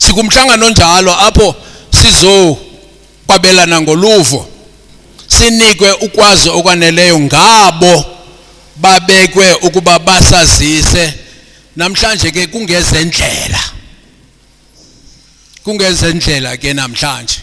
sikumhlangano njalo apho sizokwabelana ngoluvo, sinikwe ukwazi okwaneleyo ngabo babekwe ukuba basazise. Namhlanje ke kungezendlela ke namhlanje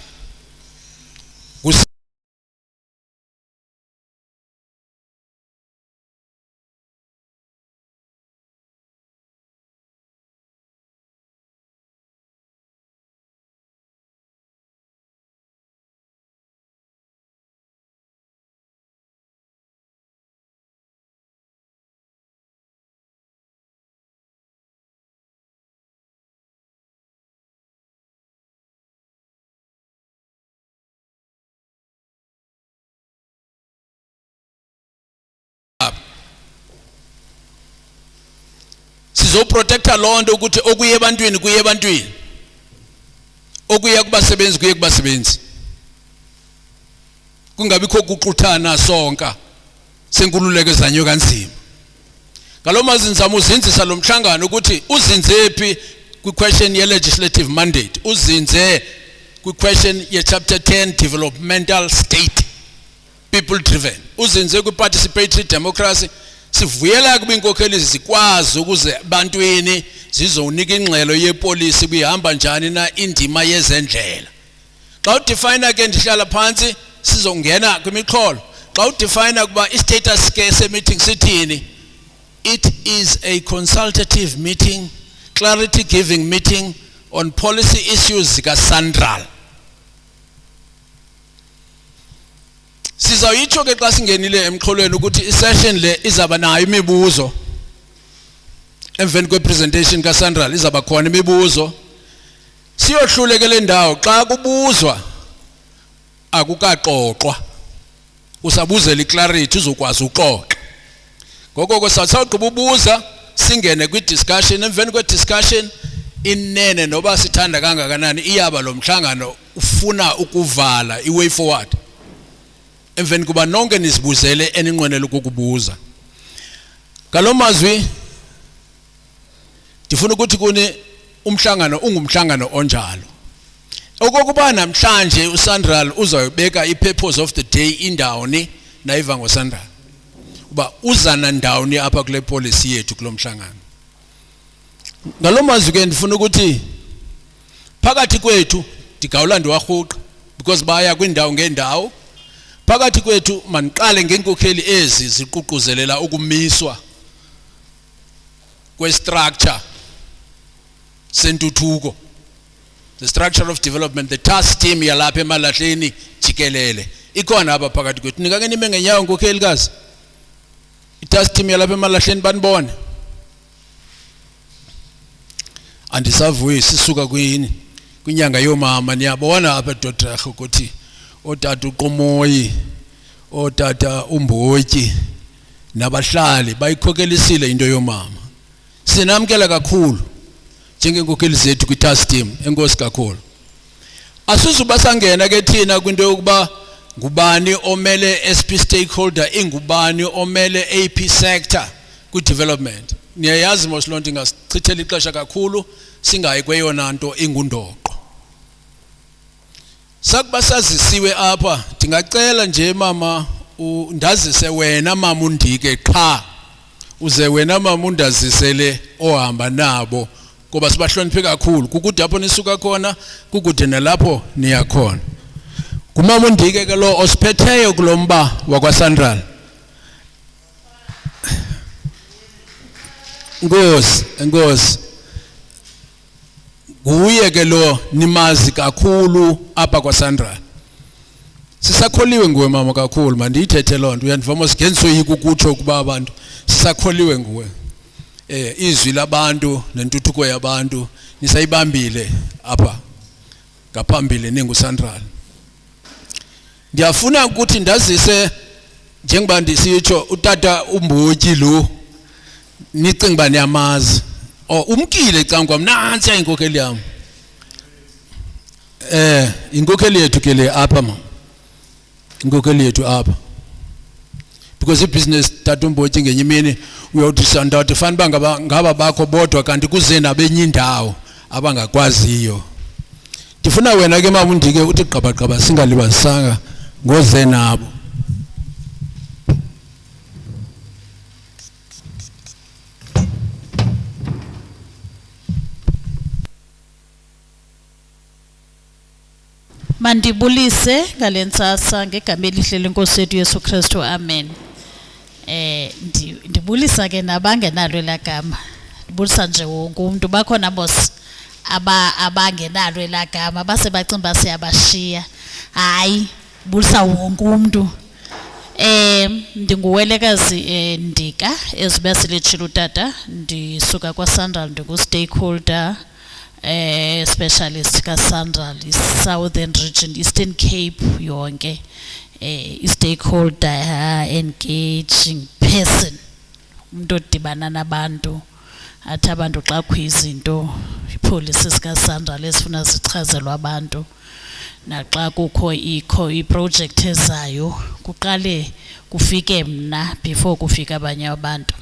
sizoprotecta lonto ukuthi okuye ebantwini kuye ebantwini, okuye kubasebenzi kuye kubasebenzi, kungabikho kuquthana sonka senkululeko ezanyo kanzima. Ngaloma zinzamo uzinzisa lo mhlangano ukuthi uzinzephi kwi-question ye-legislative mandate, uzinze kwi-question ye-chapter 10 developmental state people driven, uzinze kwi-participatory democracy. Sivuyela kuba inkokheli zikwazi ukuze bantwini zizonika ingxelo yepolisi kuyihamba njani na indima yezendlela. Xa udefine ke ndihlala phansi sizongena kwimiqholo. Xa udefine kuba istatus ke se-meeting sithini, it is a consultative meeting, clarity giving meeting on policy issues zika-Central. Sizawutsho ke xa singenile emxholweni ukuthi isession le izaba nayo imibuzo. Emveni kwepresentation ka-Central izaba khona imibuzo. Siyohluleke le ndawo xa kubuzwa akukaxoxwa, usabuzela iclarity uzokwazi uxoxa. Ngoko ke sawugqiba ubuza singene kwi-discussion. Emveni kwe-discussion inene noba sithanda kangakanani iyaba lo mhlangano ufuna ukuvala i-way forward. Emveni kuba nonke nisibuzele eninqwenela ukukubuza. Ngalo mazwi ndifuna ukuthi kuni umhlangano ungumhlangano onjalo. Okokuba namhlanje uSandral uzayobeka i-purpose of the day indawoni nayiva ngoSandral, uba uzana ndawoni apha kule policy yethu kulo mhlangano. Ngalo mazwi ke ndifuna ukuthi phakathi kwethu ndigawula ndiwarhuqa because baya kwindawo ngendawo. Phakathi kwethu maniqale ngenkokheli ezi ziququzelela ukumiswa kwe-structure sentuthuko, the structure of development, the task team yalapha Emalahleni jikelele ikhona apha phakathi kwethu. Nikake nime ngenyawo nkokhelikazi, i-task team yalapha Emalahleni banibone. Andisavuyi sisuka kwinyanga yomama, niyabona apha Dodrakho ukuthi otata uQomoyi, otata uMbotyi nabahlali bayikhokelisile into yomama. Sinamkela kakhulu njengenkokheli zethu kwi-task team. Enkosi kakhulu. Asuzuba sangena ke thina kwinto yokuba ngubani omele SP stakeholder, ingubani omele AP sector kwi-development. Niyayazi moslonto ingasichithela ixesha kakhulu singayi kweyona nto ingundoqo. Sakuba sazisiwe apha ndingacela nje mama ndazise wena mama undike qha, uze wena mama undazisele ohamba nabo ngoba sibahloniphe kakhulu. Kukude apho nisuka khona, kukude nalapho niya khona. Kumama undike ke lo osiphetheyo kulomba wakwaSandral. Enkosi nguye ke lo nimazi kakhulu apha kwaSandral. Sisakholiwe nguwe mama kakhulu, mandiyithethe loo nto. Uyandivama singensoyika ukutsho ukuba abantu sisakholiwe nguwe. Izwi labantu nentuthuko yabantu nisayibambile apha ngaphambili ninguSandral. Ndiyafuna ukuthi ndazise njengoba ndisitsho utata uMbotyi lo nicinga uba niyamazi. Umkile cangwa mnantsi inkokheli yam. Inkokheli yethu ke le apha mama. Inkokheli yethu apha. Because ibusiness tata uMbotyi ngenye imini uyawuthi sandathi fanele uba ngaba bakho bodwa kanti kuze nabenye indawo abangakwaziyo. ndifuna wena ke mama undike uthi gqabagqaba singalibazisanga ngoze nabo. Mandibulise ngalentsasa ngegama elihle lenkosi yethu Yesu Kristu, amen. Ndibulisa ke nabangenalo elagama, ndibulisa nje wonke umuntu. Bakhona boss abangenalo elagama base bacimba siyabashiya. Hayi, bulisa wonke umuntu. Ndinguwelekazi Ndika ezibasilethile utata, ndisuka kwaSandral, ndingu-stakeholder specialist kaSandral, Southern Region, Eastern Cape yonke. Stakeholder engaging person, umuntu odibana nabantu, athi abantu xa kukho izinto ipolicy zikaSandral ezifuna zichazelwa abantu, naxa kukho iproject ezayo kuqale kufike mna before kufika abanye abantu.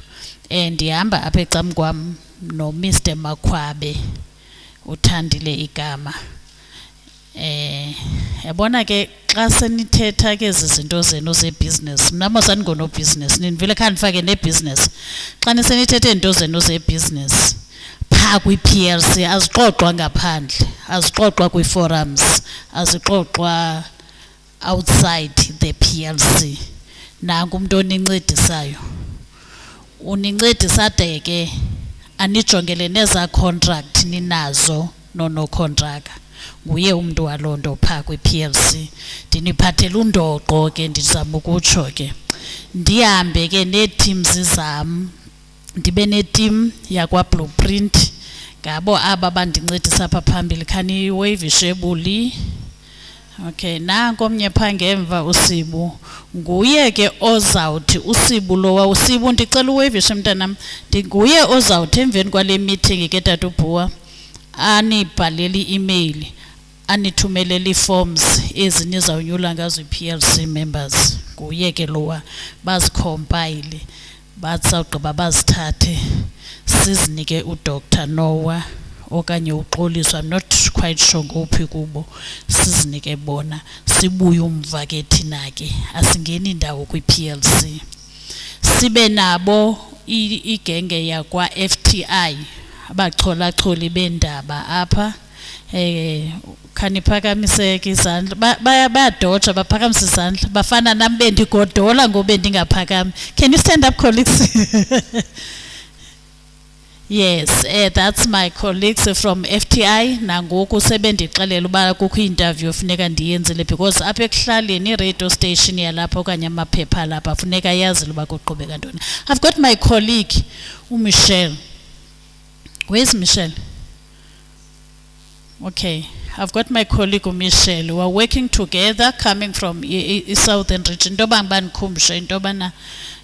Ndihamba apha ecam kwam no Mr Makhwabe, uthandile igama. Yabona ke xa senithetha ke izinto zenu zebusiness, mna mos andingono business, nivele khandifake nebusiness. Xa nisenithetha izinto zenu zebusiness pha kwi-PLC azixoxwa ngaphandle, azixoxwa kwi-forums, azixoxwa outside the PLC. Nanku umuntu onincedisayo, unincedisa de ke anijongele neza contract ninazo no contract. Nguye umuntu walonto pha kwi-PLC. Ndiniphathela undoqo ke, ndizama ukutsho ke. Ndihambe ke nee-teams zam, ndibe ne-team yakwa Blueprint, ngabo aba bandincedisa apha phambili. Khaniwave ishebuli. Okay, nanko omnye pha ngemva uSibu, nguye ke ozawuthi uSibu lowa uSibu ndicela uwavishe mntanam, nguye ozawuthi emveni kwale meeting ke tata uBhuwa anibhalele i-email, anithumelele ii-forms ezinizawunyula ngazo i-PLC members. Nguye ke lowa bazikhompayile, bazawugqiba bazithathe sizinike uDr Noah okanye uxoliswa, I'm not quite sure ngophi kubo, sizinike bona sibuye umva ke thina ke asingeni indawo kwi-PLC. Sibe nabo igenge yakwa FTI abacholacholi bendaba apha. Khaniphakamise ke izandla, bayadotsha baphakamise izandla, bafana nami bendigodola ngoba ndingaphakami. Can you stand up, colleagues? Yes, that's my colleagues from FTI. Nangoku sebendixelela uba kukho interview funeka ndiyenzile, because apha ekuhlaleni i-radio station yalapha okanye amaphepha lapha funeka yazile uba kuqhubeka ntoni. I've got my colleague uMichelle. Where's Michelle? Okay, I've got my colleague uMichelle. We're working together, coming from Southern Region. Into yoba ndikhumshe into yobana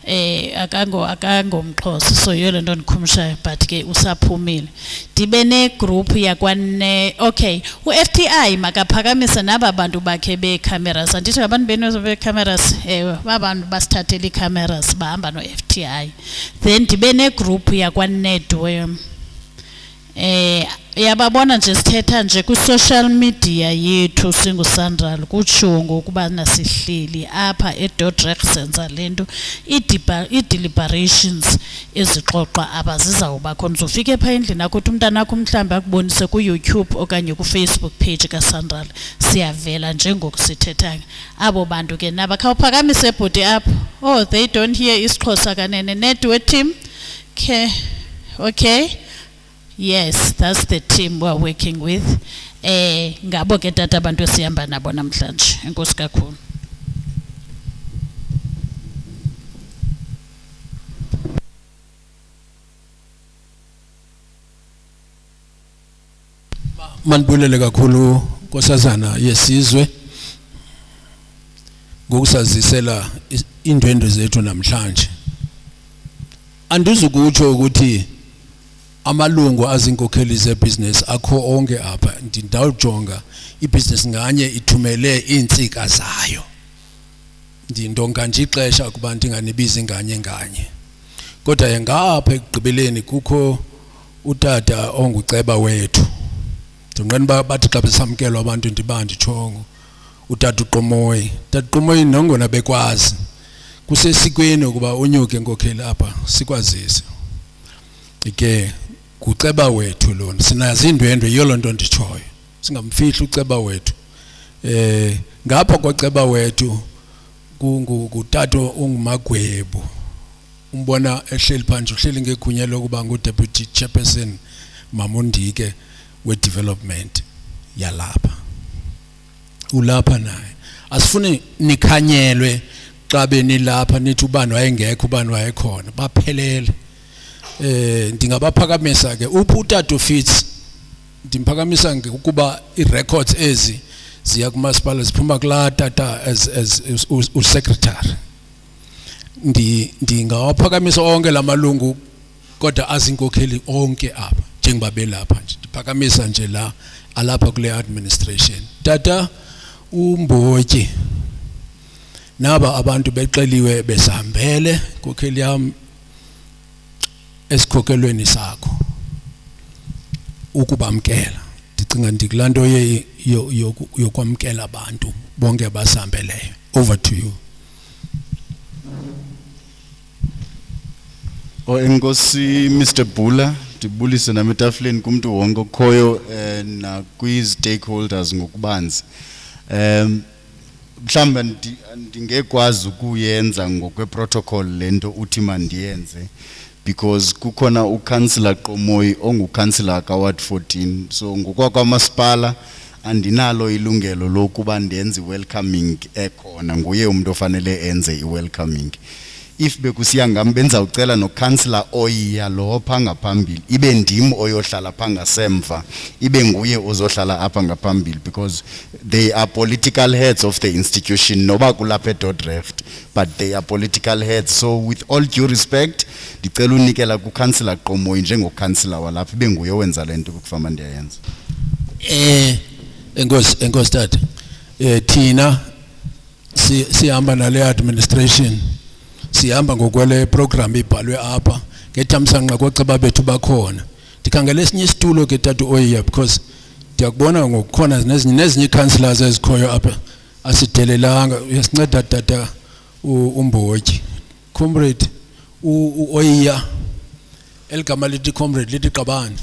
akangomXhosa, so yiyo le nto ndikhumshayo, but ke usaphumile. Ndibe negroup yakwane, okay, u-FTI makaphakamise naba bantu bakhe becameras. Andithi abantu benu becameras, abantu basithathela icameras bahamba no-FTI. Then ndibe negroup yakwaNedwe. Yababona nje sithetha nje ku-social media yethu singuSandral, kutshiwo ngokuba nasihleli apha eDodrek senza lento i-deliberations ezixoxwa abazizawuba khona. Uzofika pha endlini akho uthi umntanakho mhlawumbi akubonise ku-YouTube okanye ku-Facebook page kaSandral, siyavela njengoku sithetha. Abo bantu ke naba khawuphakamise bhuti apho. Oh, they don't hear isiXhosa kanene. Nedwe team. Okay. Yes, that's the team we're working with. Ngabo ke tata abantu esihamba nabo namhlanje. Enkosi kakhulu. Manibulele kakhulu nkosazana yesizwe ngokusazisela indwendwe zethu namhlanje. Andizukutsho ukuthi amalungu azinkokheli zebusiness akho onke apha. Ndawujonga ibusiness nganye ithumele iintsika zayo, ndindonga nje ixesha kuba ndinganibizi nganye nganye. Kodwa ngapha ekugqibeleni kukho utata onguceba wethu, ndonqena bathi xa besamkelwa abantu ndibandi chongo utata uQomoyi tata uQomoyi nongona bekwazi kusesikweni ukuba unyuke enkokheli apha sikwazise ke kuceba wethu lona sinazi indwendwe yolonto nditshoyo singamfihli uceba wethu ngapha kwaceba wethu kutato ungumagwebu umbona ehleli phansi uhleli ngegunya lokuba ngu-deputy chairperson Mamundike we-development yalapha ulapha naye asifuni nikhanyelwe xa benilapha nithi ubani wayengekho ubani wayekhona baphelele ndingabaphakamisa ke utata Fitz ndimphakamisa ukuba i-records ezi ziya kumasipala ziphuma kulaa tata as u-secretary ndingawaphakamisa onke lamalungu kodwa azinkokheli onke apha njengoba belapha nje ndiphakamisa nje la alapha kule administration tata uMbotyi naba abantu beqeliwe besihambele nkokheli yam esikhokelweni sakho ukubamkela ndicinga ndikulanto yokwamkela abantu bonke abasihambeleyo over to you. Enkosi Mr Bula ndibulise nametafuleni kumuntu wonke okhoyo na kwi-stakeholders ngokubanzi mhlawumbe ndingekwazi ukuyenza ngokwe-protocol lento uthi mandiyenze because kukhona uCouncillor Qomoyi onguCouncillor kaWard 14 so ngokwakwamasipala andinalo ilungelo lokuba ndenze welcoming ekhona nguye umuntu ofanele enze iwelcoming if bekusiya ngam benza ucela noCouncillor Oyiya lo phanga phambili ibe ndim oyohlala phanga semva ibe nguye ozohlala apha ngaphambili because they are political heads of the institution noba kulapha eDordrecht but they are political heads so with all due respect ndicela unikela kuCouncillor Qomoyi njengocouncillor walapha ibe nguye owenza lento ukufama ndiyayenza enkosi tata thina sihamba nale administration sihamba ngokwele program ibhalwe apha ngethamsanqa kwaceba bethu bakhona ndikhangela esinye isitulo ke tata Oyiya because ndiyakubona ngokukhona nezinye icouncillors ezikhoyo apha asidelelanga uyasinceda tata uMbotyi comrade Oyiya eligama lithi comrade lithi qabani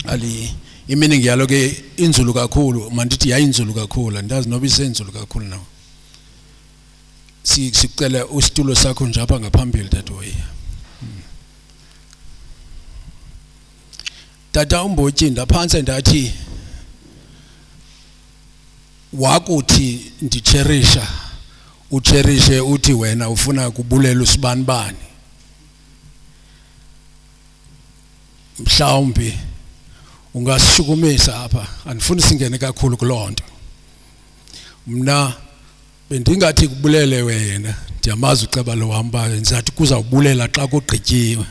ali iminingi yalo ke inzulu kakhulu mandithi yayinzulu kakhulu andazi noba isenzulu kakhulu nawo sicela usitulo sakho nje apha ngaphambili tata Oyiya tata uMbotyi ndaphantse ndathi wakuthi ndicherisha ucherishe uthi wena ufuna kubulela usibanibani mhlawumbe ungasishukumisa apha andifuni singene kakhulu kulonto mna bendingathi kubulele wena ndiyamazi uceba lo wamba ngizathi kuzawubulela xa kugqityiwe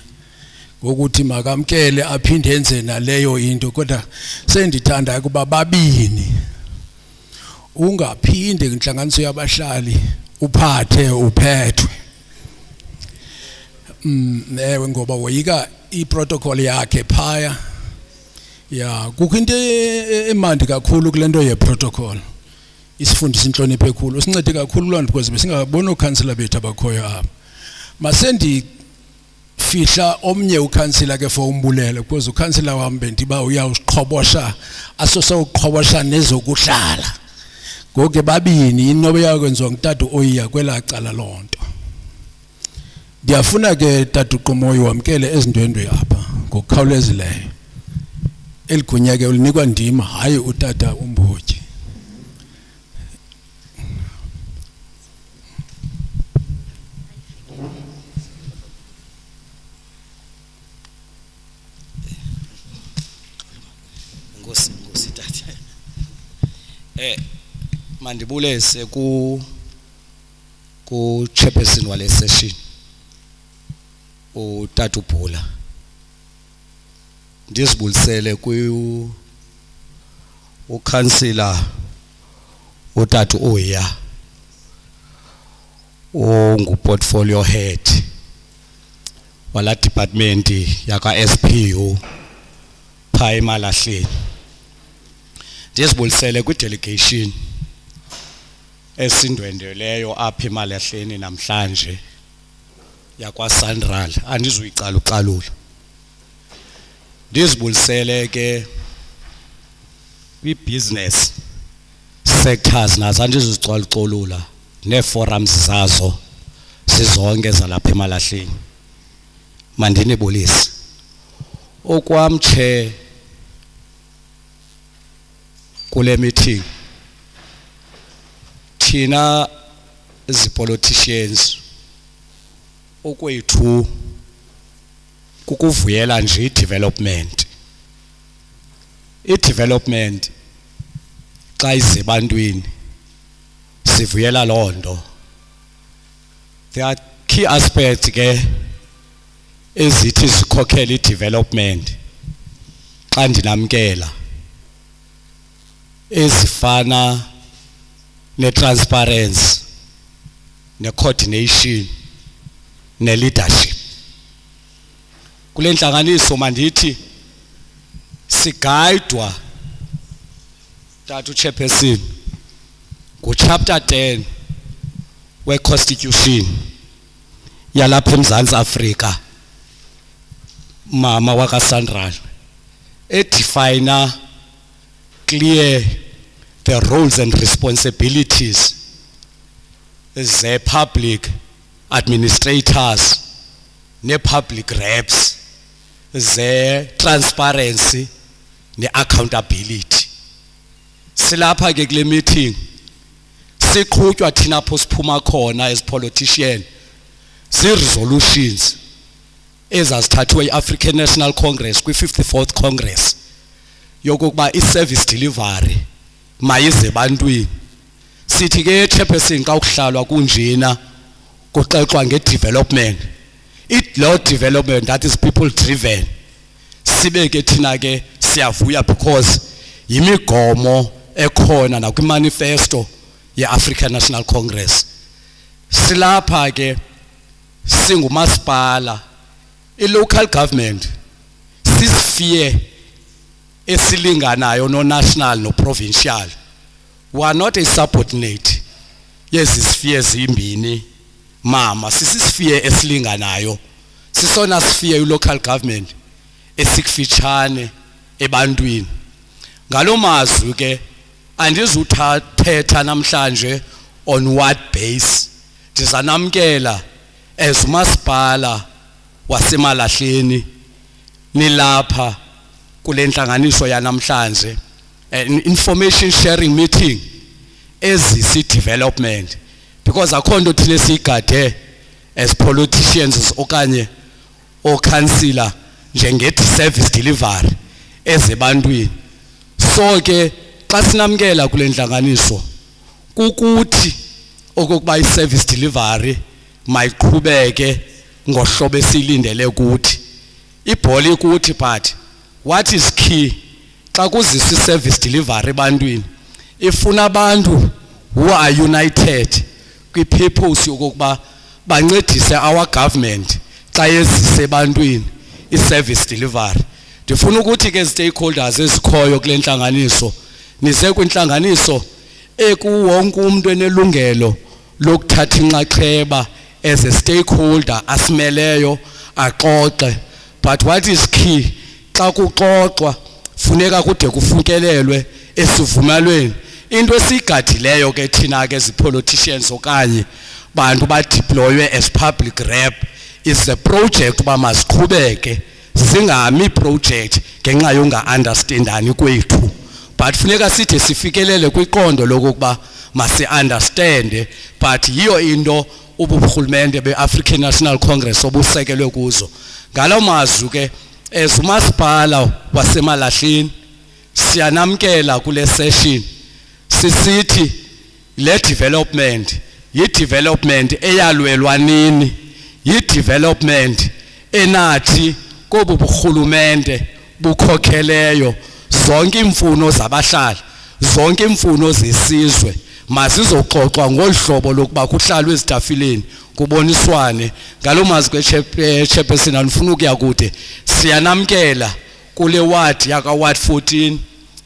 ngokuthi makamkele aphinde enze naleyo into kodwa sendithanda ukuba babini ungaphinde inhlanganiso yabahlali uphathe uphethwe ewe ngoba woyika iprotocol yakhe phaya ya kukho into emandi kakhulu kulento yeprotocol isifundisa inhlonipho ekhulu usincede kakhulu loo nto because besingabona uCouncillor bethu abakhoyo apha masendi fihla omnye uCouncillor ke for umbulele because uCouncillor wam bendiba uyawuqhobosha asose uqhobosha nezokuhlala ngoke babini inobe yakwenziwa ngutata Oyiya kwela cala lonto ndiyafuna ke tata uQomoyi wamkele ezindwendwe apha ngokukhawulezileyo eligunya ke ulinikwa ndima hayi utata uMbotyi Ngosi tata mandibulese ku chairperson wale session utata uBhula ndizibulisele uCouncillor utata Oyiya ongu-portfolio head wala department yaka SPU pha Emalahleni Ndizibulisele kwi-delegation esindwendeleyo apha Emalahleni namhlanje yakwaSandral, andizuyicalucalula. Ndizibulisele ke kwi-business sectors nazo andizuzicalucalula nee-forums zazo sizonke zalapha Emalahleni. Mandinibulise. Okwam chair kule meeting, thina zi-politicians okwethu kukuvuyela nje i-development. I-development xa ize ebantwini sivuyela loo nto. There are key aspects ke ezithi zikhokhele i-development xa ndinamkela, ezifana ne-transparency, ne-coordination, ne-leadership. Kule ntlanganiso mandithi sigayidwa Tatu Chairperson nguchapter 10 we-Constitution yalapha eMzantsi Afrika, mama wakaSandral, edefine clear the roles and responsibilities ze-public administrators ne-public reps, ze-transparency ne-accountability. Silapha ke kule meeting siqhutywa thina apho siphuma khona as politician zii-resolutions ezazithathiwe yi-African National Congress kwi-54th Congress yokokuba i-service delivery mayize ebantwini. Sithi ke Chairperson xa ukuhlalwa kunjena kuxoxwa nge-development, law development that is people driven, sibe ke thina ke siyavuya because yimigomo ekhona nakwi-manifesto ye-African National Congress. Silapha ke singumasipala, i-local government sisifear esilinganayo no-national no-provincial. We are not a subordinate yezi sphere zimbini mama, sisisifear esilinganayo, sisona sphere i-local government esikufitshane ebantwini. Ngalo mazwi ke andizuthetha namhlanje on what base, ndizanamkela as umasipala waseMalahleni nilapha kule ntlanganiso yanamhlanje, an information sharing meeting ezisi development, because akho nto thile siyigade as politicians okanye councillor njengethi service delivery ezebantwini. So ke xa sinamkela kule ntlanganiso kukuthi okokuba i-service delivery mayiqhubeke ngohlobo esilindele kuthi. Ibhola ikuthi, but what is key xa kuzisa i-service delivery ebantwini ifuna abantu who are united kwi-purpose yokokuba bancedise our government xa yezise ebantwini i-service delivery. Ndifuna ukuthi ke stakeholders ezikhoyo kule ntlanganiso nize kwintlanganiso ekuwonke umuntu enelungelo lokuthatha inxaxheba as a stakeholder asimeleyo axoxe. But what is key, xa kuxoxwa funeka kude kufunkelelwe esivumelweni. Into esiyigadileyo ke thina ke zi-politicians okanye bantu badeploywe as public rep is the project uba maziqhubeke, zingami project ngenxa yonga-understandani kwethu. But funeka side sifikelele kwiqondo lokuba masi-understande, but yiyo into uburhulumente be-African National Congress obusekelwe kuzo. Ngalo mazwi ke as umasipala waseMalahleni siyanamkela kule session, sisithi le development yi-development eyalwelwa nini, yi-development enathi kobu burhulumente bukhokheleyo zonke imfuno zabahlali, zonke imfuno zesizwe mazizoxoxwa ngolu hlobo lokuba kuhlalwe ezitafileni kuboniswane. Ngalo mazwi Chairperson andifuna ukuya kude, siyanamkela kule ward yaka ward 14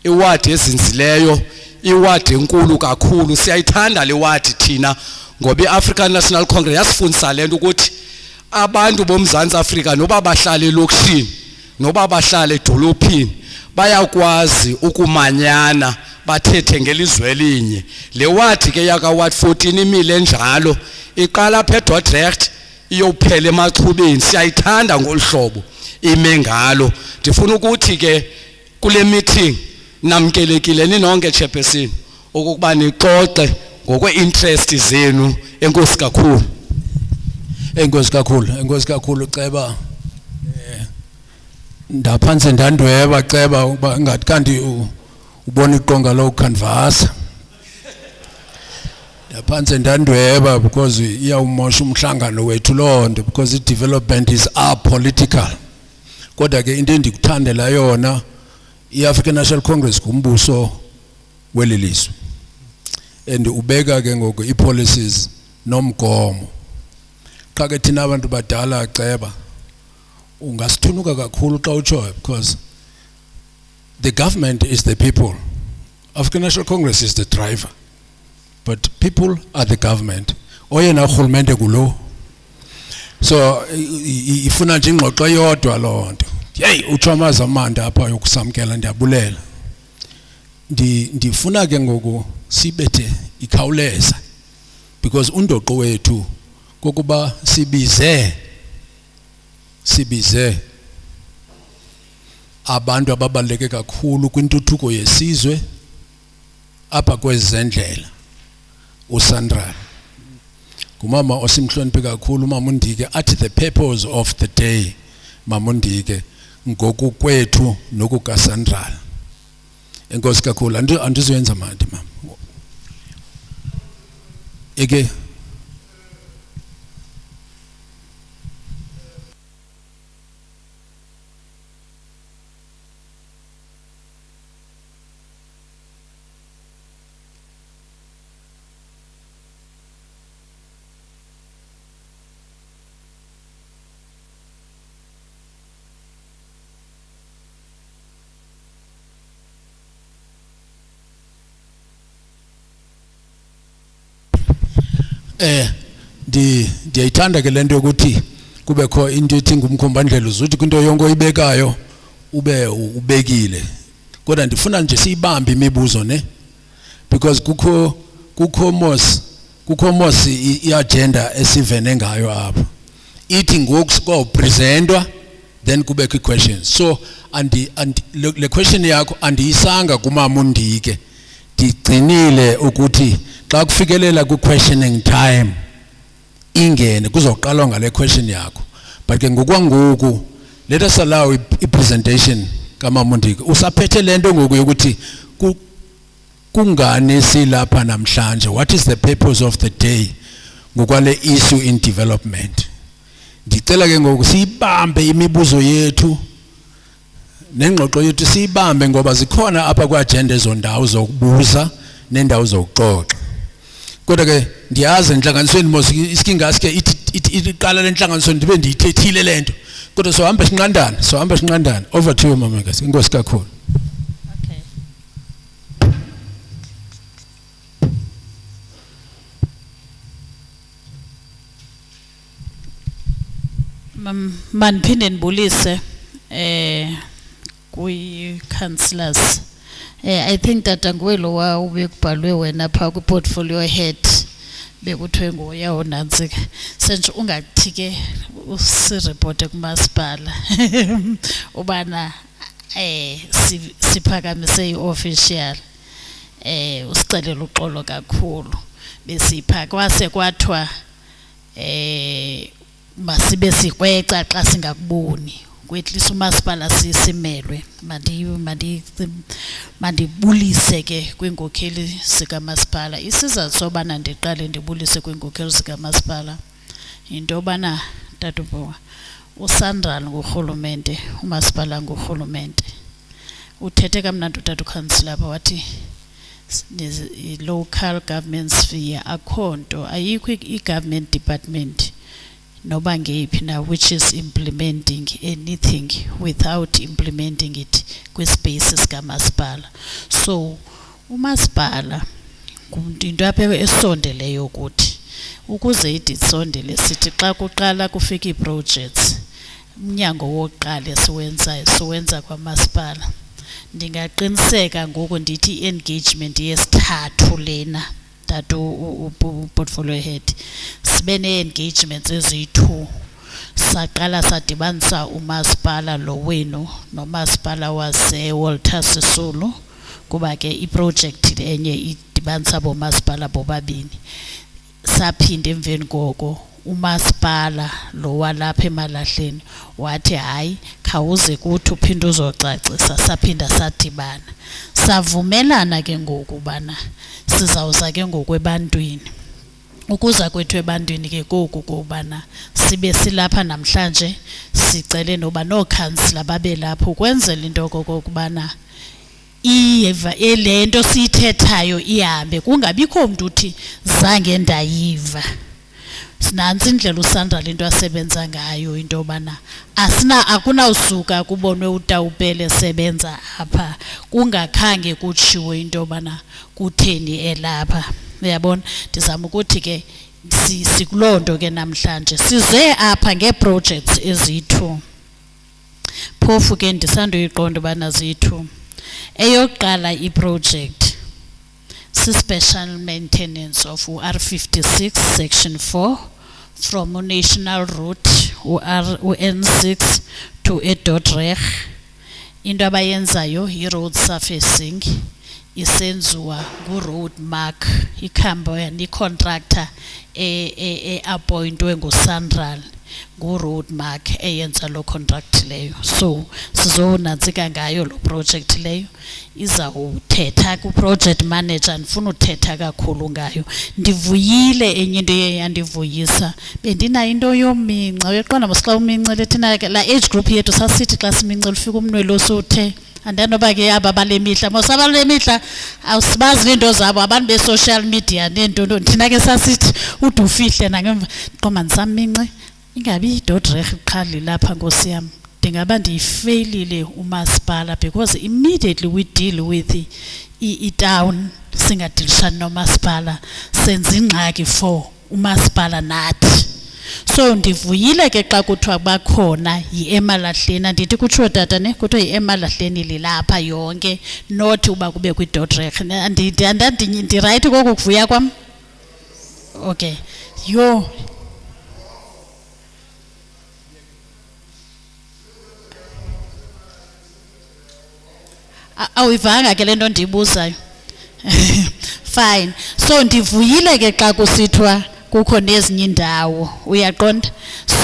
iwadi ezinzileyo, iwadi enkulu kakhulu. Siyayithanda le wadi thina ngoba iAfrican National Congress yasifundisa lento ukuthi abantu boMzantsi Afrika noba bahlala elokishini noba bahlala edolophini bayakwazi ukumanyana bathethe ngelizwe elinye. Le wadi ke yaka ward 14 imile njalo, iqala phe Dordrecht iyophela eMachubeni. Siyayithanda ngolhlobo ime ngalo. Ndifuna ukuthi ke kule meeting namkelekile ninonke chairperson ukuba nixoxe ngokwe-interest zenu. Enkosi kakhulu. Enkosi kakhulu ceba ndaphansi ndandweba ceba uba ngathi kanti ubona iqonga lo canvas. Ndaphansi ndandweba because iyawumosha umhlangano wethu lonto, because i-development is apolitical. Kodwa ke into endikuthandela yona i-African National Congress kumbuso welilizwe, and ubeka ke ngoku i-policies nomgomo. Xa ke thina abantu badala ceba ungasithunuka kakhulu xa utshoyo, because the government is the people. African National Congress is the driver, but people are the government. Oyena urhulumente kulo. So ifuna nje ingxoxo yodwa loo nto. Hey, uThomas Amanda apha yokusamkela, ndiyabulela. Ndifuna ke ngoku sibethe ikhawuleza, because undoqo wethu kokuba sibize abantu ababaleke kakhulu kwintuthuko yesizwe apha kwezendlela. uSandra ngumama osimhloniphe kakhulu uMama uNdike, athi the purpose of the day Mama uNdike ngoku kwethu nokukaSandra. Enkosi kakhulu. Andizoyenza manje mama eke ndiyayithanda ke lento yokuthi kubekho into ethi ngumkhombandlela uzuthi kwinto yonke oyibekayo ube ubekile. Kodwa ndifuna nje siyibambe imibuzo ne, because kukho mos iagenda esivene ngayo apha. Ithi ngoku kwawupresentwa then kubekho i-questions. So le question yakho andiyisanga kuMama uNdike, ndigcinile ukuthi xa kufikelela ku-questioning time ingene kuzoqalwa ngale question yakho. But ke ngokwangoku let us allow i-presentation kaMama uNdike. Usaphethe lento ngoku yokuthi kungani silapha namhlanje, what is the purpose of the day ngokwale issue in development. Ndicela ke ngoku siyibambe imibuzo yethu nengxoxo yethu siyibambe, ngoba zikhona apha kwa-agenda ezondawo zokubuza nendawo zokuxoxa. Kodwa ke ndiyazi entlanganisweni mos isikingasi iqala le ntlanganisweni ndibe ndiyithethile le nto, kodwa sohamba sinqandane. Over to you Mama Nkasi. Inkosi kakhulu. Okay. Mandiphinde ndibulise kwi-councillors. I think tata nguwe lo ubekubhalwe wena phaa kwi-portfolio head bekuthiwe nguyawo nantsika. Senje ungathi ke usiripote kumasipala ubana siphakamise i-official usicelela uxolo kakhulu. Besipha kwase kwathiwa masibe sikweca xa singakuboni. Kwetlisa umasipala simelwe. Mandibulise ke kwinkokheli zikamasipala. Isizathu sobana ndiqale ndibulise kwinkokheli zikamasipala into yobana tatubo uSandra ngurhulumente, umasipala ngurhulumente. Uthethe kamnandi utata uCouncillor apha wathi i-local government sphere akho nto, ayikho i-government department noba ngephi na which is implementing anything without implementing it kwispace sikamasipala. So umasipala into apha esondeleyo ukuthi ukuze ithi isondele sithi xa kuqala kufika iiprojects umnyango wokuqala siwenza kwamasipala. Ndingaqiniseka ngoku ndithi i-engagement yesithathu lena that portfolio head sibe nee-engagements eziyi-2 saqala sadibanisa umasipala lo wenu nomasipala wase-Walter Sisulu kuba ke iproject enye idibanisa bomasipala bobabini. Saphinde emveni koko umasipala lo walapha Emalahleni wathi hayi khawuze kuthi uphinde uzocacisa. Saphinda sadibana savumelana ke ngoku bana sizawuza ke ngokwebantwini. Ukuza kwethu ebantwini ke koku kubana sibe silapha namhlanje sicele noba nookhansila babe lapho ukwenzela into kokubana le nto siyithethayo ihambe, kungabikho mntu uthi zange ndayiva. Sinantsi indlela uSandra lento asebenza ngayo into yobana akunawusuka kubonwe uTawupele esebenza apha kungakhange kutshiwo into yobana kutheni elapha. Uyabona, ndizama ukuthi ke sikuloo nto ke namhlanje size apha ngee-projects eziyi-2. Phofu ke ndisandoyiqonda ubana ziyi-2. Eyokuqala iproject si-special maintenance of u-R56 section 4 from national route u-N6 to eDordrecht. Into abayenzayo yi-road surfacing isenziwa ngu-road mark ikhamba ni-contractor appointwe nguSandral ngu-road mark eyenza lo contract leyo. So sizonantsika ngayo lo project leyo izawuthetha ku-project manager. Ndifuna uthetha kakhulu ngayo. Ndivuyile enye into yandivuyisa bendinayo into yominca. Uyaqonda mos xa umincele thina la age group yethu sasithi xa simincele ufika umnwelo osuthe andanoba ke aba bale mihla mos abale mihla awusibazi neento zabo abantu be-social media neento. Thina ke sasithi ude ufihle nangemva qoma ndisamince ingabi iDordrecht iqhali lapha nkosi yam. Ndingaba ndiyifeyilile umasipala because immediately we deal with i-town singadilishani nomasipala senza ingxaki for umasipala nathi. So ndivuyile ke xa kuthiwa bakhona yi-Emalahleni. Andithi kutshiwo tata ne kuthiwa yi-Emalahleni lilapha yonke not uba kube kwiDordrecht. Ndirayithi koku kuvuya kwam? Okay yho. Awuyivanga ke le nto ndiyibuzayo? Fine. So ndivuyile ke xa kusithiwa kukho nezinye indawo uyaqonda.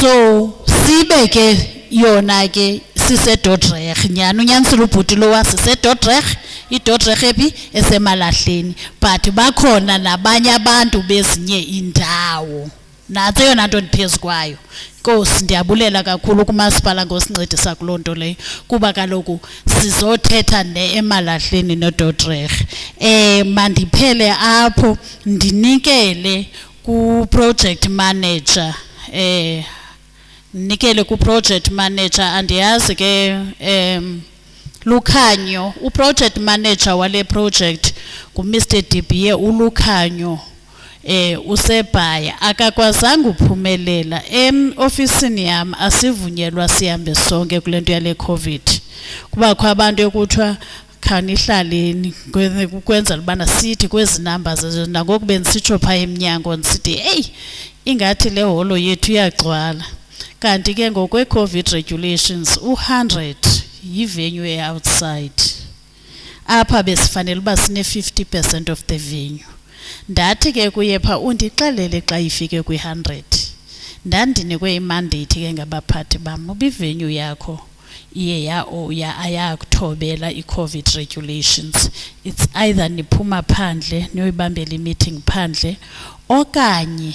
So sibe ke yona ke siseDordrecht nyani unyanisile ubhuti lo wasiseDordrecht iDordrecht ephi eseMalahleni but bakhona nabanye abantu bezinye indawo. Nantsi eyona nto ndiphezu kwayo. Nkosi ndiyabulela kakhulu kumasipala ngosincedisa kuloo nto leyo kuba kaloku sizothetha ne-Emalahleni noDordrecht. Mandiphele apho ndinikele ku-project manager ndinikele ku-project manager. Andiyazi ke Lukhanyo u-project manager wale project nguMr Dibiye uLukhanyo usebhaya akakwazanga uphumelela ofisini yam. Asivunyelwa sihambe sonke kule nto yale COVID. Kubakho abantu ekuthiwa khanihlaleni ukwenzela ubana sithi kwezi numbers nangoku bendisitsho phaa emnyango ndisithi eyi ingathi le holo yethu iyagcwala. Kanti ke ngokwe-COVID regulations 100 yivenue e-outside. Apha besifanele uba sine-50% of the venue. Ndathi ke kuye phaa undixelele xa ifike kwi-100. Ndandinikwe imandate ke ngabaphathi bam uba ivenue yakho iye ayakuthobela i-COVID regulations. It's either niphuma phandle niyoyibambela i-meeting phandle okanye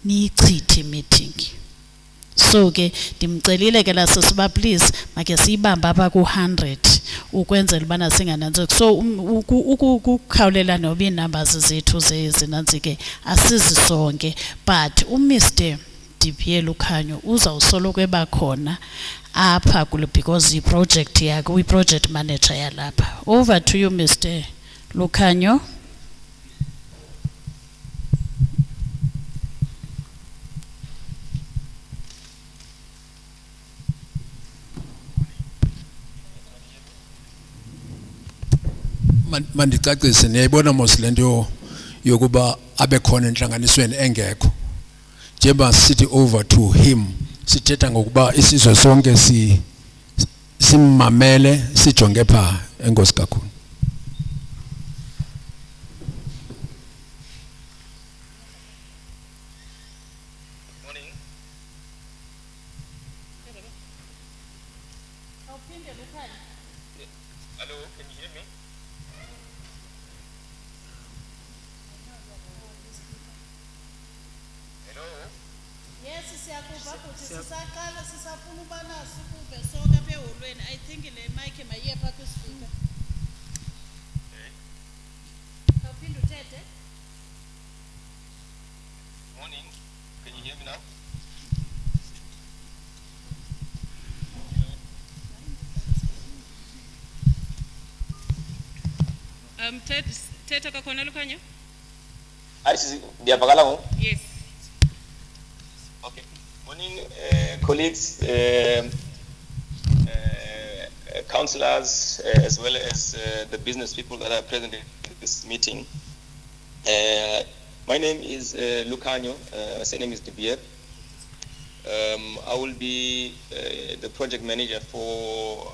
niyichithe i-meeting. So ke ndimcelile ke lasisiba please make siyibambe apha ku-100 ukwenzela ubana singanantsiki. So ukukhawulela noba iinumbers zethu zinantsi ke asizisonke but uMr DPA Lukhanyo uzawusoloko ebakhona apha kule because i-project yakhe uyi-project manager yalapha. Over to you, Mr. Lukhanyo. Mandicacise niyayibona mos lento yokuba abe khona enhlanganisweni engekho. Njengoba sithi over to him sithetha ngokuba isizwe sonke simmamele sijonge pha. Enkosi kakhulu. Hello, can you hear me? Hello? Yes, siyakuva futhi sisaqala sisafuna ubana sikuve sonke apha eholweni. I think le mic mayiye pha kwispeaker. Awuphinde uthethe? Morning, can you hear me now? Thetha kakhona Lukhanyo? Ndiyavakala ngoku? Yes. Okay. Morning, colleagues, councillors, as well as the business people that are present in this meeting. My name is Lukhanyo. My surname is Dibier. I will be the project manager for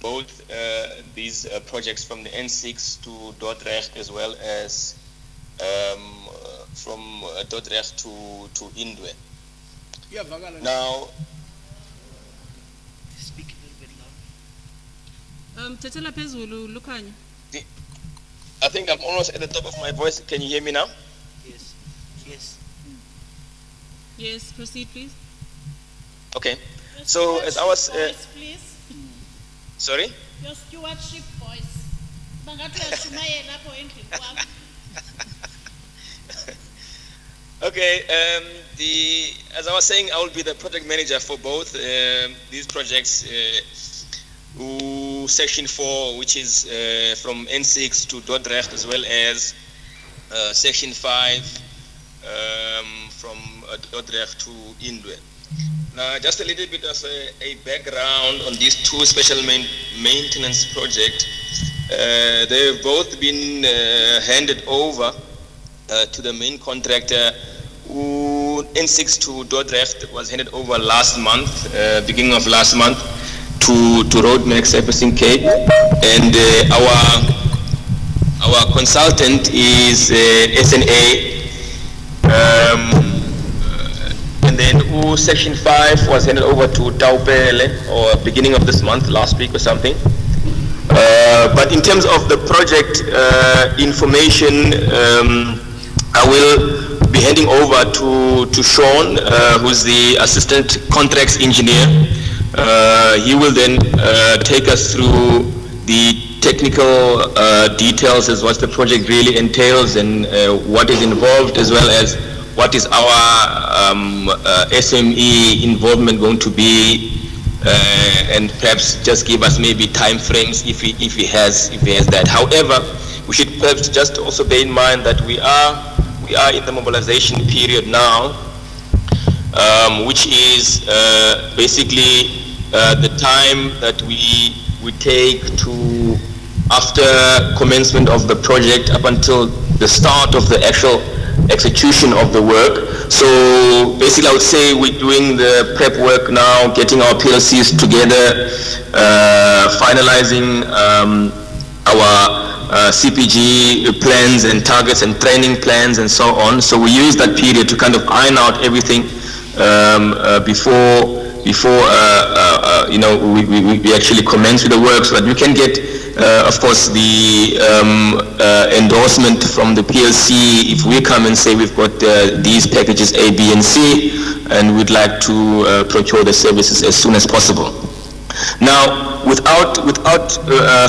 both these projects from the N6 to Dordrecht, as well as from Dordrecht to Indwe. Now, Speak a little bit louder. Thethela phezulu Lukhanyo. I think I'm almost at the top of my voice. Can you hear me now? Yes. Yes. Yes, proceed please. Okay. So as I was, Voice, please. sorry? Your stewardship voice. Bangathi uyashumayela lapho endlini kwakho. Okay. As I was saying, I will be the project manager for both these projects. Section 4, which is from N6 to Dordrecht, as well as Section 5 from Dordrecht to Indwe. Now, just a little bit of a background on these two special maintenance projects. They've both been handed over to the main contractor. N6 to Dordrecht was handed over last month, beginning of last month, to Roadmax Servicing Cape, and our consultant is SNA. And then Section 5 was handed over to Taupele, or beginning of this month, last week or something. But in terms of the project information, I will be handing over to Sean, who's the assistant contracts engineer. He will then take us through the technical details as what the project really entails and what is involved, as well as what is our SME involvement going to be, and perhaps just give us maybe time frames if he has that. However, we should perhaps just also bear in mind that we are in the mobilization period now, which is basically the time that we take to, after commencement of the project up until the start of the actual execution of the work. So basically I would say we're doing the prep work now, getting our PLCs together, finalizing our CPG plans and targets and training plans and so on. So we use that period to kind of iron out everything before we actually commence with the work, so that we can get of course the endorsement from the PLC if we come and say we've got these packages A, B and C, and we'd like to procure the services as soon as possible. Now, without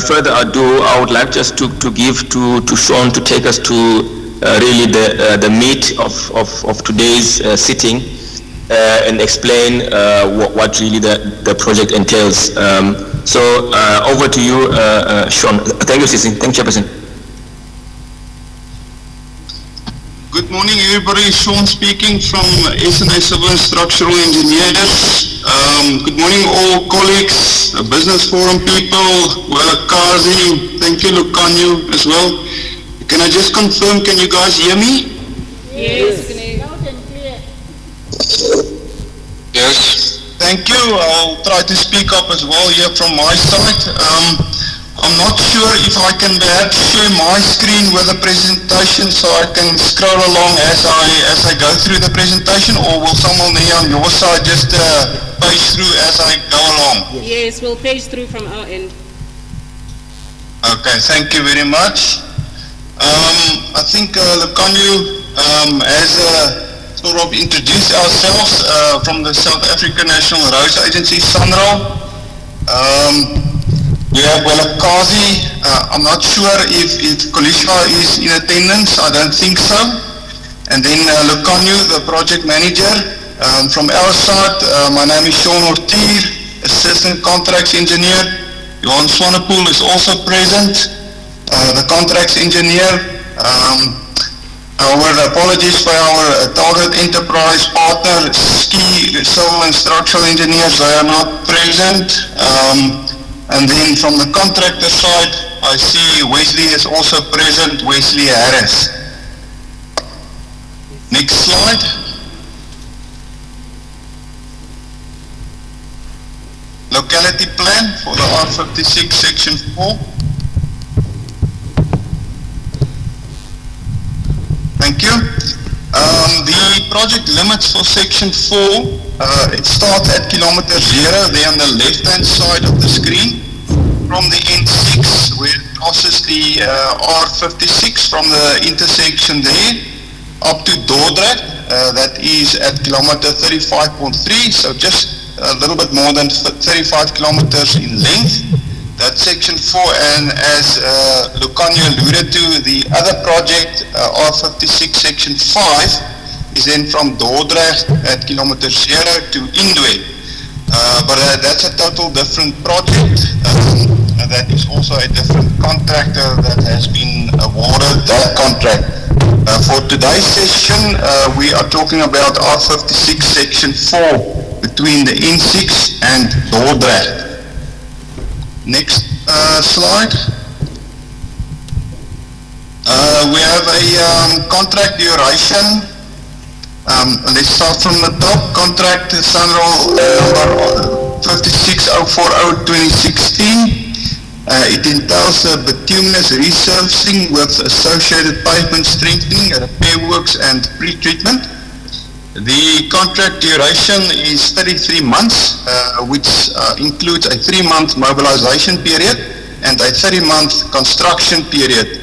further ado, I would like just to give to Sean to take us to really the meat of today's sitting, and explain what really the project entails. So over to you, Sean. Thank you, Sisi. Thank you, Chairperson. Good morning, everybody. Sean speaking from SNA Civil and Structural Engineers. Good morning, all colleagues, business forum people, Kazi. Thank you, Lukanyu, as well. Can I just confirm? Can you guys hear me? Yes. Loud and clear. Yes. Thank you. I'll try to speak up as well here from my side. I'm not sure if I can perhaps share my screen with the presentation so I can scroll along as I go through the presentation, or will someone here on your side just page through as I go along? Yes, we'll page through from our end. Okay, thank you very much. I think Lukanyu has sort of introduced ourselves from the South African National Roads Agency, SANRAL. We have Kazi. I'm not sure if Kolishwa is in attendance. I don't think so. And then Lukanyu, the project manager. From our side, my name is Sean Ortier, assistant contracts engineer. Johan Swanepoel is also present, the contracts engineer. Our apologies for our target enterprise partner, SKI, civil and structural engineers, they are not present. And then from the contractor side, I see Wesley is also present, Wesley Harris. Next slide. Locality plan for the R56 section 4. Thank you. The project limits for section 4, it starts at kilometer 0 there on the left hand side of the screen from the N6 where it crosses the R56 from the intersection there up to Dordrecht, that is at kilometer 35.3, so just a little bit more than 35 kilometers in length. That's section 4, and as Lukanyu alluded to, the other project, R56 section 5, is then from Dordrecht at kilometer 0 to Indwe. But that's a total different project. That is also a different contractor that has been awarded that contract. For today's session, we are talking about R56 section 4 between the N6 and Dordrecht. Next slide. We have a contract duration. Let's start from the top. Contract SANRAL number 5604/2016. It entails bituminous resurfacing with associated pavement strengthening, repair works and pre-treatment. The contract duration is 33 months, which includes a 3-month mobilization period and a 30-month construction period.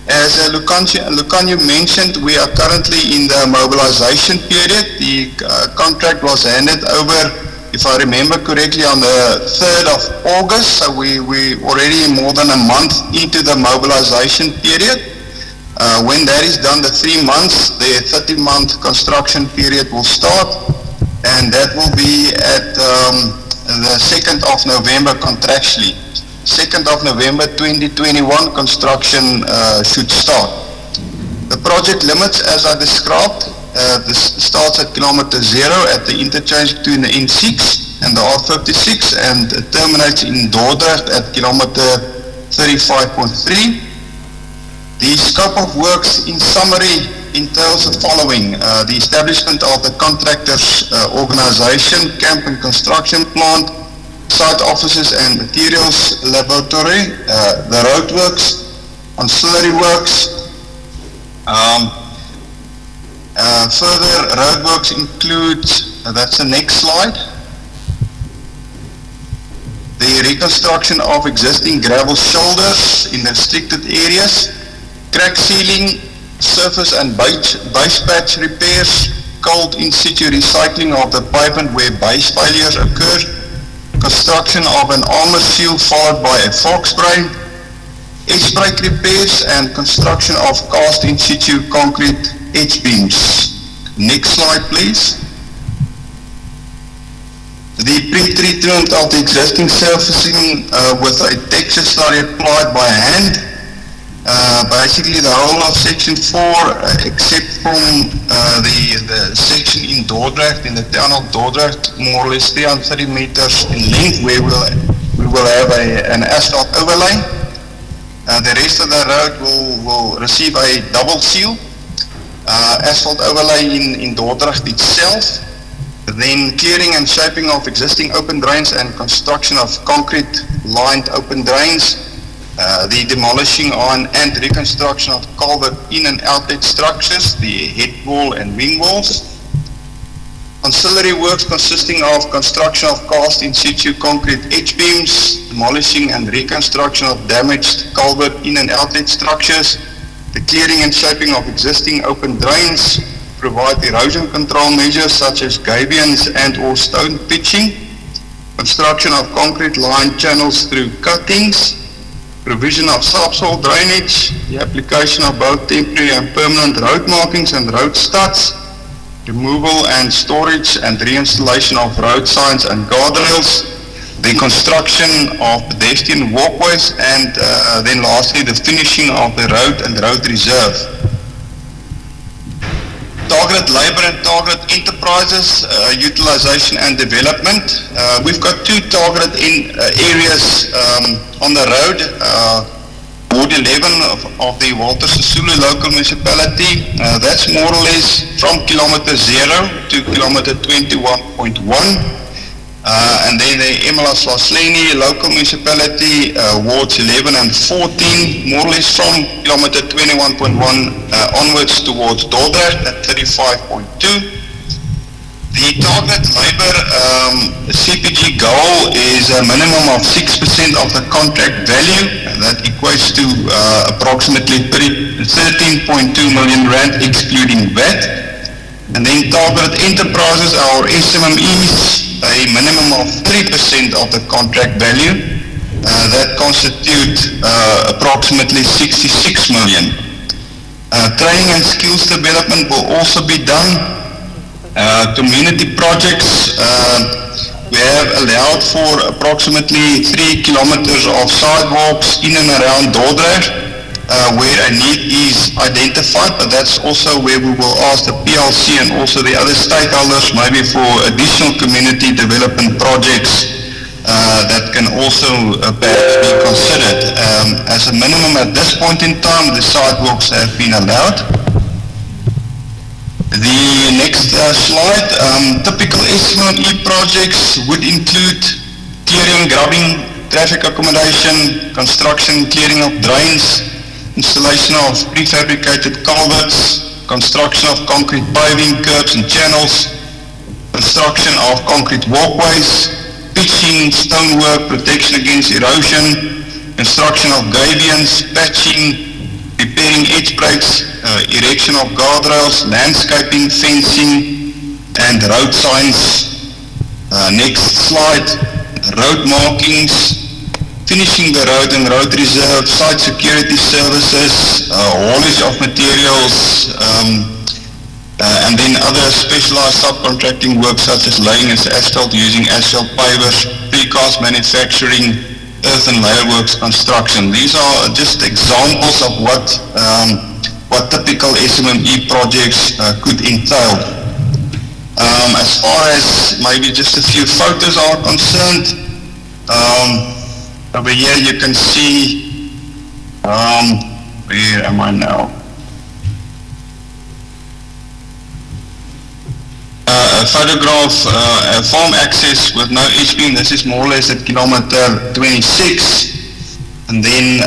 As Lukanyu mentioned, we are currently in the mobilization period. The contract was handed over, if I remember correctly, on the 3rd of August, so we already more than a month into the mobilization period. When that is done, the 3 months, the 30-month construction period will start, and that will be at the 2nd of November contractually. 2nd of November 2021 construction should start. The project limits, as I described, this starts at kilometer 0 at the interchange between the N6 and the R56 and terminates in Dordrecht at kilometer 35.3. The scope of works in summary entails the following: the establishment of the contractor's organization, camp and construction plant, site offices and materials laboratory, the roadworks, ancillary works. Further roadworks include, that's the next slide, the reconstruction of existing gravel shoulders in restricted areas, crack sealing, surface and base patch repairs, cold in situ recycling of the pavement where base failures occur, construction of an armor seal followed by a fork spray, edge brake repairs and construction of cast in situ concrete edge beams. Next slide please. The pre-treatment of the existing surfacing with a texture slurry applied by hand. Basically the whole of section 4 except from the section in Dordrecht, in the town of Dordrecht, more or less 330 meters in length, where we will have an asphalt overlay. The rest of the road will receive a double seal, asphalt overlay in Dordrecht itself, then clearing and shaping of existing open drains and construction of concrete lined open drains, the demolishing on and reconstruction of culvert in and outlet structures, the head wall and wing walls. Ancillary works consisting of construction of cast in situ concrete edge beams, demolishing and reconstruction of damaged culvert in and outlet structures, the clearing and shaping of existing open drains, provide erosion control measures such as gabions and or stone pitching, construction of concrete lined channels through cuttings, provision of subsoil drainage, the application of both temporary and permanent road markings and road studs, removal and storage and reinstallation of road signs and guardrails, the construction of pedestrian walkways, and then lastly the finishing of the road and road reserve. Target labor and target enterprises, utilization and development. We've got two target areas on the road. Ward 11 of the Walter Sisulu local municipality. That's more or less from kilometer 0 to kilometer 21.1. And then the Emalahleni local municipality, wards 11 and 14, more or less from kilometer 21.1 onwards towards Dordrecht at 35.2. The target labor CPG goal is a minimum of 6% of the contract value. That equates to approximately 13.2 million rand excluding VAT. And then target enterprises, our SMMEs, a minimum of 3% of the contract value. That constitute approximately 66 million. Training and skills development will also be done. Community projects, we have allowed for approximately 3 kilometers of sidewalks in and around Dordrecht, where a need is identified, but that's also where we will ask the PLC and also the other stakeholders maybe for additional community development projects that can also perhaps be considered. As a minimum at this point in time, the sidewalks have been allowed. The next slide, typical SMME projects would include clearing, grubbing, traffic accommodation, construction, clearing of drains, installation of prefabricated culverts, construction of concrete paving, curbs and channels, construction of concrete walkways, pitching, stonework, protection against erosion, construction of gabions, patching, repairing edge breaks, erection of guardrails, landscaping, fencing, and road signs. Next slide, road markings, finishing the road and road reserve, site security services, haulage of materials, and then other specialized subcontracting work such as laying as asphalt using asphalt pavers, precast manufacturing, earth and layer works construction. These are just examples of what typical SMME projects could entail. As far as maybe just a few photos are concerned, over here you can see, where am I now? A photograph, farm access with no H-beam. This is more or less at kilometer 26. And then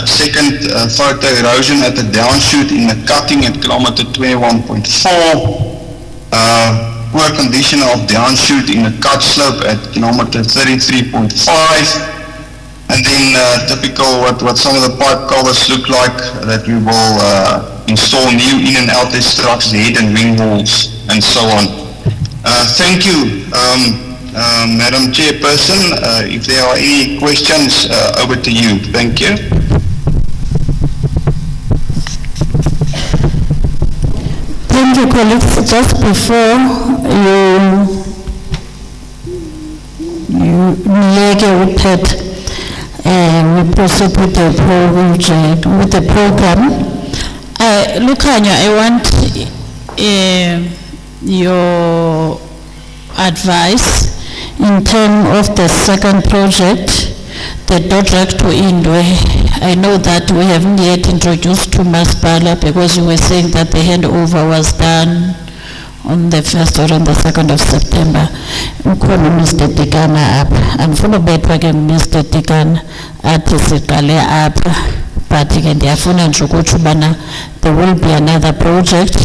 second photo, erosion at the downshoot in the cutting at kilometer 21.4. Poor condition of downshoot in the cut slope at kilometer 33.5. And then typical what some of the pipe culverts look like that we will install new in and outlet structures, head and wing walls, and so on. Thank you, Madam Chairperson. If there are any questions, over to you. Thank you. Thank you, colleagues. Just before you niyeke uphethe we proceed with the project, with the program. Lukhanya, I want your advice in terms of the second project, the direct to Indwe. I know that we haven't yet introduced to Masipala because you were saying that the handover was done on the 1st or on the 2nd of September. Ukhona Mr. Tikana apha. Andifuna ubethwa ke Mr. Tikana athi siqale apha. But ke ndiyafuna nje ukuthi ubana there will be another project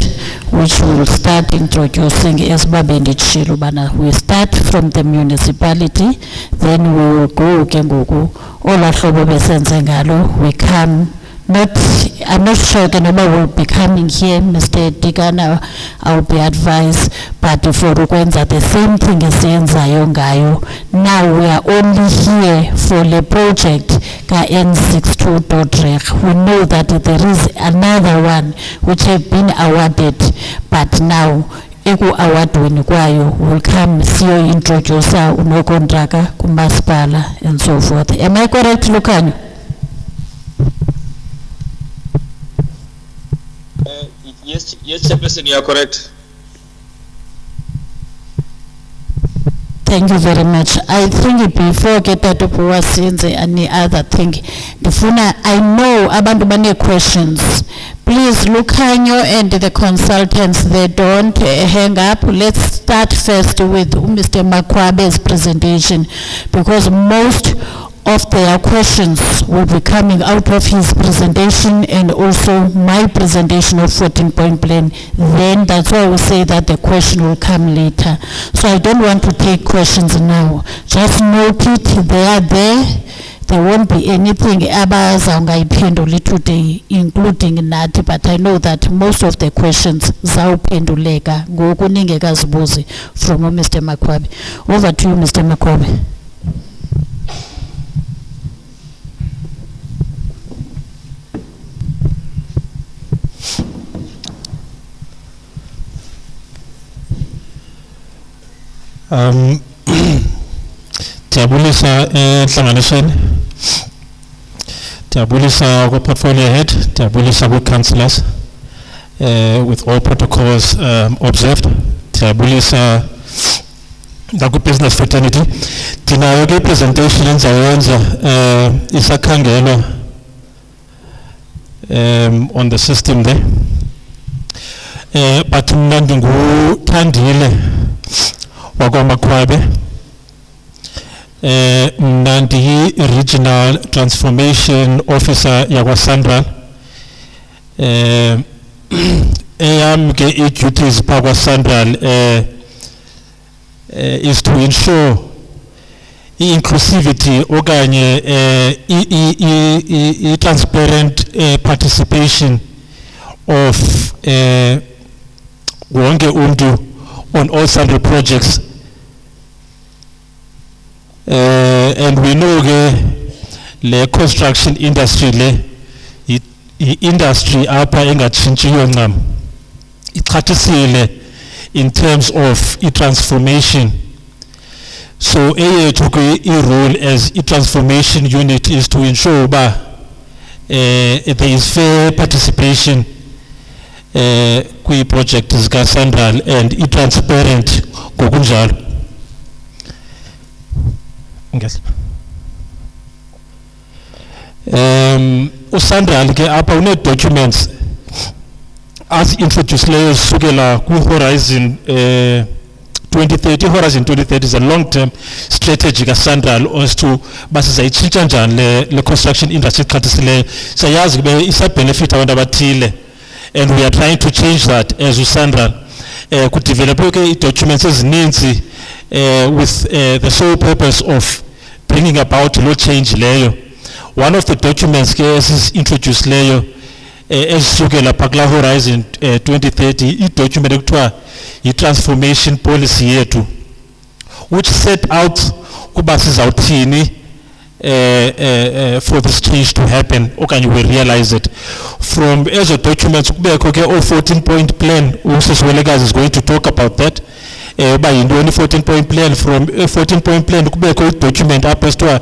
which will start introducing as babenditshilo ubana we start from the municipality, then we will go ke ngoku ola hlobo besenze ngalo, we come. I'm not sure Kanaba will be coming here, Mr. Tikana, I'll be advised, but for Rukwenza, the same thing as Yenzayo Ngayo. Now we are only here for the project Ka N62.reg. We know that there is another one which have been awarded, but now Eku award winikwayo will come see you introduce unokontraka kuMasipala and so forth. Am I correct, Lukanyo? Yes, Chairperson, you are correct. Thank you very much. I think before get that up was any other thing. I know abantu bane questions. Please look Lukanyo and the consultants, they don't hang up. Let's start first with Mr. Makwabe's presentation because most of their questions will be coming out of his presentation and also my presentation of 14-point plan. Then that's why we say that the question will come later. So I don't want to take questions now. Just note it, they are there. There won't be anything abazawungayiphenduli today, including nathi, but I know that most of the questions zawuphenduleka ngoku ningekazibuzi from Mr. Makwabe. Over to you, Mr. Makwabe. Tabulisa enhlanganisweni, tabulisa ku portfolio head, tabulisa ku councillors with all protocols observed, tabulisa ku business fraternity. Tinayo ke presentation enzayenza isakhangelwa on the system there. But mina nguthandile wakwaMakhwabe, nandi regional transformation officer yakwaSandral. Eyam ke duties pakwaSandral is to ensure inclusivity okanye transparent participation of wonke umuntu on all Sandral projects. And we know the construction industry industry apha engatshintshiyo ncam iqhathisile in terms of transformation. So a role as a transformation unit is to ensure that there is fair participation kwi project zika Sandral and transparent ngokunjalo. Yes. uSandral ke apha une documents as introduced leyo sukela ku Horizon 2030. Horizon 2030 is a long-term strategy ka Sandral as to basizayitshintsha njani le construction industry khathisileyo. Sayazi kube isa benefit abantu abathile, and we are trying to change that as uSandral ku develop ke documents ezininzi with the sole purpose of bringing about low change leyo. One of the documents is introduced leyo esukela pakla Horizon 2030 I document ekuthiwa transformation policy yethu, which set out kuba sizawuthini for this change to happen okanye we realize it. From ezo documents kubekho ke 14-point plan, uSisiwelekazi is going to talk about that, uba yintoni 14-point plan from 14-point plan kubekho i-document apho esithiwa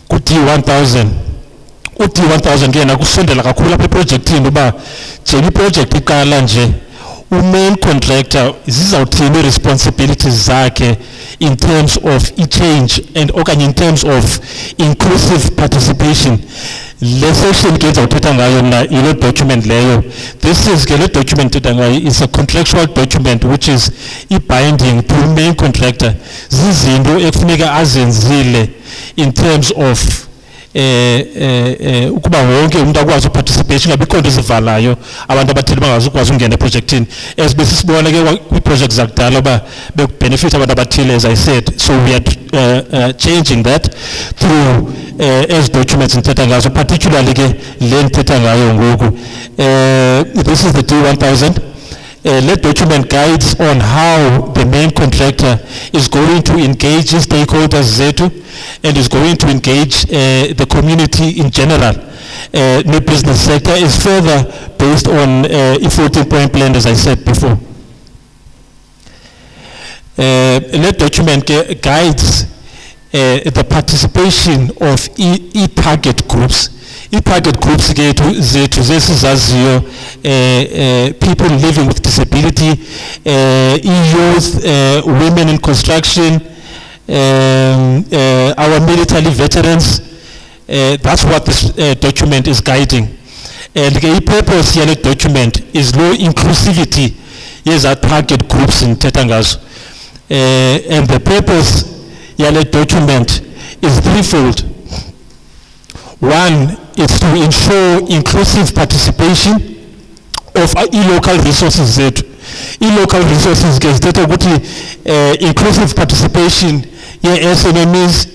ku-D1000. U-D1000 ke yena kusondela kakhulu apha eprojekthini uba njena iprojekthi iqala nje main contractor zizawuthini responsibilities zakhe in terms of change and okanye in terms of inclusive participation. Le section ke izawuthetha ngayo na yile document leyo. This is ke le document ethetha ngayo is a contractual document which is binding to main contractor. Zizinto ekufuneka azenzile in terms of ukuba wonke umuntu akwazi uparticipate, ingabikho nto ezivalayo abantu abathile bangazukwazi ungena eprojectini. As besisibona ke kwi-projects zakudala uba benefit abantu abathile, as I said. So we are changing that through as documents ndithetha ngazo, particularly ke le ndithetha ngayo ngoku. This is the D1000. Let document guides on how the main contractor is going to engage stakeholders zetu and is going to engage the community in general. The business sector is further based on a 14-point plan, as I said before. Let document guides the participation of target groups. I-target groups zethu zesizaziyo, people living with disability, youth, women in construction, our military veterans. That's what this document is guiding. And the purpose of the document is low inclusivity. Yes, our target groups in Tetangas. And the purpose of the document is threefold. One is to ensure inclusive participation of e-local resources. E-local resources gets data inclusive participation, SMMEs,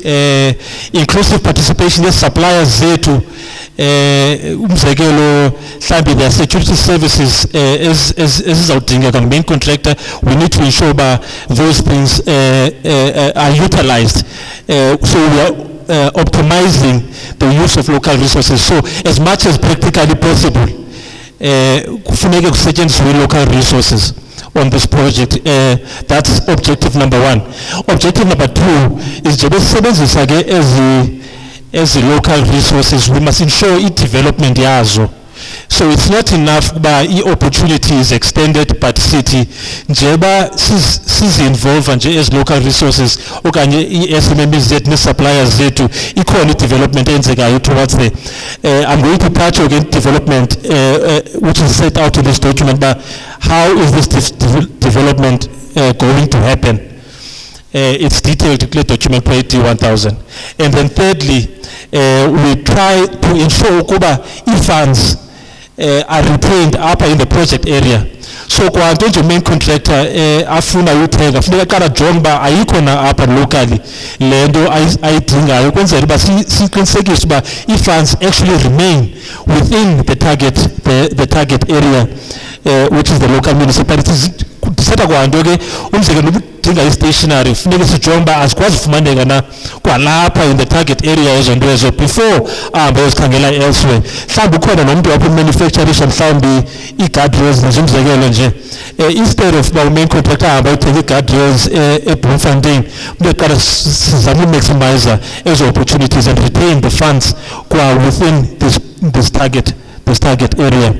inclusive participation, suppliers zetu, umzekelo mhlawumbi their security services ezizawudingeka main contractor. We need to ensure that those things are utilized. So we are optimizing the use of local resources. So as much as practically possible, kufuneka kusetshenziswe local resources on this project. That's objective number one. Objective number two is nje besebenzisa ke as local resources, we must ensure development yazo. So it's not enough by opportunity is extended but city njeba sizi-involve nje as local resources okanye i-SMMEs zethu ne-suppliers zethu ikhona i-development eyenzekayo towards the I'm going to touch again development which is set out in this document, but how is this development going to happen? It's detailed in the document by D1000. And then thirdly, we try to ensure kuba funds are retained up in the project area. So kwa nje main contractor afuna uthenga funeka qala jonga ayikho na apha locally lento ayidingayo kwenzela uba siqinisekise uba funds actually remain within the target area, which is the local municipalities. Diseta kwa nto ke umzekelo udinga i-stationary funeka sijonge uba azikwazi ufumaneka na kwalapha in the target area ezo ezo before ahambe ezikhangela elsewhere. Mhlawumbi ukhona nomntu apho manufacturisha mhlawumbi ii-guardrails nezumzekelo nje instead of uba main contractor ahambe ayothenga ii-guardrails eBloemfontein, umntu eqala sizame umaximize ezo opportunities and retain the funds kwa within this target area.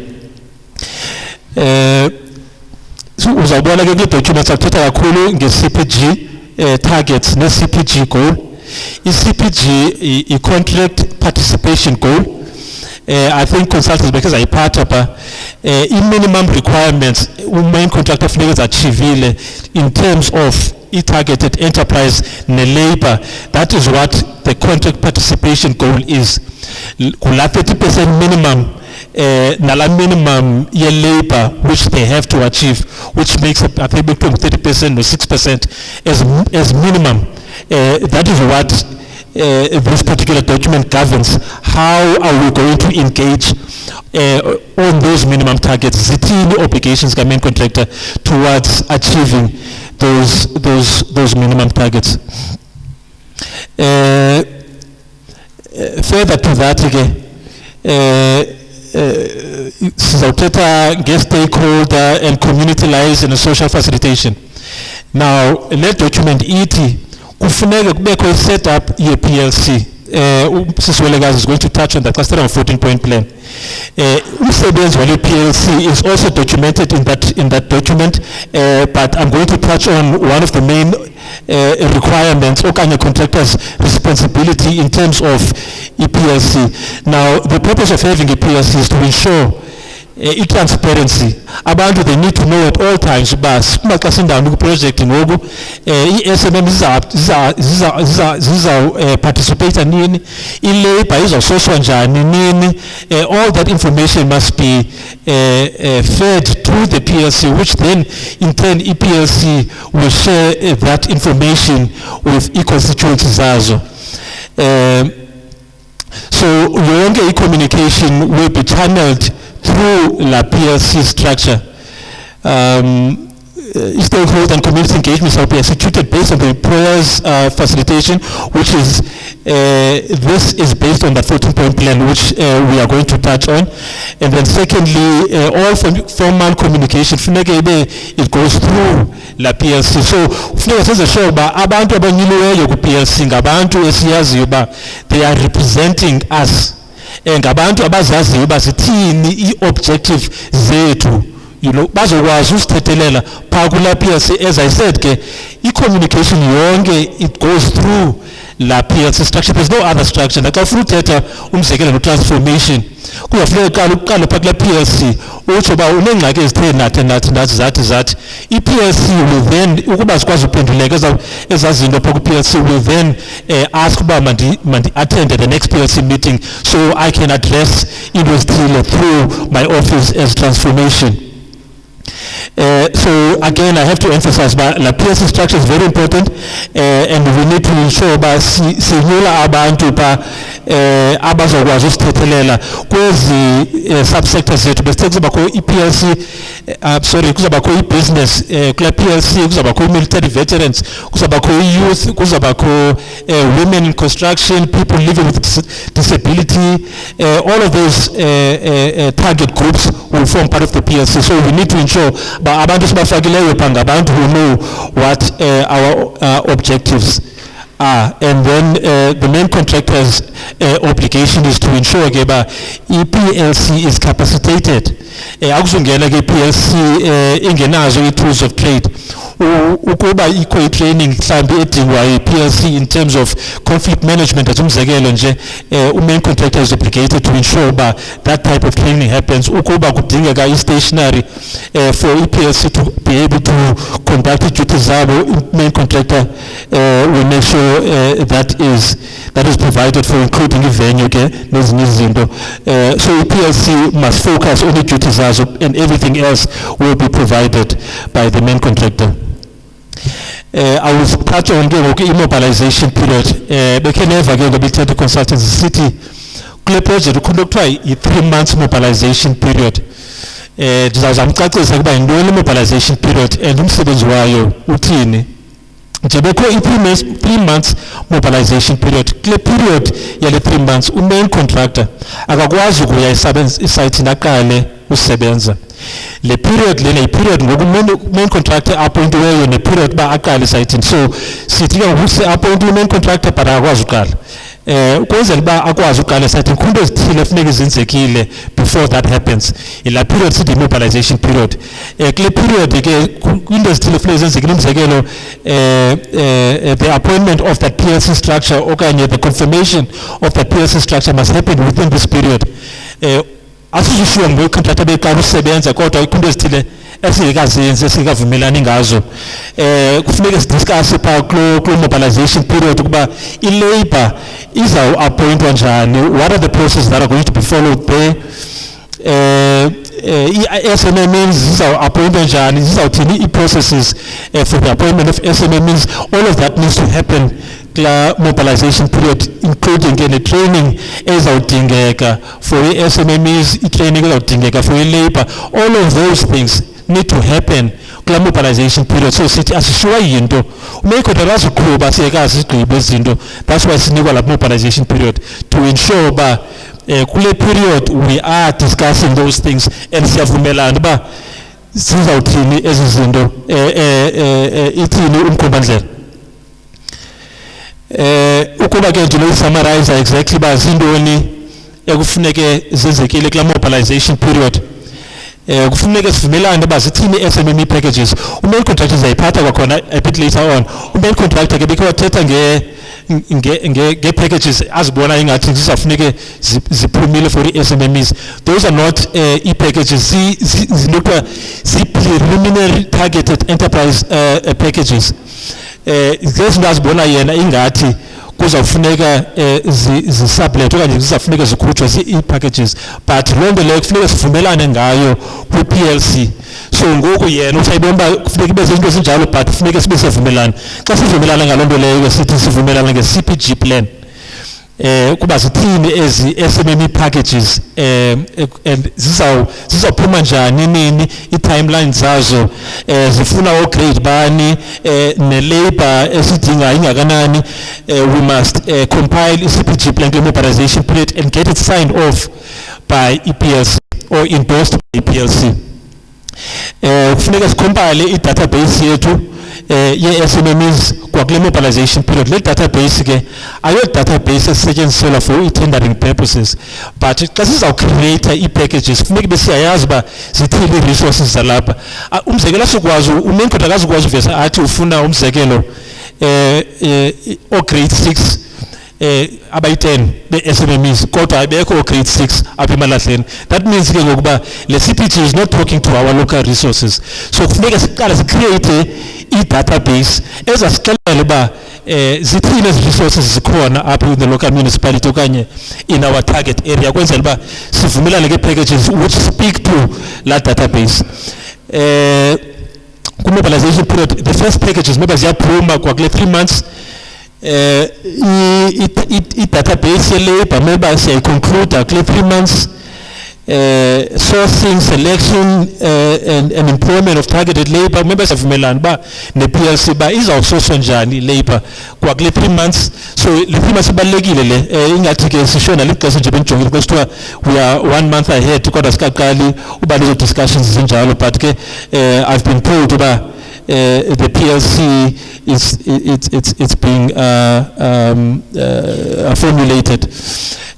So uzawubona ke kwi-documents akuthetha kakhulu nge-CPG targets ne-CPG goal. I-CPG i-contract participation goal. I think consultants because ayiphatha pha i-minimum requirements main contractor funeka eziachivile in terms of i-targeted enterprise ne-labor. That is what the contract participation goal is. Kula 30% minimum nala minimum year labor which they have to achieve, which makes up I think between 30% or 6% as minimum. That is what this particular document governs. How are we going to engage on those minimum targets, zithini obligations ka main contractor towards achieving those minimum targets. Further to that again, sizawuthetha nge-stakeholder and community lies and social facilitation. Now le document ithi kufuneka kubekho i-setup ye-PLC. Sisiwelekazi is going to touch on that cluster of 14-point plan. Umsebenzi wale PLC is also documented in that document, but I'm going to touch on one of the main requirements or kind of contractor's responsibility in terms of PLC. Now, the purpose of having a PLC is to ensure transparency. Abantu, they need to know at all times about the project in Ogu, SMM participate in labor is also all that information must be fed to the PLC, which then in turn EPLC will share that information with constituencies also. So your communication will be channeled through la PLC structure. Stakeholder and community engagement shall be executed based on the employer's facilitation, which is this is based on the 14-point plan, which we are going to touch on. And then secondly, all formal communication, it goes through la PLC. So, abantu abanyuliweyo ku PLC ngabantu esiyaziyo ba they are representing us. Ngabantu abazaziyo bazithini i-objective zethu. Bazokwazi usithethelela phakula PLC. As I said ke i-communication yonke it goes through la PLC structure. There's no other structure. Like after uthetha umzekelo no-transformation kuyafuneka uqale phakula PLC utsho uba unengxaki ezithe nathi i-PLC will then ukuba sikwazi uphenduleka ezazinto phaa ku-PLC will then ask uba mandi-attend the next PLC meeting so I can address into ezithile through my office as transformation. So again, I have to emphasize that the PLC structure is very important, and we need to ensure that sinyula abantu pa abazokwazi usithethelela kwezi subsectors zethu. Bese kuzaba ko PLC, kuzaba ko business, kula PLC kuzaba ko military veterans, kuzaba ko youth, kuzaba ko women in construction, people living with disability. All of those target groups will form part of the PLC. So we need to ensure abantu sibafakileyo pangabantu who know what our objectives are. And then the main contractor's obligation is to ensure that EPLC is capacitated. Akuzungena ke PLC ingenazo i-tools of trade. Ukuba ikho i-training mhlambi edingwa i-PLC in terms of conflict management as umzekelo nje main contractor is obligated to ensure that type of training happens. Ukuba kudingeka i-stationary for EPLC to be able to conduct duties zabo, main contractor will make sure that is provided for, including venue nezinye izinto. So EPLC must focus on the duties zazo and everything else will be provided by the main contractor. I will touch on the immobilization period. We can never get the consultancy city. Kule project conductor a 3 months mobilization period. Ndizawuzamcacisa ukuba yintoni immobilization period and umsebenzi wayo uthini. Njebekho i-3 months mobilization period. Kule period yale 3 months main contractor akakwazi ukuya isayithini aqale usebenza. Le period lena i-period ngoku main contractor appointiweyo ne-period ba aqale isayithini. So sithi ke ngoku appointiwe main contractor but akakwazi uqala. Ukwenzela uba akwazi uqala isayithini khunto ezithile funeka zenzekile before that happens. La period sithi mobilization period. Kule period ke kwinto ezithile funeka zenzekile umzekelo the appointment of that PLC structure okanye the confirmation of that PLC structure must happen within this period. Asizishiwe ngocontractor beqala usebenza kodwa izinto ezithile esingekazenzi esingekavumelani ngazo kufuneka sidiscuss pha ku mobilization period ukuba i-labor izawu appointwa njani, what are the processes that are going to be followed there. SMMs zizawu appointwa njani, zizawuthini i-processes for the appointment of SMMs. All of that needs to happen kula mobilization period, including the training ezawudingeka for SMMs, training ezawudingeka for labor. All of those things need to happen kula mobilization period. So sithi asishiwa yinto umeko dalaziqhuba siyekazi isigqibo izinto. That's why sinikwa la mobilization period to ensure kule period we are discussing those things and siyavumelana ba sizawuthini ezi zinto ithini umkhombandlela. Ukuba ke nje summarize exactly ba zintoni ekufuneke zenzekile kula mobilization period. Kufuneka sivumelane ba zithini SMME packages. Main contractor zayiphatha kwakhona a bit later on. Main contractor ke bekwathetha nge packages azibona ingathi zizafuneke ziphumile for SMMEs. Those are not e-packages. Zinokwa preliminary targeted enterprise packages. Zizinto azibona yena ingathi kuzawufuneka zisublet okanye zizafuneka zikhutshwe zii-packages, but loo nto leyo kufuneka sivumelane ngayo kwi-PLC. So ngoku yena usayibona uba kufuneka ibe zinto ezinjalo, but kufuneka sibe siyavumelana. Xa sivumelana ngaloo nto leyo sithi sivumelana nge-CPG plan. Kuba zithini ezi SMME packages and zizawuphuma njani nini i-timeline zazo, zifuna o-grade bani, ne-labor esidinga ingakanani. We must compile i-CPG plan kule mobilization period and get it signed off by EPLC or endorsed by EPLC. Kufuneka sikompile i-database yethu ye-SMMEs kwakule mobilization period. Le database ke ayo database esetyenziselwa for i-tendering purposes, but xa sizawucreate i-packages funeka besiyayazi uba zithini ii-resources zalapha. Umzekelo asikwazi umain contractor akazukwazi uvesa athi ufuna umzekelo o-grade 6 abayi-10 be-SMMEs kodwa abekho o-grade 6 apha Emalahleni. That means ke ngokuba le CPG is not talking to our local resources. So kufuneka siqale sicreate i-database ezasixelela uba zithini ezi resources zikhona apha in the local municipality okanye in our target area, kwenzela uba sivumelane ke-packages which speak to la database. Ku-mobilization period, the first packages maybe ziyaphuma kwakule 3 months. I-database ye-labor maybe siyayiconcluda kule 3 months. Sourcing, selection and employment of targeted labor, maybe siyavumelana uba ne-PLC uba izawusoswa njani labor kwakule 3 months. So le 3 months ibalulekile le, ingathi ke sisho nalixesha nje benijongile xa sithiwa we are 1 month ahead kodwa sikaqali uba lezo discussions zinjalo, but ke I've been told uba the PLC it's being formulated.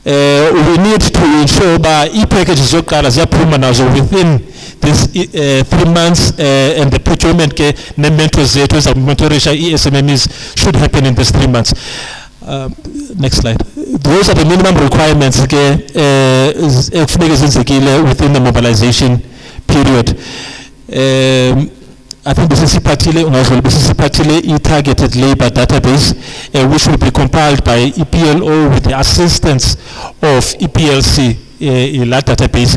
We need to ensure that e-packages yokuqala ziyaphuma nazo within this 3 months, and the procurement ke ne-mentors zethu ezakumonitorisha i-SMMEs should happen in these 3 months. Next slide. Those are the minimum requirements ekufuneka zenzekile within the mobilization period. I think this is targeted labor database, which will be compiled by EPLO with the assistance of EPLC, la database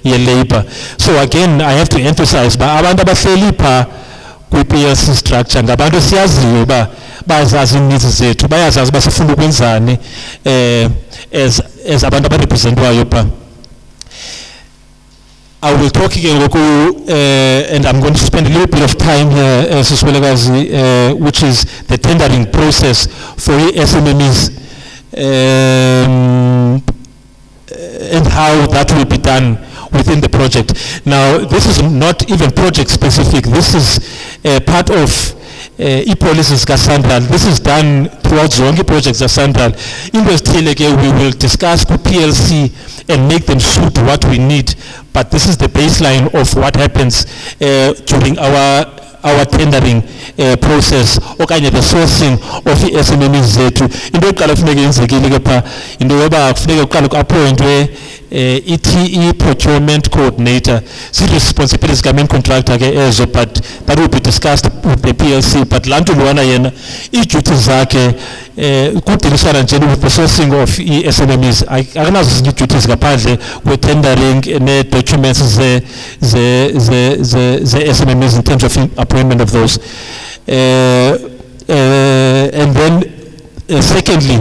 ye labor. So again, I have to emphasize, ba abantu abahleli pha kwi-PLC structure ngabantu siyaziyo uba bayazazi needs zethu, bayazazi uba sifuna ukwenzani as abantu abarepresentwayo pha. I will talk again, and I'm going to spend a little bit of time here, which is the tendering process for SMMEs and how that will be done within the project. Now, this is not even project specific. This is part of e-policies kaSANRAL. This is done throughout zonke projects kaSANRAL. We will discuss with PLC and make them suit what we need. But this is the baseline of what happens during our tendering process okanye the sourcing of i-SMMEs zethu. Into yokuqala kufuneka yenzekile ke pha into yoba kufuneka kuqala ku-appointwe i-TE procurement coordinator. Zii-responsibilities ka-main contractor ke ezo, but that will be discussed with the PLC. But laa nto lwana yena ii-duties zakhe kudilisana nje with the sourcing of i-SMMEs. Akanazo zinye ii-duties ngaphandle kwe-tendering nee-documents ze-SMMEs in terms of appointment of those. And then secondly,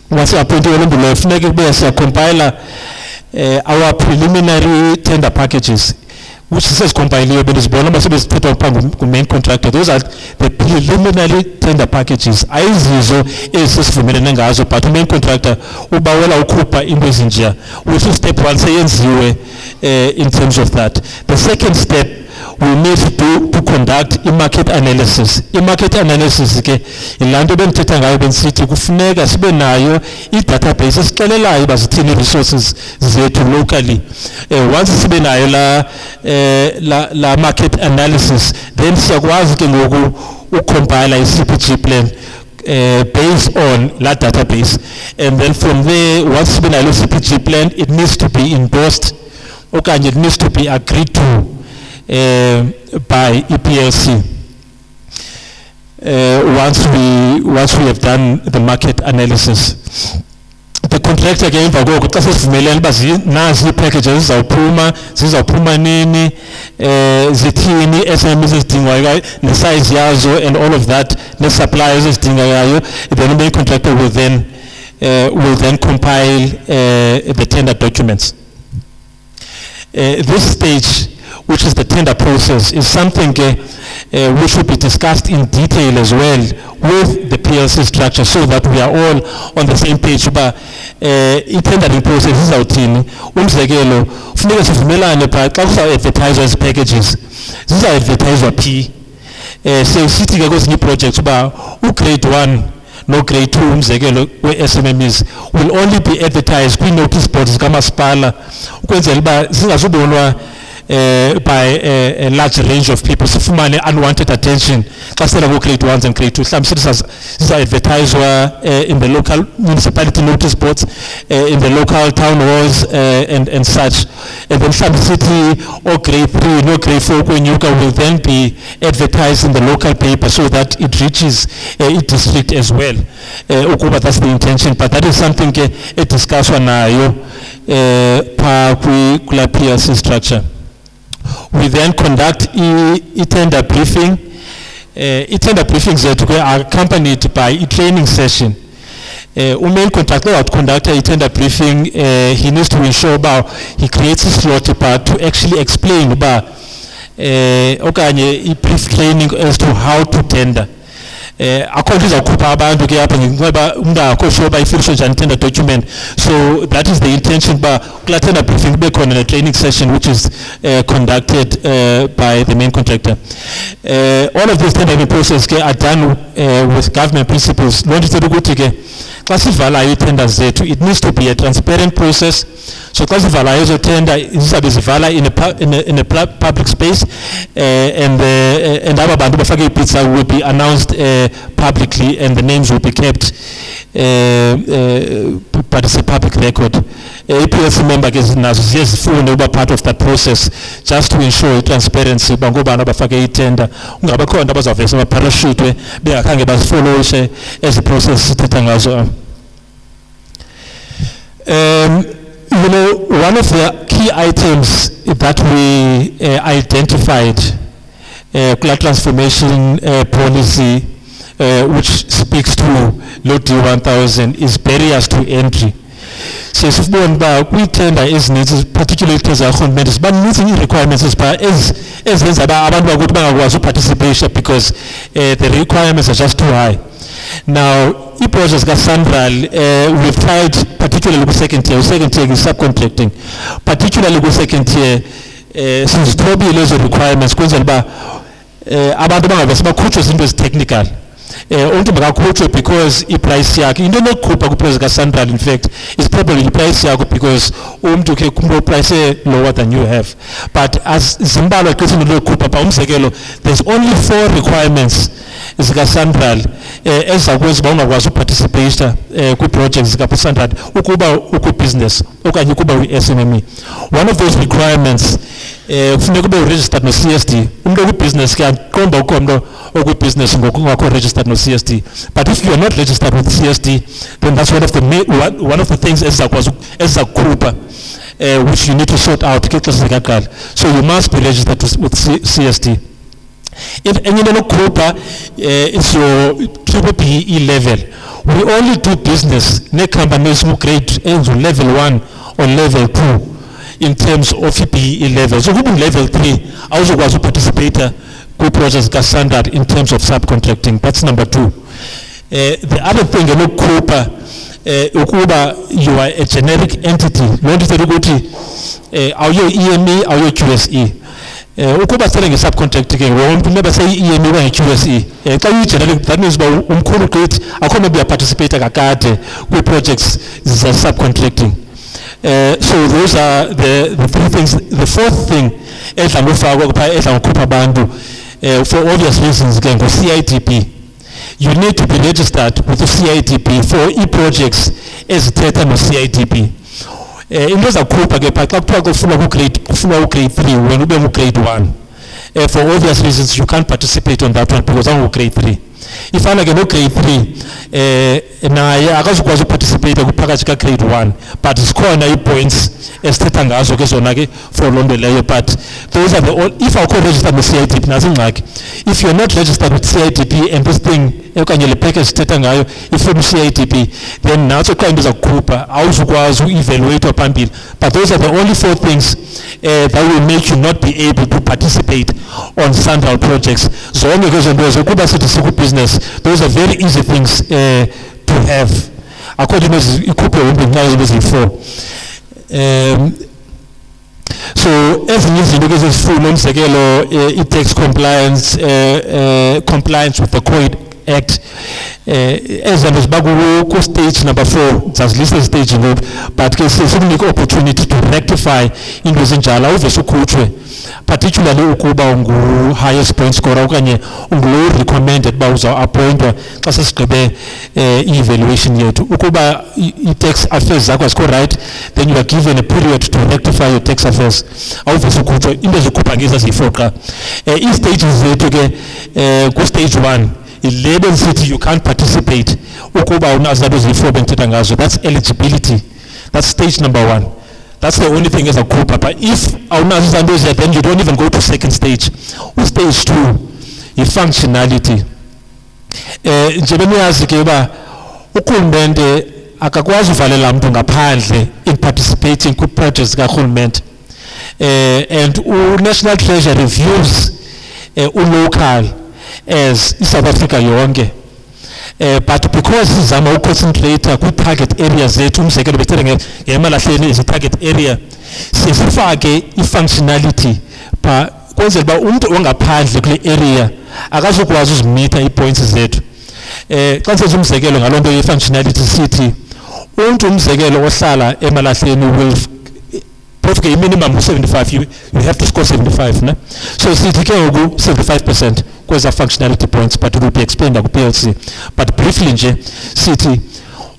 once appointed olombulo funeka kube siyacompiler our preliminary tender packages which says compile benizibona basebesithetha phambi ku-main contractor. Those are the preliminary tender packages. Ayizizo esesivumelene ngazo, but main contractor ubawela ukhupha into ezinjeya, which is step 1 seyenziwe in terms of that. The second step, we need to conduct market analysis. Market analysis ke ilanto bendithetha ngayo benisithi kufuneka sibe nayo i-database esixelelayo uba zithini resources zethu locally. Once sibe nayo la market analysis, then siyakwazi ke ngoku ucompile i-CPG plan based on that database. And then from there, once sibe nayo CPG plan, it needs to be endorsed, okanye it needs to be agreed to by EPLC once we have done the market analysis. The contractor ke emva koko xa sesivumelene uba nazi ii-packages zizawuphuma nini, zithini SMEs ezidingwayo ne-size yazo and all of that, ne-suppliers ezidingekayo, then the main contractor will then compile the tender documents. This stage, which is the tender process, is something which will be discussed in detail as well with the PLC structure, so that we are all on the same page. But i-tendering process izawuthini, umzekelo funeka sivumelane phaa xa kuza-advertiswa ezi packages ziza-advertiswa phi. Sithi ke kwezinye ii-projects uba ugrade 1 no grade 2 umzekelo we-SMMEs will only be advertised kwii-notice boards zikamasipala ukwenzela uba zingazubonwa by a large range of people, sifumane unwanted attention xa sela grade 1s and grade 2 mhlawumbi sithi ziza-advertiswa in the local municipality notice boards, in the local town halls and such, and then mhlawumbi sithi grade 3 no grade 4 kwenyuka will then be advertised in the local paper so that it reaches each district as well. Ukuba that's the intention, but that is something ediscusswa nayo phaa kula PLC structure. We then conduct tender briefing. Tender briefings are accompanied by a training session. Main contractor would conduct a tender briefing. He needs to ensure he creates a slot to actually explain about a brief training as to how to tender. According to the tender document, so that is the intention. But tender briefing be on a training session which is conducted by the main contractor. All of these tendering processes are done with government principles. Classified tenders, it needs to be a transparent process. So classified tender is in a public space, and our bandu pizza will be announced publicly, and the names will be kept, but it's a public record. APLC member is part of that process, just to ensure transparency. Bangobana bafake tender, ungabakhona bazavesa ama-parachute bengakhange bazifollowishe as the process sithetha ngazo. One of the key items that we identified, transformation policy, which speaks to Law D1000, is barriers to entry. So if we tender is needs, particularly but requirements as participation because the requirements are just too high. Now, projects we've tried, particularly with second tier is subcontracting, particularly with second tier, since probably those requirements, about technical. Because the price in the in fact is probably the price because price lower than you have. But as Zimbabwe there's only 4 requirements zika-Central ezakwenza participate ku-projects zika-Central ukuba business okanye ukuba SMME. One of those requirements kufuneka ube registered no CSD. Umuntu oku-business kuyaqonda ukomntu oku-business ngokungakho registered no CSD. But if you are not registered with CSD, then that's one of the things ezizakukhupha which you need to sort out. So you must be registered with CSD. And you know, it's your BBE level. We only do business ne companies who grade level 1 or level 2. in terms of BE level. So kubu level 3 awuzokwazi uparticipate kwi-projects ka-standard in terms of subcontracting. That's number 2. The other thing enokukhupha ukuba you are a generic entity, loo nto ithetha ukuthi awuyo-EME awuyo-QSE. Ukuba sele nge-subcontract ke wonke umntu seyi-EME okanye QSE, xa uyi-generic that means uba umkhulu gqithi akho nto uyaparticipate kakade kwi-projects ze-subcontracting. So those are the 3 things. The 4th thing edla ngofakwa phaa edla ngokhupha abantu for obvious reasons ke ngu-CIDP. You need to be registered with the CIDP for e-projects ezithetha no-CIDP. Into ezakhupha ke phaa xa kuthiwa kufuna u-grade 3 wena ube ngu-grade 1. For obvious reasons you can't participate on that one because angu-grade 3. Ifana ke no-grade 3 naye akazukwazi uparticipate kuphakathi ka-grade 1, but zikhona ii-points esithetha ngazo ke zona ke for loo nto leyo. But those are if awukho registered with CIDP nasi ingxaki. If you're not registered with CIDP and this thing okanye le package sithetha ngayo ifuna CIDP, then nazo xa into zakukhupha awuzukwazi u-evaluate phambili. But those are the only 4 things that will make you not be able to participate on SANRAL projects. Zonke ke zo nto kuba sithi siku-business, those are very easy things to have according to ikhuphe wonke ngenxa yezinto eziyi-4. So ezinye izinto ke zezifuna umzekelo i-tax compliance, compliance with the Code Act, ezinto ziba ku-stage number 4, zazilise stage ngoku, but ke sikunika opportunity to rectify into ezinjalo awuvese ukhutshwe, particularly ukuba ungu-highest point scorer okanye ungulo recommended uba uzawuappointwa xa sesigqibe i-evaluation yethu. Ukuba i-tax affairs zakho azikho right, then you are given a period to rectify your tax affairs. Awuvese ukhutshwe, into ezikhupha ngezi ziyi-4 qha. Ii-stages zethu ke ku-stage 1 ile city you can't participate ukuba unazo zazo ziyi-4 bengithetha ngazo. That's eligibility. That's stage number 1. That's the only thing ezakukhupha. But if awunazo izanto eziya, then you don't even go to second stage. Stage 2 yi-functionality. Njengoba niyazi ke uba urhulumente akakwazi uvalela mntu ngaphandle in participating kwi-projects karhulumente. And u-National Treasury reviews u-local as i-South Africa yonke. But because sizama uconcentrate kwi-target areas zethu, umzekelo bethetha nge-Emalahleni is a target area, sifake i-functionality phaa kwenzela uba umntu ongaphandle kule area akazukwazi uzimitha ii-points zethu. Xa senza umzekelo ngaloo nto ye-functionality sithi umntu umzekelo ohlala Emalahleni will profike i-minimum u-75, you have to score 75, ne? So sithi ke ngoku 75% kweza functionality points, but it will be explained ku-PLC. But briefly nje sithi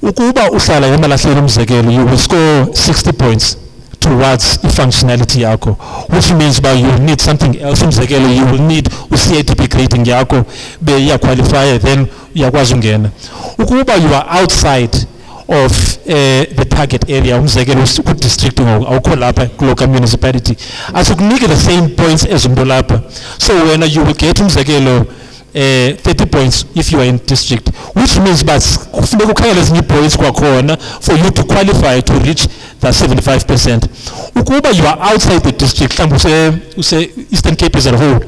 ukuba uhlala Emalahleni umzekelo, you will score 60 points towards i-functionality yakho, which means that you will need something else. Umzekelo, you will need u-CIDP grading yakho be iyaqualify, then uyakwazi ungena. Ukuba you are outside of the target area, umzekelo ku-district awukho lapha ku-local municipality, asikunike the same points as umntu lapha. So when you will get umzekelo 30 points if you are in district, which means that kufuneka ukhangele ezinye points kwakhona for you to qualify to reach the 75%. Ukuba you are outside the district, use Eastern Cape as a whole,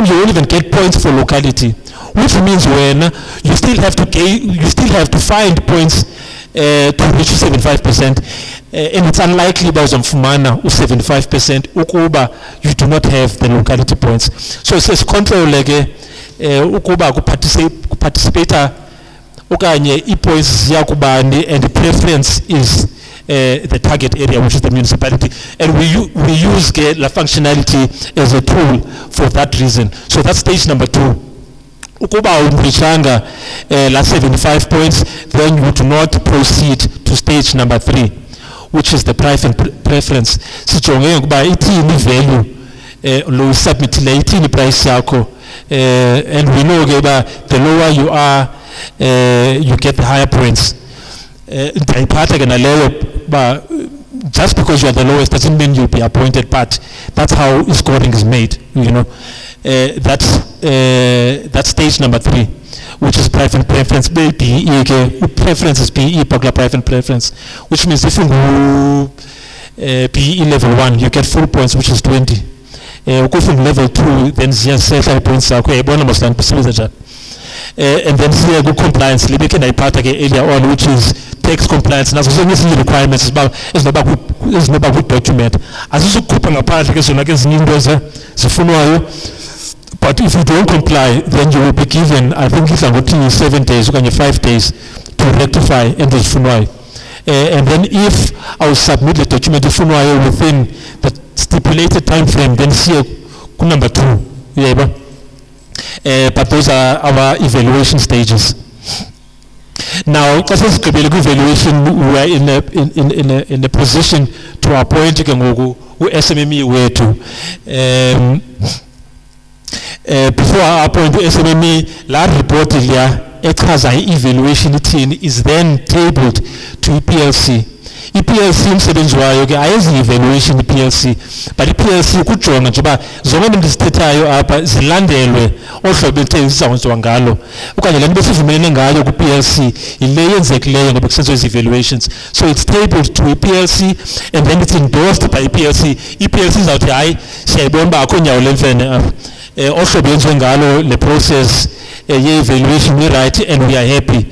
you won't even get points for locality, which means when you still have to find points to reach 75%, and it's unlikely that uzamfumana u-75% ukuba you do not have the locality points. So it says control ukuba kuparticipate okanye i-points ziyakubani, and the preference is the target area, which is the municipality, and we use the functionality as a tool for that reason. So that's stage number 2. Ukuba umrichanga la 75 points, then you do not proceed to stage number 3, which is the preference. Sijonge ukuba ithini value lo submit le ithini price yakho, and we know about the lower you are, you get the higher points. Just because you are the lowest doesn't mean you'll be appointed, but that's how scoring is made, you know. That's stage number 3, which is private preference. PE preference is PE, popular private preference, which means if you BE level 1, you get full points, which is 20. Go from level 2, then ziyasehla points zakho uyayibona maslan kusebenza njani. And then siya ku compliance libeke nayiphatha ke earlier on, which is tax compliance. Nazo zonke ezinye requirements ezinoba ku document asizukukhupha ngaphandle ke zona ke ezinye into zifunwayo. But if you don't comply, then you will be given, I think it's about 7 days or 5 days to rectify and funwai. And then if I will submit the document to funwai within the stipulated time frame, then see number 2. Yeah, but those are our evaluation stages. Now, because evaluation, we are in a position to appoint SMME way to. Before I appoint SMME, la report echaza evaluation is then tabled to EPLC. EPLC umsebenzi wayo ke ayenzi evaluation EPLC, but EPLC kujonga nje ba zonke into ezithethayo apha zilandelwe ohlobo ezizawenzwa ngalo okanye le nto besivumelene ngayo ku PLC ile yenzekileyo ngoba kusenziwa evaluations. So it's tabled to EPLC and then it's endorsed by EPLC. EPLC izawuthi hayi siyayibona uba akho nyawo lemfene apha ohlobo yenziwe ngalo le process ye-evaluation right, and we are happy.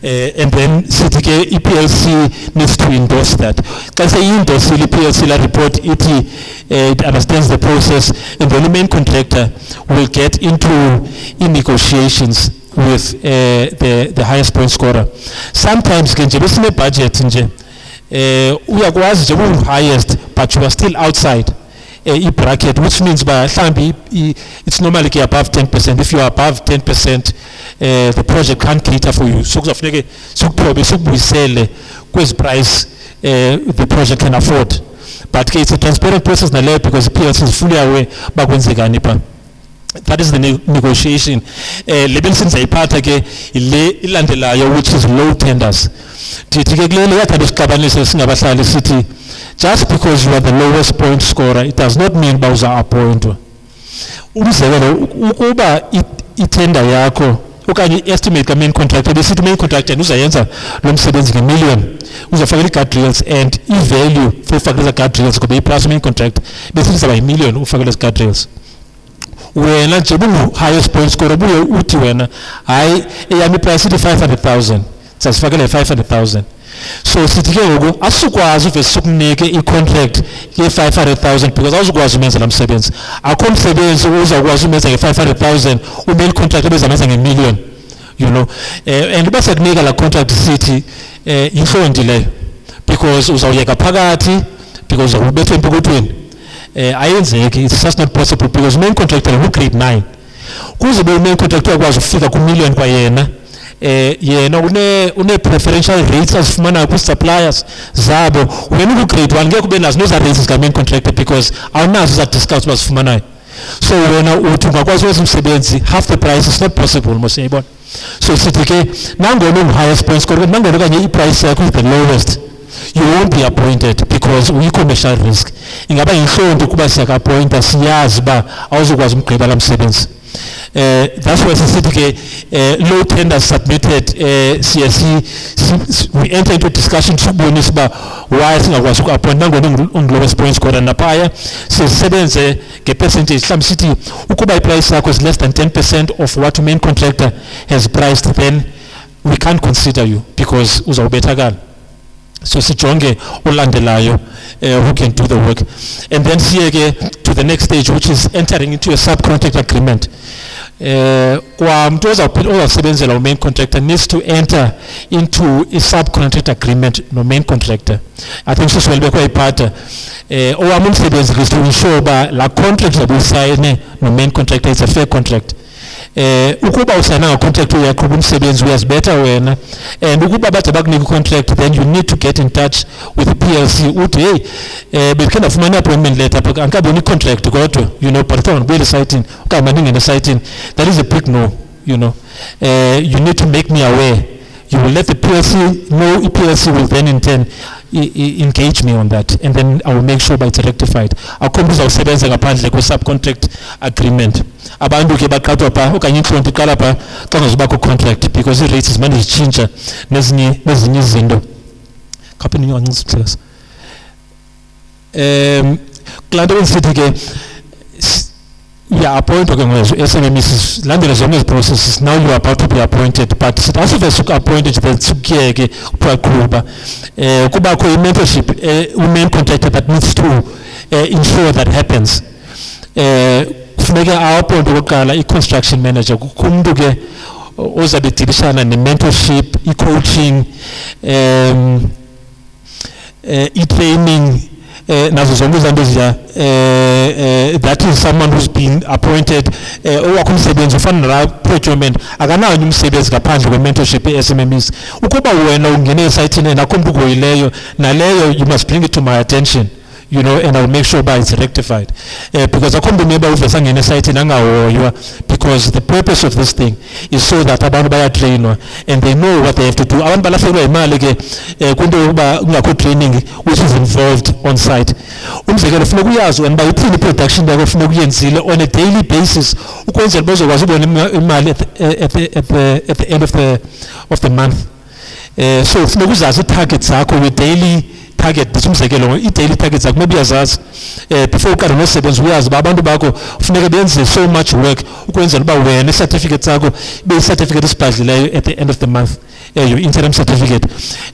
And then CTK EPLC needs to endorse that. Can say endorse the EPLC la report it understands the process, and then the main contractor will get into negotiations with the highest point scorer. Sometimes nje besine budget nje uyakwazi nje highest but you are still outside bracket, which means by it's normally above 10%. If you are above 10%, the project can't cater for you. So we sell price the project can afford. But it's a transparent process because the PLC is fully aware about that is the negotiation. Lebensin sayiphatha ke ilandelayo, which is low tenders. Just because you are the lowest point scorer, it does not mean bawuza appointwa. Umzekelo ukuba itender yakho okanye estimate ka main contractor besithi main contractor uzayenza lo msebenzi nge-1,000,000, uzafaka i-guardrails and i-value for ufaka leza guardrails ngoba i-price main contractor besithi izaba yi-1,000,000 ufaka leza guardrails. Wena nje highest point scorer buye uthi wena hayi eyami iprice ithi 500,000 sasifakele 500,000. So sithi ke ngoku asukwazi uvese ukunike i-contract ye-500,000 because awuzukwazi umenza la msebenzi. Akho msebenzi uzawukwazi umenza nge-500,000 umain contract ebezamenza nge-1,000,000, you know. And uba siyakunika la contract sithi inhlondi leyo because uzawuyeka phakathi because uzawubethwa empokothweni. Ayenzeki, it's just not possible because main contractor ngu-grade 9 kuze be main contractor akwazi ukufika ku-1,000,000 kwayena. Yena une preferential rates azifumanayo kwi-suppliers zabo. Wena uku-grade 1 ngeke ube nazo noza rates zika-main contractor because awunazo za discounts bazifumanayo. So wena uthi ungakwazi ukwenza umsebenzi half the price, is not possible mos uyayibona. So sithi ke nangona ungu-highest point score nangona okanye i-price yakho is the lowest, you won't be appointed because uyi-commercial risk. Ingaba yinhlonto ukuba siyaka-appointa siyazi uba awuzukwazi umgqiba la msebenzi. That's why low tenders submitted, we enter into discussion to bonus about why singakwazi uku-appoint nangona lowest point scorer naphaya sisebenze nge-percentage. Mhlawumbe sithi ukuba i-price yakho is less than 10% of what main contractor has priced, then we can't consider you because uzawubethakala. So sijonge olandelayo who can do the work. And then siye to the next stage, which is entering into a subcontract agreement. Kwa mtu ozawusebenzela u main contractor needs to enter into a subcontract agreement no main contractor. I think so well bekwa iphatha owami umsebenzi is to ensure uba la contract zabuyisayine no main contractor is a fair contract. Ukuba usayina contract yakho umsebenzi uyazibetha wena, and ukuba bade bakunika contract, then you need to get in touch with the PLC uthi hey bekhe ndafumana appointment letter but ankaboni contract kodwa, you know, but thona buyele site okanye mandingene site. That is a big no, you know. You need to make me aware. You will let the PLC know. PLC will then in turn engage me on that, and then I will make sure it's rectified. Akombiza usebenza ngaphandle ku subcontract agreement. Abantu ke baqhathwa pha okanye inhlonto iqala pha xa ngazoba ku contract because the rates manje zitshintsha nezinye izinto. Company ngiyancisa. Klanto wensithi ke appoint ke ngoku SMMEs landela zonke ezi processes. Now you are about to be appointed, but sithi asive appointed then sikuyeke ukuqhuba kubakho i-mentorship women contractor that needs to ensure that happens. Kufuneka aappointe okokuqala i-construction manager, kukho umntu ke ozabe edilishana ne-mentorship, i-coaching, i-training, nazo zonke izanto eziya. That is someone who's been appointed owakho umsebenzi ufana nala procurement akanayo umsebenzi ngaphandle kwe-mentorship e-SMMEs. Ukuba wena ungene esayithini nakho umntu ugoyileyo naleyo, you must bring it to my attention, you know, and I'll make sure that it's rectified. Because akho mntu neba uvesa ngene esayithini angahoywa, because the purpose of this thing is so that abantu bayatrainwa and they know what they have to do. Abantu balahlekelwa imali ke kwinto yokuba kungakho training which is involved on site. Umzekelo funeka uyazi wena uba ithini i-production yakho funeka uyenzile on a daily basis ukwenzela bazokwazi ubona imali at the end of the month. So funeka uzazi i-targets zakho with-daily target, umzekelo i-daily targets zakho maybe uyazazi before uqala nosebenza uyazi uba abantu bakho funeka benze so much work ukwenzela uba wena i-certificate sakho ibe yi-certificate esibhadlileyo at the end of the month, your interim certificate.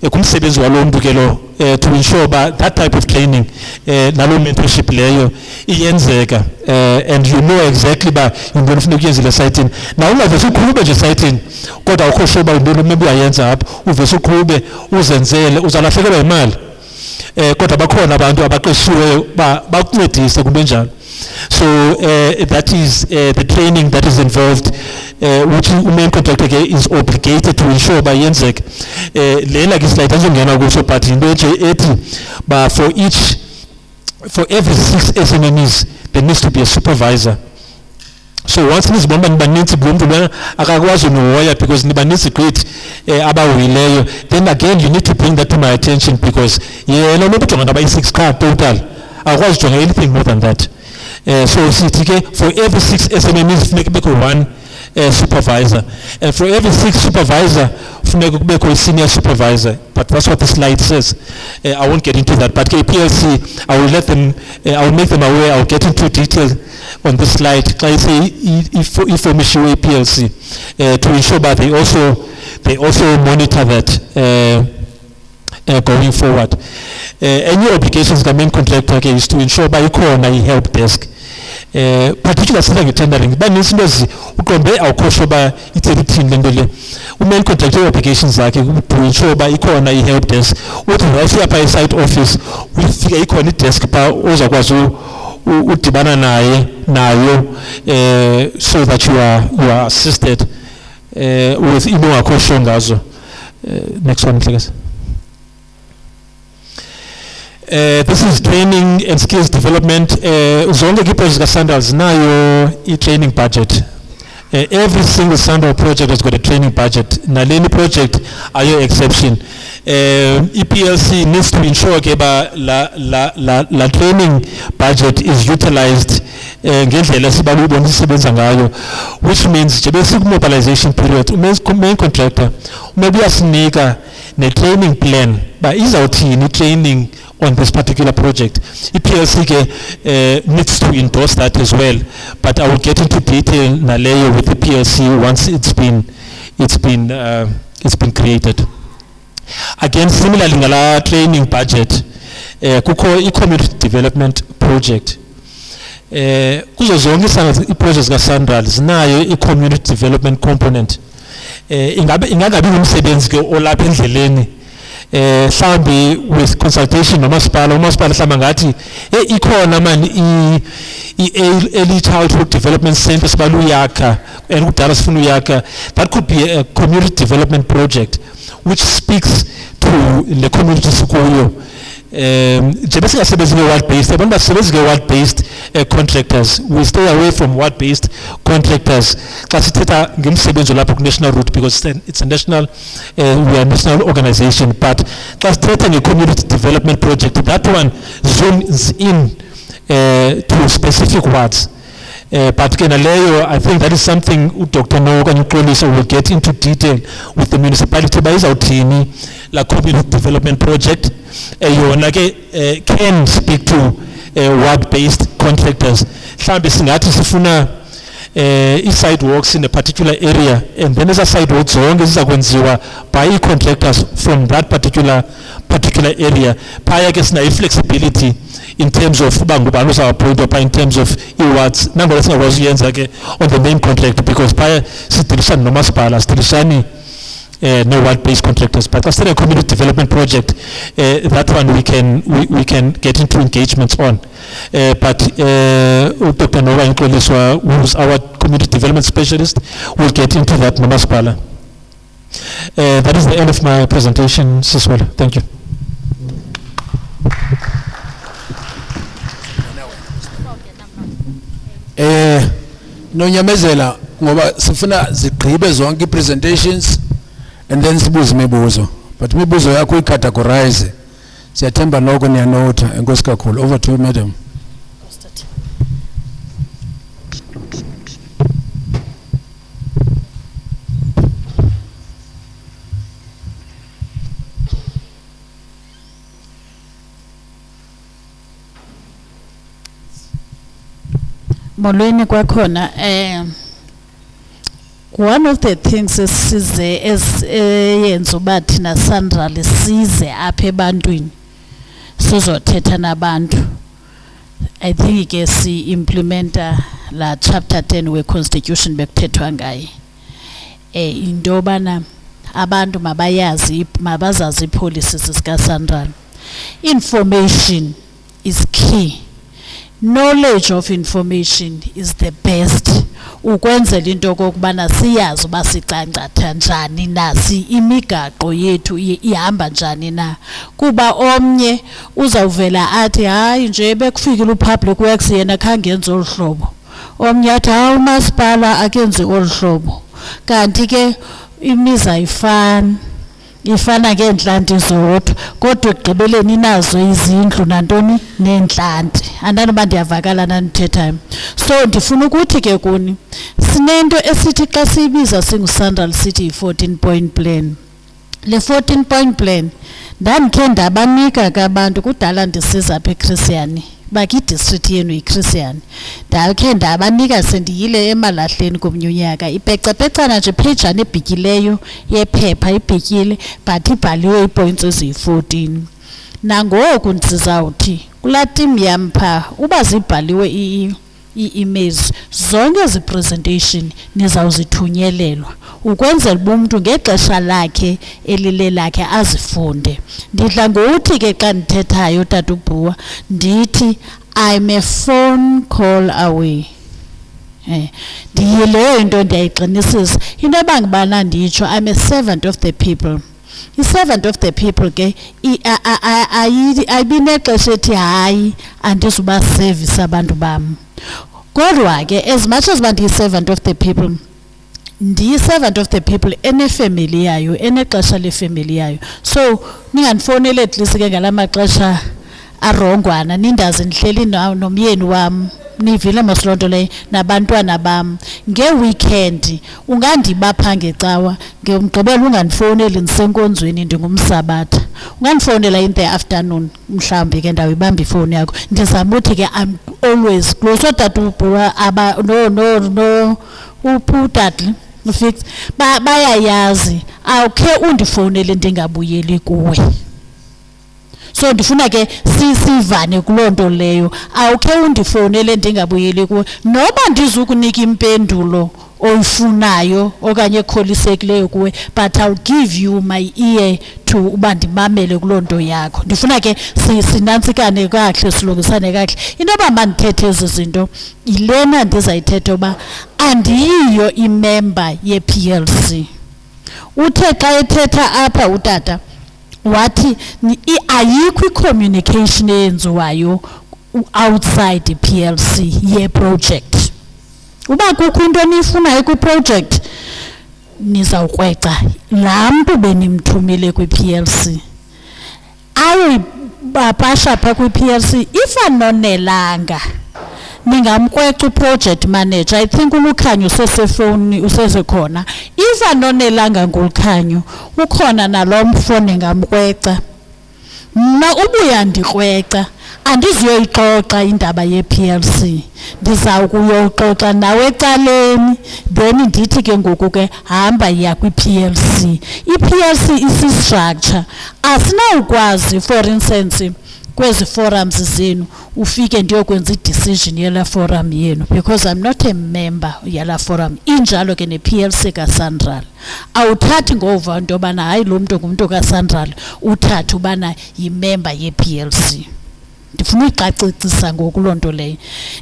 Kumsebenzi waloo mntu ke lo to ensure uba that type of training naloo mentorship leyo iyenzeka and you know exactly uba yintoni funeka uyenzile esayithini. Na ungavese uqhube nje esayithini kodwa awukho sure uba yintoni maybe uyayenza apho, uvese uqhube uzenzele, uzalahlekelwa yimali. Kodwa bakhona abantu abaqeshiweyo bakuncedise kube njalo. So that is the training that is involved, which main contractor is obligated to ensure by yenzek. Lela ke slide azongena kuso but into nje ethi ba for every 6 SMMEs there needs to be a supervisor. So once nizibona nibaninzi kulo mntu lona akakwazi nohoya because nibaninzi great abahoyileyo, then again you need to bring that to my attention because yena umuntu ujonga naba-6 qha total akakwazi ujonga anything more than that. So sithi ke for every 6 SMMEs funeka kubekho 1 supervisor, and for every 6 supervisor funeka kubekho a-senior supervisor, but that's what the slide says. I won't get into that, but KPLC, I will make them aware. I'll get into detail on this slide. I say information PLC to ensure that they also monitor that going forward. Any obligations the main contractor is to ensure by a help desk. Particular setting tendering, but means uqombe awukhohlwa ba ithini lento le. Main contractor obligations zakhe to ensure ba ikhona i-help desk. Uthi ufika pa i-site office ufika ikhona i-desk pa ozakwazi udibana nayo so that you are assisted with into akhohlwa ngazo. Next one please. This is training and skills development. Zonke projects ka-Sandal zinayo i-training budget. Every single Sandal project has got a training budget. Naleni project ayo exception. EPLC needs to ensure ke ba la training budget is utilized ngendlela sibalubona isebenza ngayo, which means nje bese mobilization period main contractor maybe uyasinika ne-training plan ba izawuthini training on this particular project. EPLC needs to endorse that as well, but I will get into detail naleyo with the PLC once it's been created. Again, similarly ngala training budget kukho i-community development project. Kuzo zonke i-projects ka-Sandal zinayo i-community development component. Ingangabi ngumsebenzi ke olapha endleleni mhlawumbi with consultation nomasipala, umasipala mhlawumbi ngathi ikhona mani i-early childhood development center sibala uyakha and kudala sifuna uyakha. That could be a community development project which speaks to the community sikuyo. Njengoba singasebenzi nge-ward based, abantu basebenzi nge-ward based contractors, we stay away from ward based contractors xa sithetha ngemsebenzi lapho ku-national route because it's a national we are a national organization, but xa sithetha nge-community development project, that one zooms in to specific wards. But kenaleyo, I think that is something Dr. Noga will get into detail with the municipality by Zautini, la community development project. Yona can speak to ward-based contractors. Mhlambe singathi sifuna sidewalks in a particular area, and then as a sidewalks zonke zizakwenziwa by contractors from that particular area. Phaya ke sina flexibility in terms of ubangubani uzawappointwa pha in terms of wards. Nangona singakwazi uyenza ke on the main contract because phaya sidilishana nomasipala, sidilishani no ward-based contractors. But as a community development project, that one we can get into engagements on. But Dr. Nova Nkloliswa, who's our community development specialist, will get into that nomasipala. That is the end of my presentation, Siswell. Thank you. Nonyamezela ngoba sifuna zigqibe zonke presentations and then sibuze imibuzo, but imibuzo yakho icategorize. Siyathemba noko niyanotha. Enkosi kakhulu. Over to you, madam. Molweni kwakhona one of the things eyenza uba thina Sandra lisize apha ebantwini sizothetha nabantu, I think ke si implementa la chapter 10 we constitution bekuthethwa ngaye, into bana abantu mabazazi policies zika Sandra. Information is key. Knowledge of information is the best. Ukwenzela into okubana siyazi uba sicancatha njani na, imigaqo yethu ihamba njani na. Kuba omnye uzawuvela athi hayi nje bekufikile upublic works yena khangenza olhlobo, omnye athi hayi umasipala akenze olhlobo, kanti ke imiza ifana ngeentlanti zodwa, kodwa ekugqibeleni inazo izindlu nantoni neentlanti. Andanoba ndiyavakala nanithethayo. So ndifuna ukuthi ke kuni sinento esithi xa siyibiza singu-Sandral City 14-point plan. Le 14-point plan ndandikhe ndabanika kabantu kudala ndisiza apha eChristiani, baki district yenu yiChristiani. Ndakhe ndabanika sendiyile Emalahleni komnye unyaka ipecepecana nje phejana ebhityileyo yephepha ibhityile but ibhaliwe iipoints eziyi-14. Nangoku ndizawuthi kulaa team yam phaa uba zibhaliwe ii-emails zonke ezi presentation nizawuzithunyelelwa ukwenzela uba umntu ngexesha lakhe elilelakhe azifunde. Ndidla ngokuthi ke xa ndithethayo Tata uBhuwa ndithi I'm a phone call away. Ndiyileyo into ndiyayiqinisisa. Into ebangibana nditsho I'm a servant of the people. I-servant of the people ke ayibinexesha ethi hayi andizuba service abantu bam. Kodwa ke as much as bandiyi-servant of the people, ndiyi-servant of the people enefamily yayo, enexesha lefamily yayo. So ningandifowuneli at least ke ngala maxesha arongwana nindazi ndihleli nomyeni wam, nivile mos loo nto leyo nabantwana bam. Ngeweekend ungandibapha ngecawa, ngemgqibelo ungandifowuneli ndisenkonzweni ndingumsabatha, ungandifowunela in the afternoon mhlawumbi ke ndawuyibamba ifowuni yakho. Ndizama uthi ke I'm always close. So Tata uBhuwa uputati ufix bayayazi awukhe undifowunele ndingabuyeli kuwe. So ndifuna ke sivane kuloo nto leyo, awukhe undifowunele ndingabuyeli kuwe noba ndizukunika impendulo oyifunayo okanye ekholisekileyo kuwe, but I'll give you my ear to uba ndimamele kuloo nto yakho. Ndifuna ke sinantsikane kakuhle silungisane kakuhle. Into yoba mandithethe ezi zinto yilena ndizayithetha uba andiyiyo imember ye-PLC. Uthe xa ethetha apha utata wathi ayikho i-communication eyenziwayo outside i-PLC ye-project. Uba kukho into niyifunayo kwi-project nizawukweca laa mntu benimthumile kwi-PLC ayoyibapasha phaa kwi-PLC. If anonelanga ningamkweca project manager. I think uLukhanyo usesefoni usesekhona. If anonelanga nguLukhanyo ukhona nalomfoni ningamkweca. Mna ubuya ndikweca andiziyoyixoxa indaba yePLC. Ndiza kuyoxoxa nawe ecaleni then ndithi ke ngoku ke hamba ya kwiPLC. iPLC isi-structure. Asinawukwazi for instance kwezi forums zenu ufike ndiyokwenza i-decision yela forum yenu because I'm not a member yala forum. Injalo ke ne-PLC kaSandral. Awuthathi ngova into yobana hayi lo mntu ngumntu kaSandral uthathe ubana yimember ye-PLC. Ndifuna uyicacicisa ngoku loo nto leyo.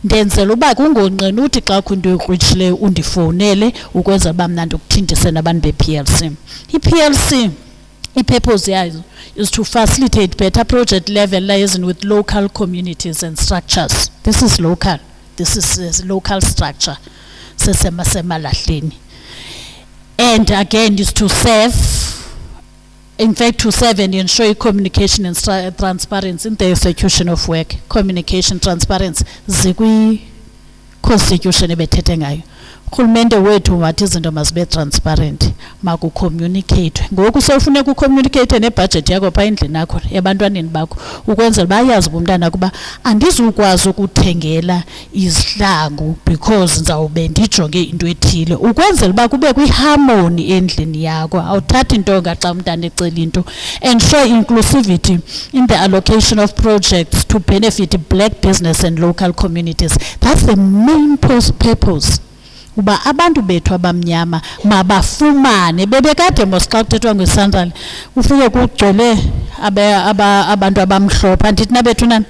Ndenzela uba kungonqeni uthi xa kho into yokritshileyo undifowunele ukwenza uba mna ndikuthindise nabantu be-PLC. I-PLC i-purpose yayo is to facilitate better project level liaison with local communities and structures. This is local. This is local structure. Emalahleni. And again is to serve, in fact to serve and ensure communication and transparency in the execution of work. Communication, transparency, zikwi constitution ebethethe ngayo. Urhulumente wethu wathi izinto mazibe transparent, makucommunicate. Ngoku sewufuneka ucommunicate nebudget yakho pha endlini yakho ebantwaneni bakho ukwenzela bayazi umntana kuba andizukwazi ukuthengela izihlangu because ndizawube ndijonge into ethile. Ukwenzela uba kube kwi-harmony endlini yakho, awuthathi intonga xa umntana ecela into. Ensure inclusivity in the allocation of projects to benefit black business and local communities. That's the main purpose. Uba abantu bethu abamnyama mabafumane bebekade mosxa kuthethwa ngeSandral ufike kugcwele abantu abamhlophe andithi nabethu nani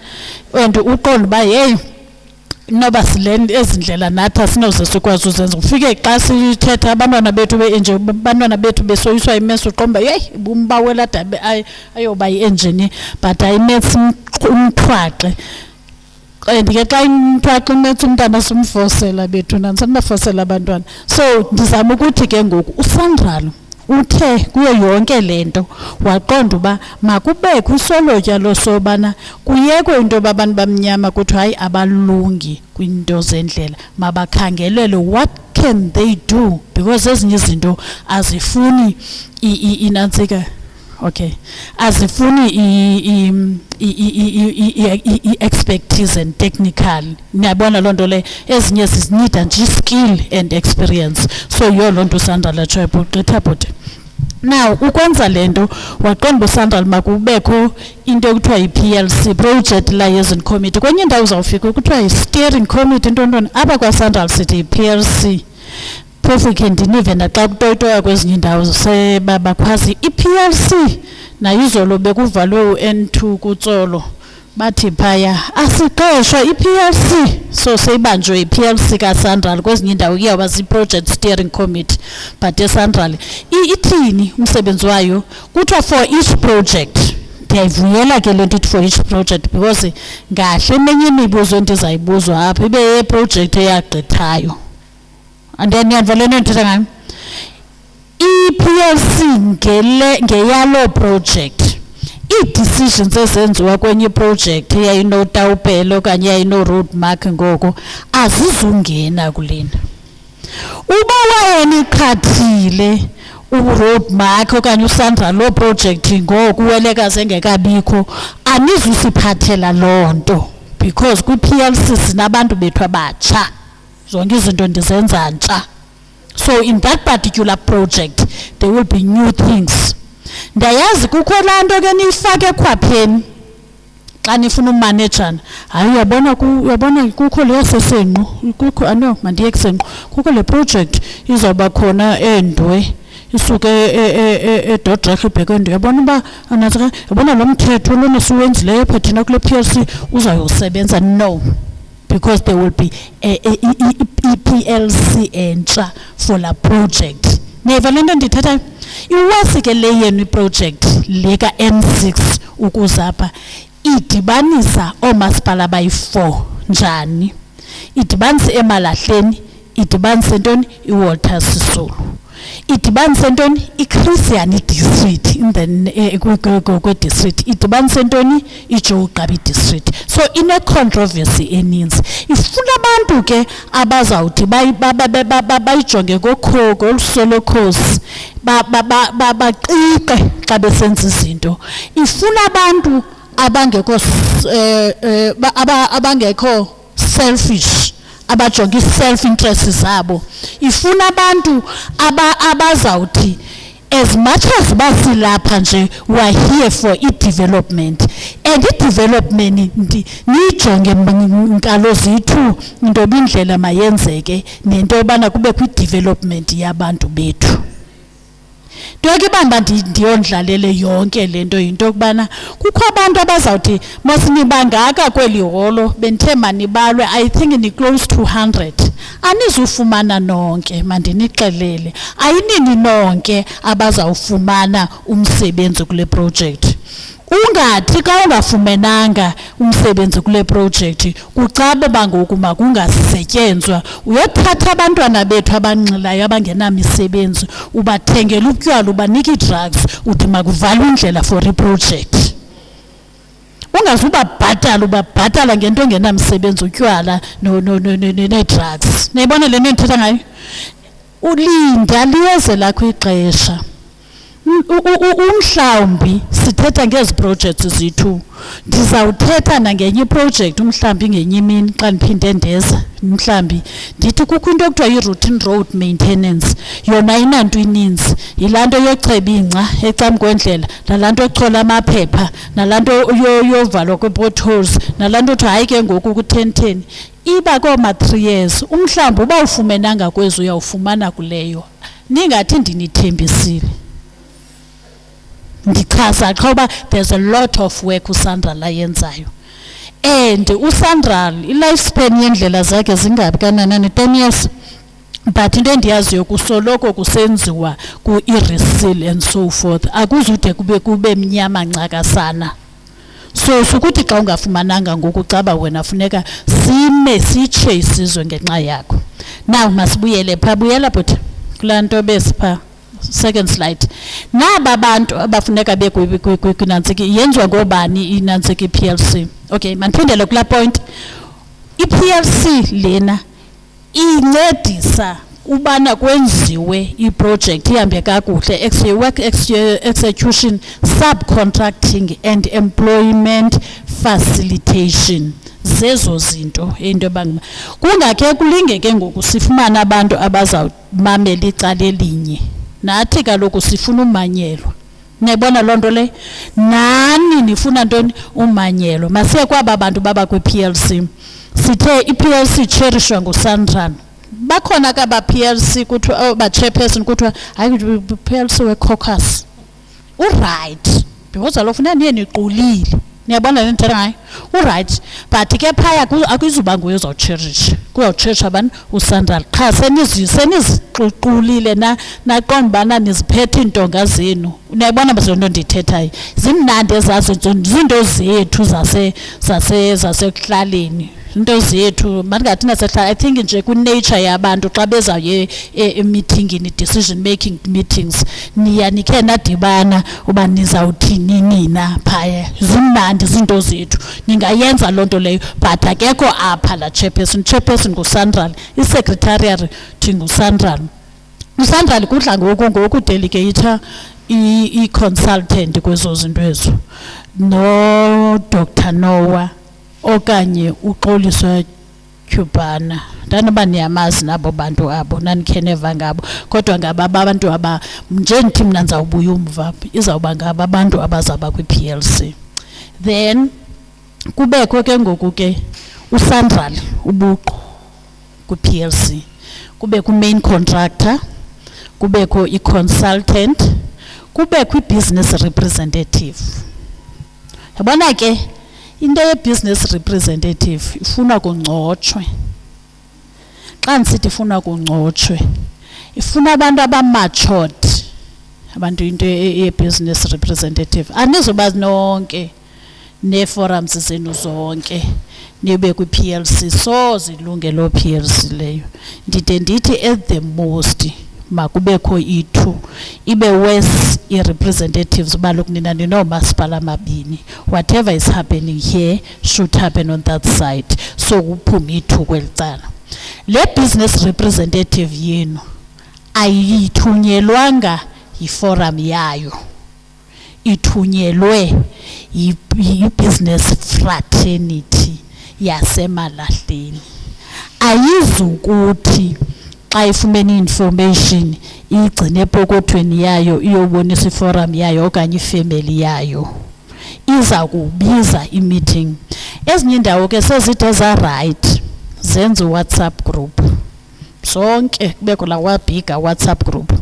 and uqonda uba hey noba sileni ezindlela nathi asinoze sikwazi uzenza. Ufike xa sithetha abantwana bethu be-engineer, abantwana bethu besoyiswa imensi uqomba hey umbawela dabe ayoba yi-engineer but ayimensi umthwaqe. Ndike xa imthwaxa imensi umntana simfosela bethu nansibafosela abantwana. So ndizama ukuthi ke ngoku uSandral uthe kuyo yonke lento waqonda uba makubekho isolotya losobana kuyekwe into abantu bamnyama kuthi hayi abalungi kwinto zendlela, mabakhangelele what can they do because ezinye izinto azifuni inantsika. Okay, azifuni expertise and technical. Niyabona loo nto le ezinye zizinida nje skill and experience. So yiyo loo nto uSandral atsho gqitha bhuti. Now ukwenza lento waqonda uSandral makubekho into ekuthiwa yi-PLC, Project Liaison Committee. Kwenye indawo uzawufika kuthiwa yi-steering committee ntontoni. Apha kwaSandral sithi yi-PLC. Phofu ke ndinive naxa kutoyitoya kwezinye indawo sebakhwazi iPLC nayizolo bekuvalwe uN2 kutsolo bathi phaya asiqeshwa iPLC. So seyibanjwe iPLC kaSandral kwezinye indawo kuyawuba zi-project steering committee but eSandral ithini umsebenzi wayo kuthiwa for each project. Ndiyayivuyela ke le nto ithi for each project because ngahle eminye imibuzo ndizayibuzwa apha ibe yeproject eyagqithayo. And then niyavalena ndithetha ngayo iPLC ngeyalo project i-decisions ezenziwa kwenye project eyayinotawupelo okanye eyayino-roadmark ngoko azizungena kulena. Uba wayeniqhathile u-roadmark okanye uSandral lo project ngoku uwelekazi engekabikho anizusiphathela loo nto because kwi-PLC sinabantu bethu abatsha zonke izinto ndizenza ntsha. So in that particular project there will be new things. Ndayazi kukho laa nto ke niyifake khwapheni xa nifuna umanejana. Hayi uyabona kukho le yasesenqu kukho ano mandiye kusenqu kukho le project izawuba khona endwe isuke eDodrek ibheke endwe. Yabona uba anatsika yabona lo mthetho lona siwenzileyo pha thina kule PLC uzayosebenza. No, because there will be a PLC entsha for la project. Neva lento ndithetha iwasi ke le yenu iproject le ka M6 ukuzapha idibanisa oomasipala bayi4 njani. Idibanisa Emalahleni, idibanisa ntoni iWalter Sisulu. idibanise ntoni iChristian district in the district idibanise ntoni iJoqaba district so ine controversy eninzi ifuna abantu ke abazawuthi bayijonge ngokhoko olusolokhosi baqiqe xa besenza izinto ifuna abantu abangekho selfish abajonga self interest zabo ifuna abantu abazawuthi as much as basilapha nje we are here for development and development nijonge nkalo zethu into bindlela mayenzeke nento yobana kube kwi-development yabantu bethu Ntoke bamba ndiyondlalele yonke lento into kubana kukho abantu abazawuthi mosinibangaka kweli holo benthe manibalwe I think ni close to 100 anizufumana nonke mandinixelele ayinini nonke abazawufumana umsebenzi kule project ungathi xa ungafumenanga umsebenzi kule project kucabe bangoku makungasetyenzwa uyothatha abantwana bethu abanxilayo abangenamisebenzi ubathengela utywala ubanika drugs uthi makuvalwe indlela for iproject ungazubabhatala ubabhatala ngento engenamisebenzi utywala ne-drugs nayibona le nto ndithetha ngayo ulinda liyeze lakho ixesha umhlawumbi sithetha ngezi projects zethu ndizawuthetha nangenye iproject umhlawumbi ngenye imini xa ndiphinde ndeza mhlawumbi ndithi kukho into ekuthiwa yi-routine road maintenance yona ayinanto ininzi yilaa nto yocheba ingca ecam kwendlela nalaa nto yochola amaphepha nalaa nto yovalwa kwe-potholes nalaa nto kuthiwa hayi ke ngoku ku-1010 iba kooma-3 years umhlawumbi uba ufumenanga kwezi uyawufumana kuleyo ningathi ndinithembisile ndichaza xa uba there's a lot of work uSandral ayenzayo and uSandral i-lifespan yendlela zakhe zingabi kananani 10 years but into endiyaziyo kusoloko kusenziwa ku-iresil and so forth akuzude kube mnyama ncakasana so sukuthi xa ungafumananga ngoku caba wena funeka sime sitshe isizwe ngenxa yakho now masibuyele phaa buyela bhuti kulaa nto besiphaa second slide naba bantu abafuneka bekwinantsiki yenziwa ngobani inantsiki PLC okay mandiphindele kula point iPLC lena incedisa ubana kwenziwe iproject ihambe kakuhle work execution subcontracting and employment facilitation zezo zinto into bangima kungakhe kulingeke ngoku sifumana abantu abazawumamela icala elinye nathi kaloku sifuna umanyelwa nayibona loo nto le nani nifuna ntoni umanyelwa masiye kwaba bantu baba kwi-PLC sithe i-PLC cherishwa nguSandral bakhona ka ba-PLC kuthiwa ba-chairperson kuthiwa hayi PLC we-caucus uright because alo funeka niye niqulile niyabona le nto ngayo uright but ke phaya akuzuba nguye ozawucherisha kuyawucherisha abantu uSandral qha seniziqulile naqonda ubana niziphethe iintonga zenu niyabona bazonto ndithethayo zimnandi ezazo zinto zethu zasekuhlaleni into zethu mandingathi nasehlala I think nje ku-nature yabantu xa bezawuye emeetingini decision making meetings niya nikhe nadibana uba nizawuthini nina phaya zimnandi zinto zethu ningayenza loo nto leyo but akekho apha la chairperson nguSandral isecretariat nguSandral uSandral kudla ngoku delegate i-consultant kwezo zinto ezo no Dr. Noah okanye uXoliswa Cubana ndanoba niyamazi nabo bantu abo nanikhe neva ngabo kodwa ngaba abantu aba nje ndithi mna ndizawubuya umva izawuba ngaba abantu abazaba kwi-PLC then kubekho ke ngoku ke uSandral ubuqu kwi-PLC kubekho main contractor kubekho i-consultant kubekho i-business representative yabona ke into ye-business representative ifuna kungcotshwe xa ndisithi ifuna kungcotshwe ifuna abantu abamatured abantu into ye-business representative anizoba nonke nee-forums zenu zonke nibe kwi-PLC so zilunge loo PLC leyo ndide ndithi at the most makubekho i-2 ibe west i-representatives baloku nina ninoomasipala amabini. Whatever is happening here should happen on that side, so kuphume i-2 kweli cala. Le business representative yenu ayithunyelwanga yi-forum yayo, ithunyelwe yi-business fraternity yasemalahleni. Ayizukuthi xa ifumene information igcine epokothweni yayo iyobonisa iforum yayo okanye ifamily yayo, iza kubiza i-meeting. Ezinye indawo ke sezide za right zenza WhatsApp group, zonke kubekho la wabhiga WhatsApp group.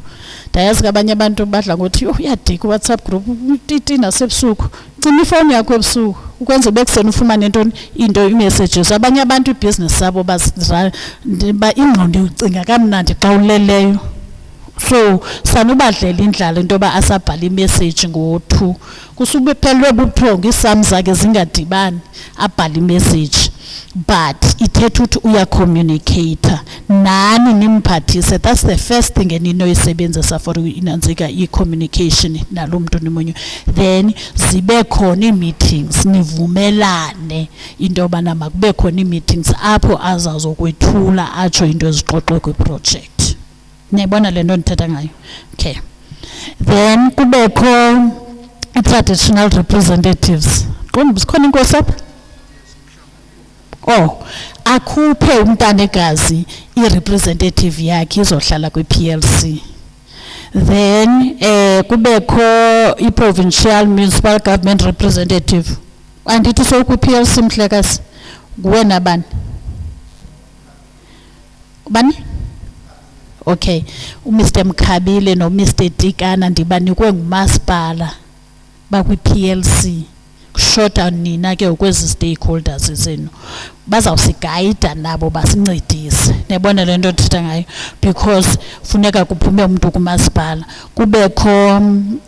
Ndayazi abanye abantu badla ngothi uyadika WhatsApp group titi nasebusuku, cima ifoni yakho ebusuku ukwenza bekuseni ufumane into i-messages. Abanye abantu i-business sabo ingqondo ucinga kamnandi xa uleleyo, so sanubadlela indlala into yoba asabhala imessage ngo-2 kusube phelwe buthongo iisam zakhe zingadibani abhala imessage. But ithetha ukuthi uyacommunicator nani nimphathise. That's the first thing eninoyisebenzisa for inanzika i-communication nalo muntu nimunye. Then zibe khona ii-meetings nivumelane into yobana makube khona ii-meetings apho azazokwethula atsho into ezixoxwe kwi-project. Niyayibona le nto ndithetha ngayo? Okay. Then kubekho i-traditional representatives. Qombe sikhona inkosi apha? Oh, akhuphe umntanegazi i-representative yakhe izohlala kwi-PLC. Then kubekho i-provincial municipal government representative. Andithi so kwi-PLC mhlekazi kuwena bani? Bani? Okay, uMr Mkhabile noMr Tikana ndibanikwe ngumasipala bakwi-PLC. Kushota nina ke ukwezi stakeholders zenu bazawusigayida nabo basincedise. Nebona le nto ndithetha ngayo, because funeka kuphume umuntu kumasipala kubekho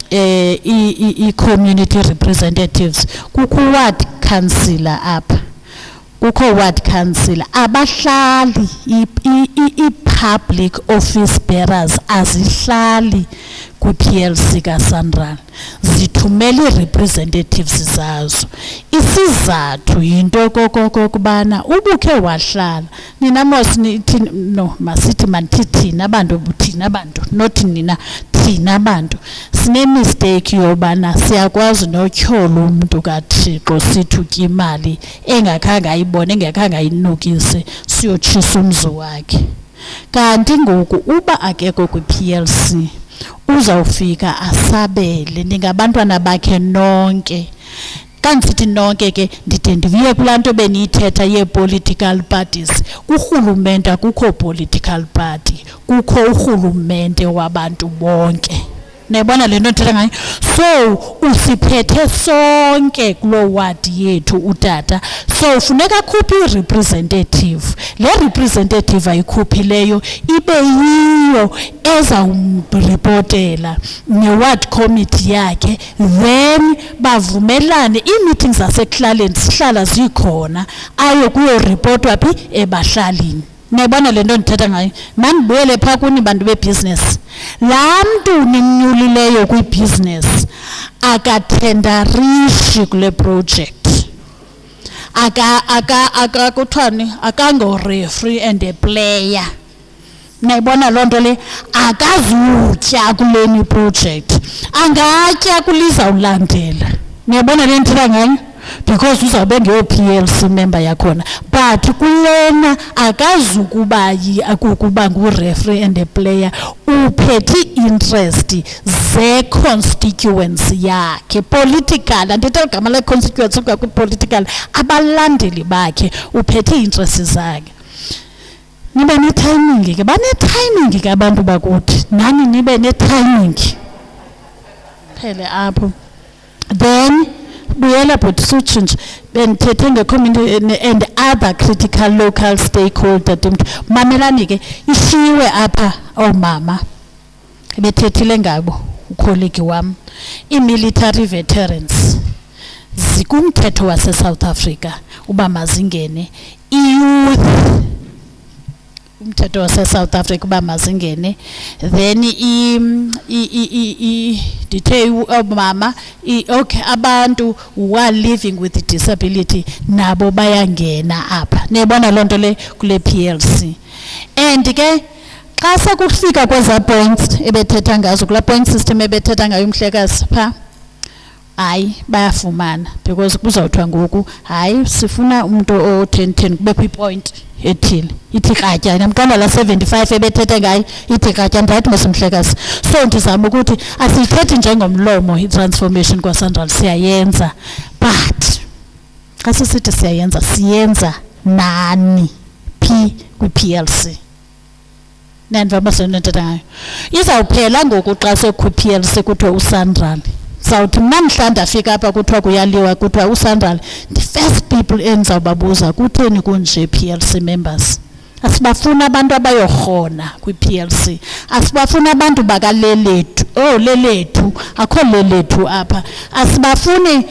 i-community representatives. Kukho ward councillor apha, kukho ward councillor, abahlali i-public office bearers azihlali kwi-PLC kaSandral, zithumela i-representatives zazo. Isizathu yinto kokokubana ubukhe wahlala nina mos no masithi manthi thina abantu not nina, thina abantu sine-mistake yobana siyakwazi notyhola umuntu kaThixo sithi utya imali engakhange ayibone engakhange ayinukise siyotshisa umzi wakhe. Kanti ngoku uba akekho kwi-PLC uzawufika asabele ningabantwana bakhe nonke. Xa ndisithi nonke ke ndide ndivuye kulaa nto beniyithetha yee-political parties. Kurhulumente akukho political party, kukho urhulumente wabantu bonke. Nayibona le nto ndithetha ngayo? So usiphethe sonke kuloo ward yethu utata, so funeka akhuphe i-representative. Le representative ayikhuphileyo ibe yiyo ezawumripotela ne-ward committee yakhe, then bavumelane. Ii-meetings zasekuhlaleni zihlala zikhona ayo kuyoripotwa phi ebahlalini. Nayibona le nto ndithetha ngayo? Mandibuyele phaa kuni bantu bebusiness. Laa mntu nimnyulileyo kwi-business akathendarishi kule project, kuthiwani akango-referee and a player. Nayibona loo nto le? Akazutya kuleni project, angatya kulizawulandela. Niyabona le ndithetha ngayo? Because uzawube ngeyo-PLC member yakhona, but kulena akazukuba akukuba ngu-referee and a player. Uphethe interest ze-constituency yakhe political, andithetha igama le-constituency kwi-political, abalandeli bakhe uphethe interest zakhe. Nibe ne-timing ke, bane-timing ke abantu bakuthi, nani nibe ne-timing phele apho. Then buyela bhuti sutshintshe bendithethe nge-community and other critical local stakeholder. Mamelani ke, ishiwe apha oomama bethethile ngabo ukholegi wam, ii-military veterans zikumthetho wase-South Africa uba mazingene. I-youth umthetho wase-South Africa uba mazingene. Then dithe mama okay abantu who are living with disability nabo bayangena apha. Niyabona loo nto le kule PLC. And ke xa sekufika kweza points ebethetha ngazo kula point system ebethetha ngayo umhlekazi pha, hayi bayafumana because kuzawuthiwa ngoku hayi sifuna umuntu o-10 kube kwi-point ethile ithi kratya namntwana la 75 ebethethe ngayo ithi kratya ndathi masimhlekazi. So ndizama ukuthi asiyithethi njengomlomo i-transformation kwaSandral siyayenza, but xa sisithi siyayenza siyenza nani phi kwi-PLC. Nandiva masenethetha ngayo izawuphela ngoku xa sekwi-PLC kuthiwa uSandral. Sawuthi mna mhla ndafika apha kuthiwa kuyaliwa kuthiwa uSandral, the first people endizawubabuza kutheni kunje PLC members. Asibafuna abantu abayorhona kwi-PLC, asibafuna abantu bakaLelethu. Oh Lelethu, akho Lelethu apha. Asibafuni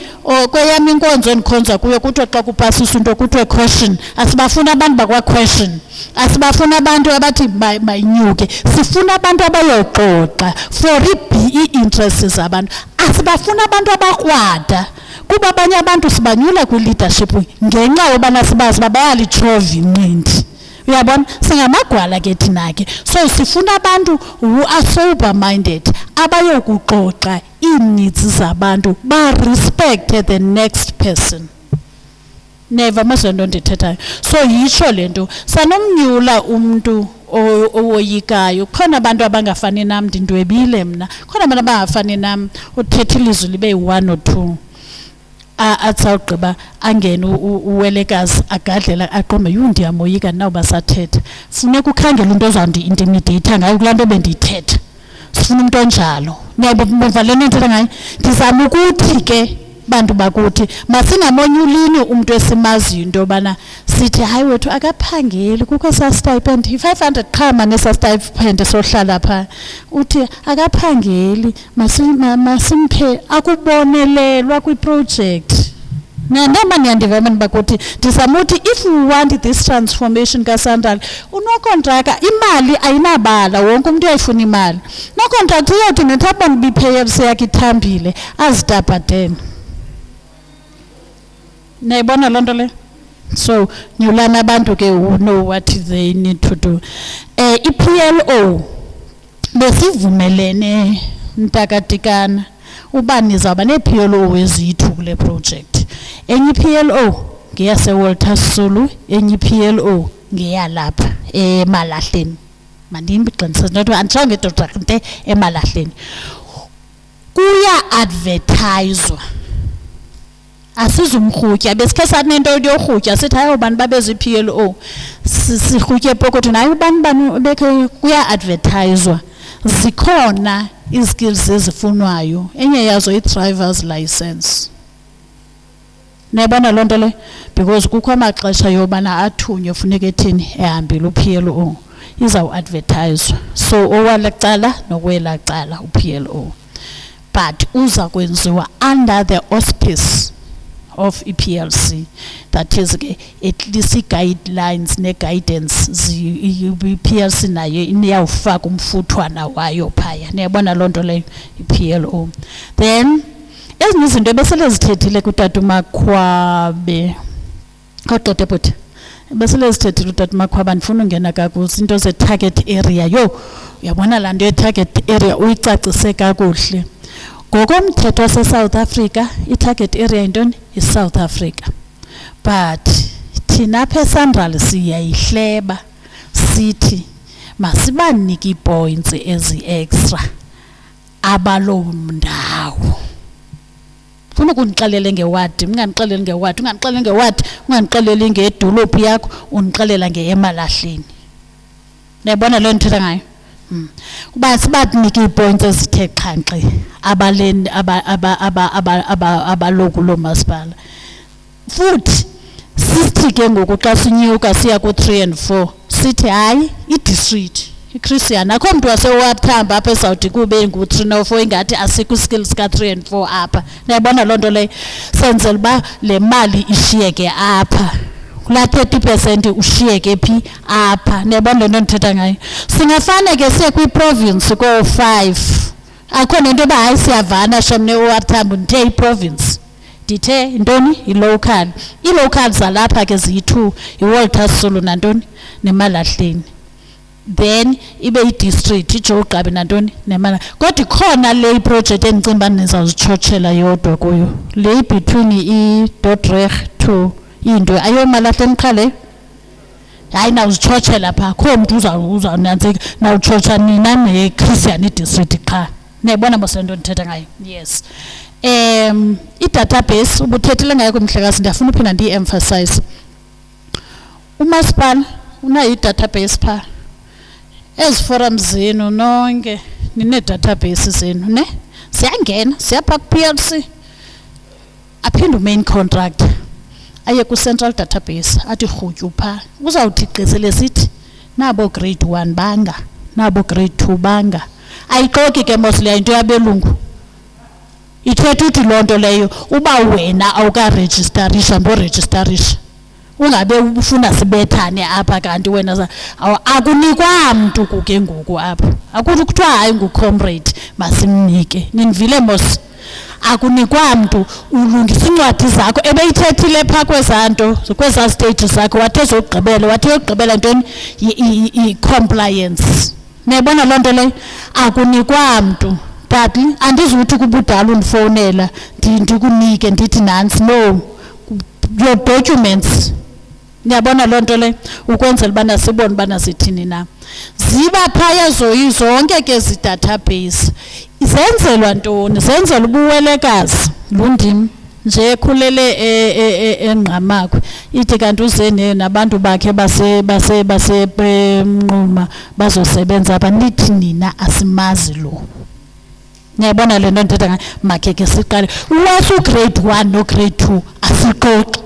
kweyam inkonzo endikhonza kuyo kuthiwa xa kupasiswa into kuthiwe question. Asibafuna abantu bakwa-question, asibafuna abantu abathi mayinyuke. Sifuna abantu abayoxoxa for ii-interests zabantu. Asibafuna abantu abakrwada kuba abanye abantu sibanyula kwi-leadership ngenxa yobana sibazi uba bayalitshova iminti. Uyabona singamagwala ke thina ke. So sifuna abantu who are sober minded abayokuxoxa ii-needs zabantu ba-respect the next person. Never masento ndithethayo. So yisho lento sanomnyula umuntu owoyikayo. Khona abantu abangafani nam ndindwebile mna. Khona abantu abangafani nam uthetha ilizwi libe 1 or 2. Atsawugqiba angene uwelekazi agadlela aqombe yundiyamoyika nawo basathetha. Funeka ukhangela into ozawundi-intimidate ngayo kulaa nto bendiyithetha. Sifuna umuntu onjalo. Niyabumva le nto ndithetha ngayo. Ndizama ukuthi ke bantu bakuthi masingamonyulini umuntu esimaziyo into yobana sithi hayi wethu akaphangeli kukho sa-stipend 500 qha manesa stipend sohlala phaa. Uthi akaphangeli masimphe akubonelelwa kwiproject. Noma niyandiva abantu bakuthi ndizama uthi if we want this transformation kaSandral unokontraka imali ayinabala wonke umuntu uyayifuna imali. Nokontraka uyawuthi nethi abantu bi-PLC yakhe ithambile azidabhadene. Nayibona loo nto le. So nyulana abantu ke who know what they need to do. I-PLO besivumelene mtakatikana uba nizawuba nee-PLO ezithu kule project. Enye i-PLO ngeyase-Walter Sisulu, enye i-PLO ngeyalapha Emalahleni. Mandimbiqinisise nto anditshonge idodrakinte Emalahleni. Kuya-advertiswa. Asizumrhutya besikhe sanento yorhutya sithi hayi abantu babezi-PLO sirhutye epokothini hayi ubani bekhe kuya-advertiswa. Zikhona izikills ezifunwayo enye yazo i-driver's license. Niyabona loo nto le because kukho amaxesha yobana athunywe funeka ethini ehambile u-PLO izawuadvertiswa. So owalacala nokwelacala u-PLO but uza kwenziwa under the auspice of i-PLC. That is at least i-guidelines ne-guidance i-PLC nayo iyawufaka umfuthwana wayo phaya. Niyabona loo nto leyo i-PLO. Then ezinye izinto ebesele zithethile kutata uMakhwabe kodwa bhuti besele zithethile utata uMakhwabe andifuna ungena kakuhle into ze-target area. Yo uyabona laa nto ye-target area uyicacise kakuhle. Ngokomthetho wase-South Africa i-target area yintoni yi-South Africa, but thina apha eSandral siyayihleba sithi masibanike ii-points ezi-extra abaloo ndawo. Funa ukundixelele ngewadi, mnganixeleli ngewadi, ungandixeleli ngewadi, ungandixeleli ngedolophu yakho, undixelela nge-Emalahleni. Niyabona le nto ndithetha ngayo? Kuba sibanike ii-points ezithe xhanxe abaleni abaloku loo masipala. Futhi sithi ke ngoku xa sinyuka siya ku-3 and 4 sithi hayi i-district i-Christian akho mntu wasewathamba apha esawuthi kube ngu-3 no-4 ingathi asikho iskills ka-3 and 4 apha. Niyabona loo nto leyo senzela uba le mali ishiyeke apha la 30% ushiyeke phi apha nebona le nto ndithetha ngayo singafane ke siye kwi-province ko-5 akho nento yoba hayi siyavana shamne owarthambo ndithe i-province ndithe yintoni i-local ii-local zalapha ke ziyi-2 iWalter Sisulu nantoni neMalahleni then ibe i-district itsho ugqabi nantoni nemala kodwa ikhona le project endicinga uba nizawuzitshotshela yodwa kuyo le between i-Dordrecht to into ayomalahleni qha leyo hayi nawuzitshotshela phaa kho mntu uzawunantsika nawutshotsha nina ne-Christian district qha niyayibona mosento ndithetha ngayo yes i-database ubuthethile ngayo kumhlekazi ndiyafuna uphinda ndiyi-emphasize umasipala unayo i-database phaa ezi forums zenu nonke nine-database zenu ne siyangena siyapha ku-PLC aphinde umain contractor aye ku-central database athi rhutyu phaa uzawuthi gqisele sithi nabo grade 1 banga nabo grade 2 banga ayixoki ke mos leyo into yabelungu ithetha uthi loo nto leyo uba wena awukarejistarisha mborejistarisha ungabe ufuna sibethane apha kanti wena akunikwa mntu kuke ngoku apha akuthi kuthiwa hayi ngucomrade masimnike ninivile mos akunikwa mntu ulungisa incwadi zakho ebeyithethile phaa kwezanto kwezaa stage zakho wathe zokugqibela wathe yokugqibela ntoni i-compliance niyayibona loo nto leyo akunikwa mntu tati andizuthi kubudala undifowunela ndikunike ndithi nansi no your documents niyabona loo nto leyo ukwenzela ubana sibone ubana zithini na ziba phaya zonke ke zi-database zenzelwa ntoni zenzelwa ubuwelekazi lundim nje ekhulele engqamakwe ithi kanti uzene nabantu bakhe basemnquma bazosebenza apha nithi nina asimazi lo niyabona le nto ndithetha ngayo makhe ke siqale grade 1 no grade 2 asixoxi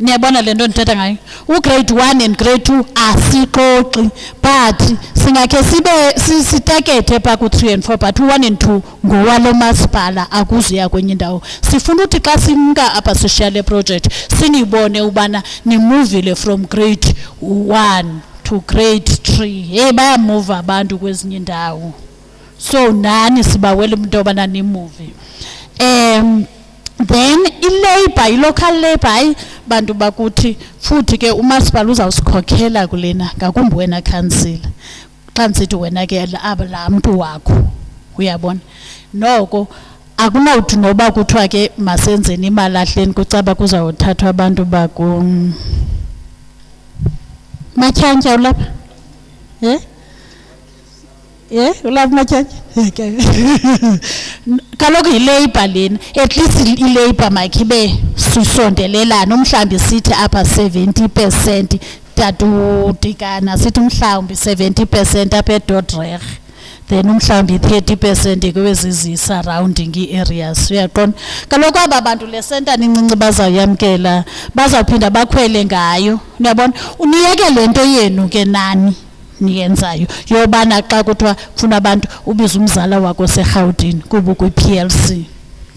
niyabona le nto ndithetha ngayo grade 1 and grade 2 asixoxi but singakhe sitekethe phaa ku-3 and 4 but 1 and 2 ngowalo masipala akuzuya kwenye indawo sifuna uthi xa simka apha sishiya le project sinibone ubana nimuvile from grade 1 to grade 3 hey bayamuva abantu kwezinye indawo so nani sibawela into yobana nimuve then i-local labor hayi bantu bakuthi futhi ke umasipala uzawusikhokhela kulena ngakumbi wena councillor xa ndisithi wena ke laa mntu wakho uyabona noko akunawuthi noba kuthiwa ke masenzeni Emalahleni kucaba kuzawuthathwa abantu matyantya ulapha ulapha matyantya kaloku yilabor lena at least ilabor makhibe sisondelelana umhlawumbi sithi apha 70% tatutikana sithi umhlawumbi 70% apha eDordrecht then umhlawumbi 30% kwezi surrounding areas uyaqonda kaloku aba bantu le center nincinci bazawuyamkela bazawuphinda bakhwele ngayo uyabona uniyeke le nto yenu ke nani niyenzayo yobana xa kuthiwa kufuna abantu ubiza umzala wakho seGauteng kuba kwi-PLC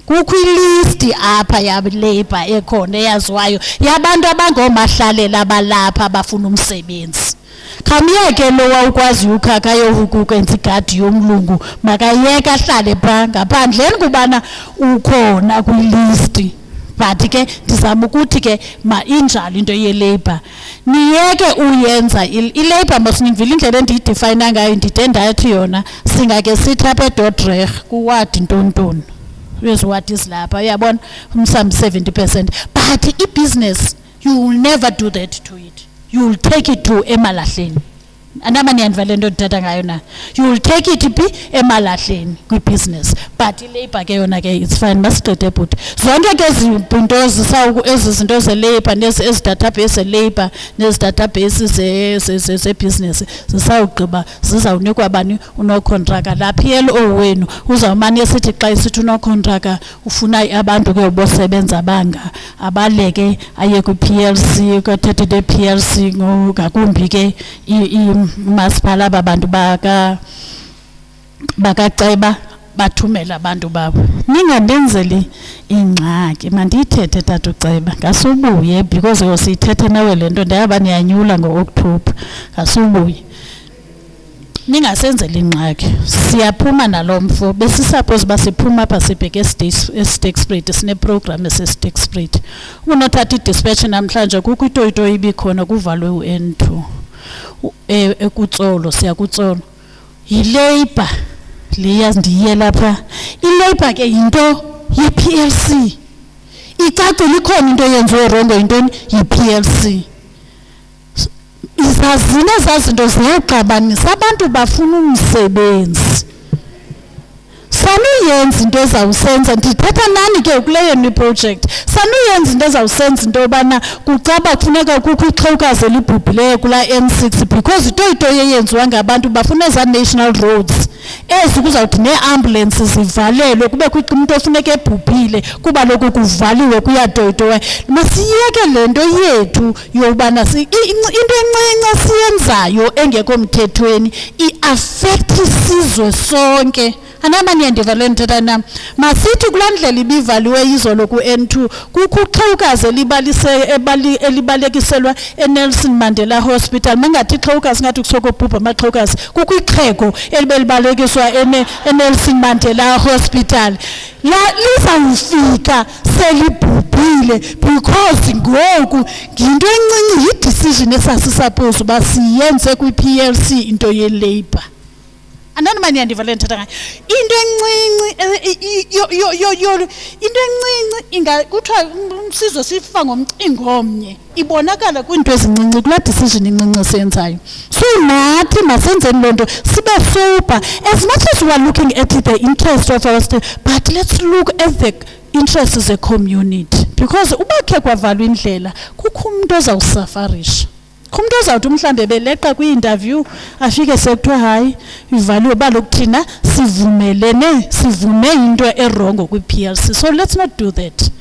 kukho ilist apha yalabor ekhona eyaziwayo yabantu abangoomahlalela abalapha abafuna umsebenzi khamyeke lowa ukwazi ukhakha yokukwenza igadi yomlungu makayeke ahlale phaa ngaphandleni kubana ukhona kwilist but ke ndizama ukuthi ke injalo into yelabor niyeke uyenza ilabor mosinivile indlela endiyidefine ngayo ndide ndathi yona singake sithi apha eDordrecht kuwadi ntontoni ezi wadi zilapha uyabona umsambi 70% but i-business you will never do that to it you will take it to Emalahleni andaba niyandiva le nto ndithetha ngayo na you will take it phi Emalahleni kwi-business but ilabor ke yona ke it's fine masiqede bhuti zonke ke ezi zinto zelabor ezi database zelabor nezi database ze-business zisawugqiba zizawunikwa bani unokontraka la PLO wenu uzawumane esithi xa isithi unokontraka ufuna abantu ke bosebenza banga abaleke aye kwi-PLC kwathethe PLC ngakumbi ke masipala aba bantu bakaceba bathumela abantu babo. Ningandenzeli ingxaki, mandiyithethe tata uCeba, ngasubuye because yosithethe nawe lento ndiyaba niyanyula ngo-October, ngasubuye. Ningasenzeli ingxaki, siyaphuma nalomfo, besisuppose basiphuma apha sibheke eStakespruit, sine-program eseStakespruit. Unothatha i-dispatch namhlanje kukho itoyitoyi ibikhona kuvalwe u-N2. Ekutsolo, siya kutsolo. Yi-Labour, liya ndiye lapha. I-Labour ke yinto yi-PLC. Icacile ikhona into yenziwe rongo yintoni yi-PLC. Izazine zazinto ziyaxabanisa, abantu bafuna umsebenzi. Sanuyenza into ezawusenza, ndithetha nani ke kuleyo new project. Sanuyenza into ezawusenza into yobana kucaba kufuneka kukho ixhewukazi elibhubhileyo kula M6 because itoyito eyenziwa ngabantu bafuna eza national roads. Ezi kuzawuthi nee-ambulance zivalelwe kube kwixa umuntu ofuneka ebhubhile kuba lokhu kuvaliwe kuyatoyitowe. Masiyeke le nto yethu yobana into encinci siyenzayo engekho mthethweni i-affect isizwe sonke. Anamani yandivalwe ndithetha nam. Masithi kulaa ndlela ibivaliwe izolo ku-N2 kukho uxhewukazi elibalekiselwa eNelson Mandela Hospital. Mangathi ixhewukazi ngathi kusokobhubha amaxhewukazi. Kukho ixhego elibelibalekiswa eNelson Mandela Hospital. Lizawufika selibhubhile because ngoku nginto encinci yi-decision esasisuppose uba siyenze kwi-PLC into ye-Labour. Anani mani yandivalwe ndithetha ngayo. Into encinci kuthiwa umsizwe sifa ngomcingo omnye. Ibonakala kwinto ezincinci kulaa decision incinci siyenzayo. So nathi masenzeni loo nto sibe sober as much as we are looking at the interest of our state, but let's look at the interests as a community because ubakhe kwavalwa indlela kukho umuntu ozawusafarisha. Umuntu ozawuthi mhlambe beleqa kwi-interview afike sekuthiwa hayi ivaliwe baloku thina sivume into erongo kwi-PLC. So let's not do that.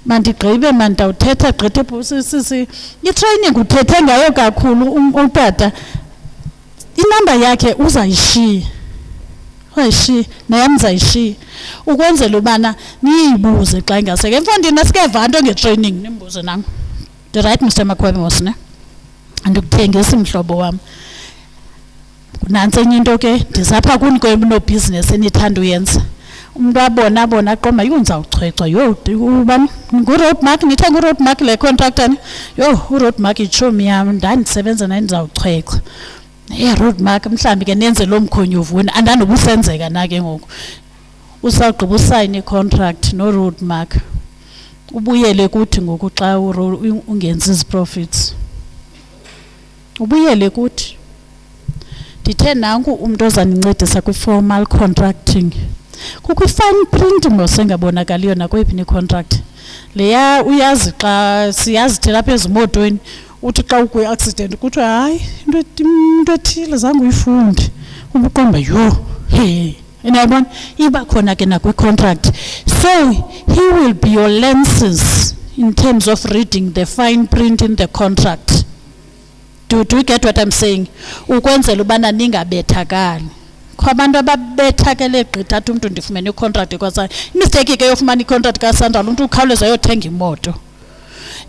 Mandigqibe mandawuthetha gqithe i-training uthethe ngayo kakhulu utata. Inamba yakhe uzayishiya. Uyayishiya nayam ndizayishiya ukwenzela ubana niyibuze xa ingaseke. Emfondini asikeva nto nge-training nimbuze nam. The right Mr. Makwebe wasine. Andikuthengisa mhlobo wam. Nansi enye into ke ndizapha kuni no-business enithanda uyenza. Umuntu abona aqomba yonzawuchwechwa ubani ngu-road mark nithenga u-road mark le contractor u-road mark itshomi yam ndandisebenza naye ndizawuchwechwa. Road mark mhlambi ke nenze lo mkhonyovuni andandobusenzeka na ke ngoku. Usawugqiba usayine i-contract no-road mark. Ubuyele kuthi ngoku xa ungenza izi-profits. Ubuyele kuthi ndithe nanku umuntu ozanincedisa kwi-formal contracting. Kukho i-fine print mosengabonakaliyo nakweyiphi ni-contract. Leya uyazi xa siyazi thela apha ezimotweni uthi xa ukwi-accident kuthiwa hayi into ethile zange uyifunde. Ubuqomba Enabona iba khona ke nakwi-contract. So he will be your lenses in terms of reading the fine print in the contract. Do you get what I'm saying? Ukwenzela ubana ningabethakali. Kwabantu ababethakele gqitha athi umuntu ndifumene i-contract kwasa. Mistake ke yofumana i-contract kaSandra umuntu ukhawuleza yothenga imoto.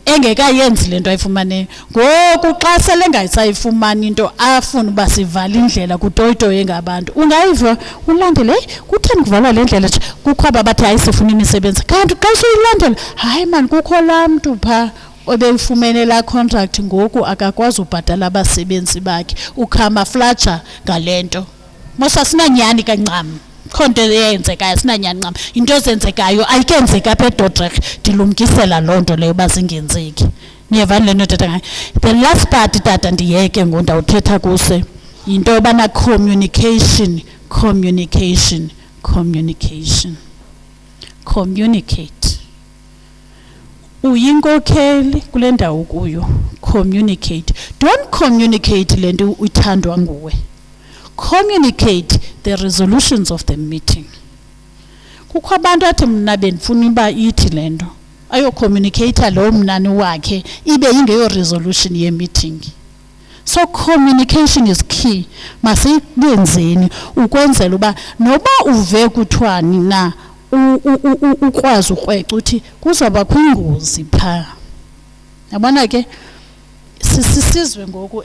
Engekayenzi lento ayifumaneyo. Ngoku xa sele ngayisayifumani into afuna uba sivala indlela kutoyito yengabantu. Ungayiva ulandele kutheni kuvala le ndlela nje kukho ababathi ayisifuna imisebenzi. Kanti xa uyilandela hayi man kukho laa mntu pha obeyifumene la contract ngoku akakwazi ubhatala abasebenzi bakhe ucamouflage ngalento. Mosa sinanyani kancam. Khonto eyenzekayo sinanyani ncam. Into ezenzekayo ayikenzeka apha eDodrek dilumkisela lonto leyo bazingenzeki. Niyevani le nto tata ngayo. The last part tata ndiyeke ngondawuthetha kuse into yobana communication. Communicate. Uyinkokheli kule ndawo kuyo. Communicate. Don't communicate le nto uthandwa nguwe. Communicate the resolutions of the meeting. Kukho abantu athi mna bendifuna uba ithi le nto ayo communicate lo mnani wakhe ibe ingeyo resolution ye meeting. So communication is key. Masiyenzeni ukwenzela uba noba uve kuthwani na ukwazi ukweca uthi kuzawuba kwingozi pha. Yabona ke sisizwe ngoku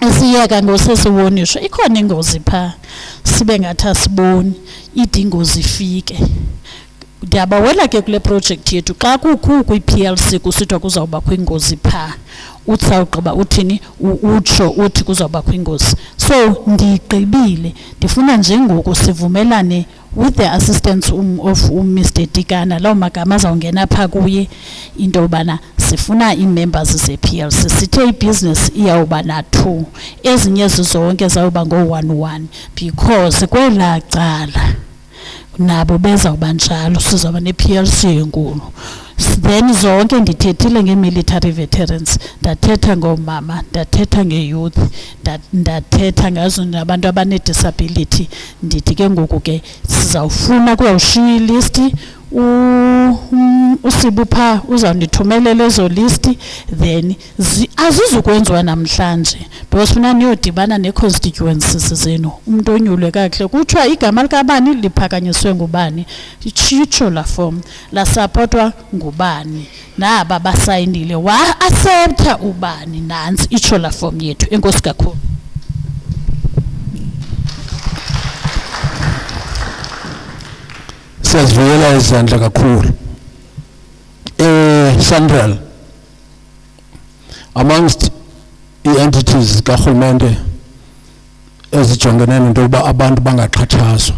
esiyeka ngosesiwonisho ikhona ingozi pha sibe ngathi asiboni ide ingozi ifike. Ndiyabawela ke kule project yethu xa kukho kwi-PLC kusithiwa kuzawuba kwingozi pha utsawugqiba uthini utsho uthi kuzawuba kwingozi. So ndigqibile ndifuna njengoku sivumelane with the assistance of Mr. Tikana lawo magama azawungena pha kuye into yobana sifuna ii-members ze-PLC sithe ibhizinesi iyawuba na-2 ezinye zizonke zawuba ngo-1-1 because kwelaa cala nabo bezawuba njalo sizawuba ne-PLC enkulu. Then zonke ndithethile nge-military veterans, ndathetha ngomama, ndathetha nge-youth, ndathetha ngazo nabantu abane-disability. Ndithi ke ngoku ke sizawufuna kuyawushiywa ilisti usibupha uzawundithumelela ezo listi then azizukwenziwa namhlanje because funa niyodibana nee-constituencies zenu umuntu onyulwe kakuhle kuthiwa igama likabani liphakanyiswe ngubani itsho la form lasapotwa ngubani naba basayinile wa-accepta ubani nantsi itsho la form yethu. Enkosi kakhulu. Siyazivuyela izandla kakhulu. Central amongst ii-entities karhulumente ezijongene nento yokuba abantu bangaxhatshazwa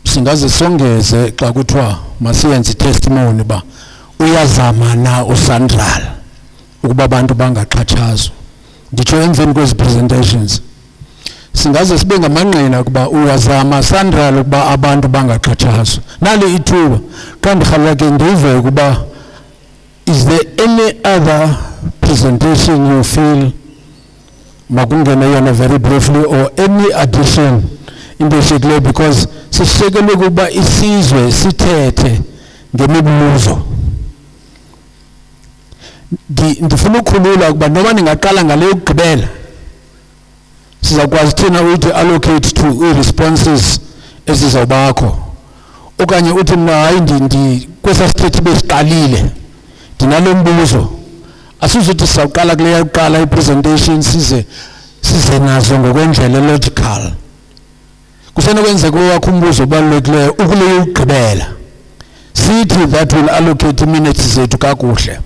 singaze songeze xa kuthiwa masiyenze itestimony uba uyazama na uSandral ukuba abantu bangaxhatshazwa. Nditsho emveni kwezi presentations singaze sibe ngamanqina ukuba uyazama Sandral ukuba abantu bangaxhatshazwa. Nali ithuba xa ndirhalela ke ndive ukuba is there any other presentation you feel makungene yona very briefly or any addition into eshiyekileyo because sishiyekelwe ukuba isizwe sithethe ngemibuzo. Ndifuna ukukhulula ukuba noba ndingaqala ngale yokugqibela sizakwazi thina uthi allocate to i-responses ezizawubakho okanye uthi mna hayi kwesa sithethe besiqalile ndinalo mbuzo asizuthi sizawuqala kule yakuqala i-presentation size nazo ngokwendlela elogical. Kusenokwenzeka owakho umbuzo obalulekileyo ukule yokugqibela sithi that will allocate iminutes zethu kakuhle.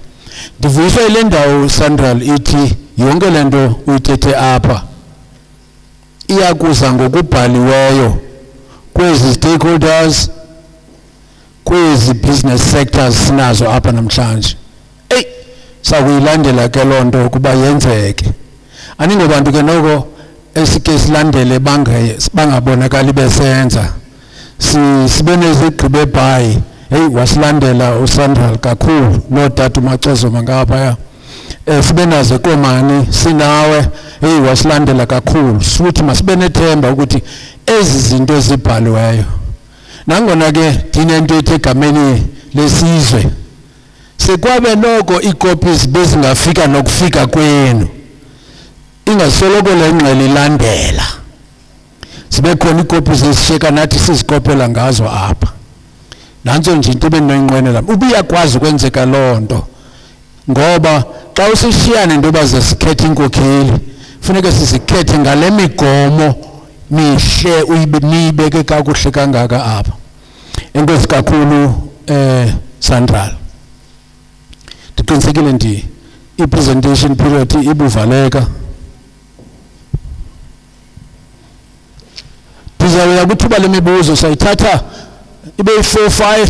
Ndivuyiswa yile ndawo Sandral ithi yonke le nto uyithethe apha iyakuza ngokubhaliweyo kwezi stakeholders kwezi business sectors sinazo apha namhlanje. Sakuyilandela ke loo nto ukuba yenzeke. Aningobantu ke noko esike silandele bangabonakali besenza sibe nezigqibo ebhayi wasilandela uSandral kakhulu notata uMacezo mangaphaya sibe nazo komani sinawe wasilandela kakhulu futhi masibe nethemba ukuthi ezi zinto ezibhaliweyo nangona ke dinento ethi egameni lesizwe sekwabe noko iikopies bezingafika nokufika kwenu ingasoloko le ngxele ilandela sibe khona iikopies ezisheka nathi sizikopela ngazo apha. Nantso nje into ebendinoyinqwenela ubuyakwazi ukwenzeka loo nto ngoba xa usishiyane into yoba zesikhethe inkokheli funeka sizikhethe ngale migomo mihle niyibeke kakuhle kangaka apha. Enkosi kakhulu Sandral. Ndiqinisekile i-presentation period ibuvaleka. Ndizawuya kwithuba lemibuzo sayithatha ibe 4-5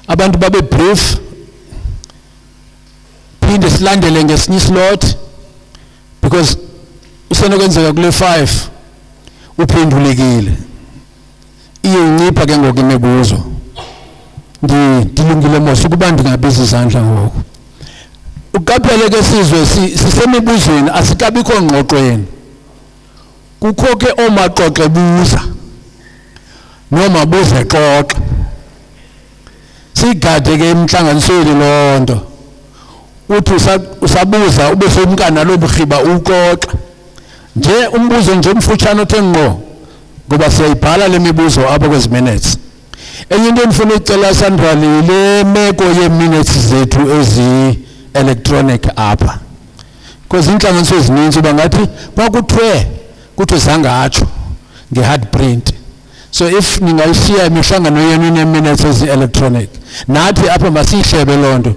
abantu babe brief phinde silandele ngesinye slot because usenokwenzeka kule 5 uphendulekile iye uncipha ke ngoku imibuzo. Ndilungile mos ukuba ndingabiza izandla ngoku uqaphele ke sizwe sisemibuzweni asikabikho ngxoxweni kukho ke oomaxoxe buza nomabuze xoxa sigade ke emhlanganisweni loo nto uthi usabuza ube somkana lobukhiba ukoxa nje umbuzo nje umfutshane othe ngqo ngoba siyayibhala lemibuzo apha kwezi minutes. Enye into endifuna ucela Sandra le meko ye-minutes zethu ezi electronic apha because inhlanganiso ezininzi uba ngathi kuthiwe zangatsho nge-hard print. So if ningayishiya imihlangano yenu ine-minutes ezi-electronic nathi apha masiyihlebe loo nto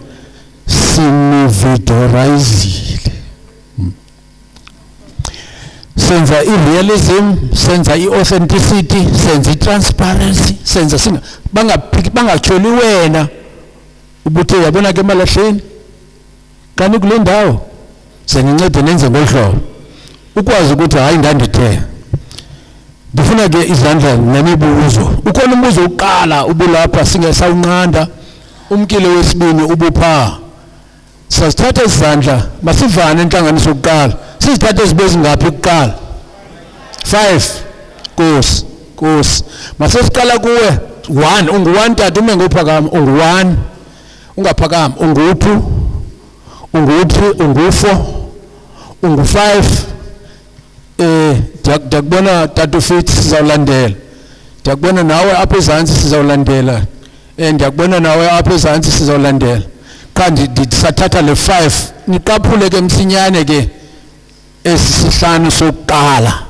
sinividorayizile. Senza i-realism, senza i-authenticity, senza i-transparency, senza bangatyholi wena ubuthe yabona ke Emalahleni kanti kule ndawo senincede nenze ngolu hlobo ukwazi ukuthi hayi ndandithe ndifuna ke izandla nemibuzo. Ukhona umbuzo uqala ubulapha singesawunqanda umkile wesibini ubupha sasithatha izandla masivane intlanganiso yokuqala sizithathe zibe zingaphi kuqala 5 Nkosi masesiqala kuwe 1 ungu1 tata ume ngophakama ungu1 ungaphakama ungu2 ungu3 ungu4 ungu5 ndiyakubona tata uFithi sizawulandela ndiyakubona nawe apha ezantsi sizawulandela ndiyakubona nawe apha ezantsi sizawulandela kanti ndisathatha le 5 niqaphule ke msinyane ke esisihlanu sokuqala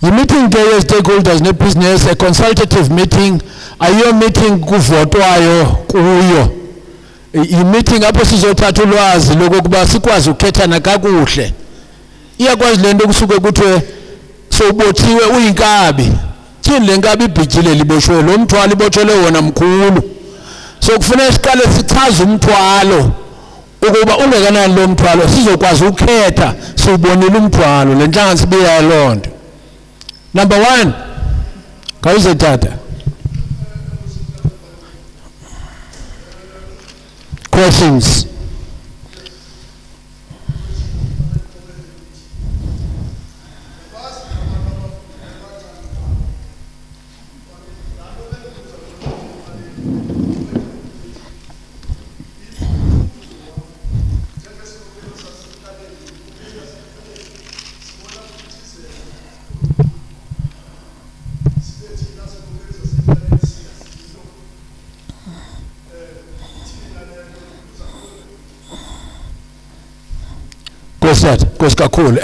yi-meeting ke ye-stakeholders ne-business a consultative meeting ayiyo meeting kuvotwayo kuyo yi-meeting apho sizothatha ulwazi lokokuba sikwazi ukukhethana kakuhle. Iyakwazi le nto kusuke kuthiwe sowubotshiwe uyinkabi tyhini le nkabi ibhityile liboshwe lo mthwalo ibotshelwe wona mkhulu so kufuneka siqale sichaze umthwalo ukuba ungekanani lo mthwalo sizokwazi ukukhetha siwubonile umthwalo le nhlangano sibuya loo nto. Number 1 khawuze tata questions. Nkosi kakhulu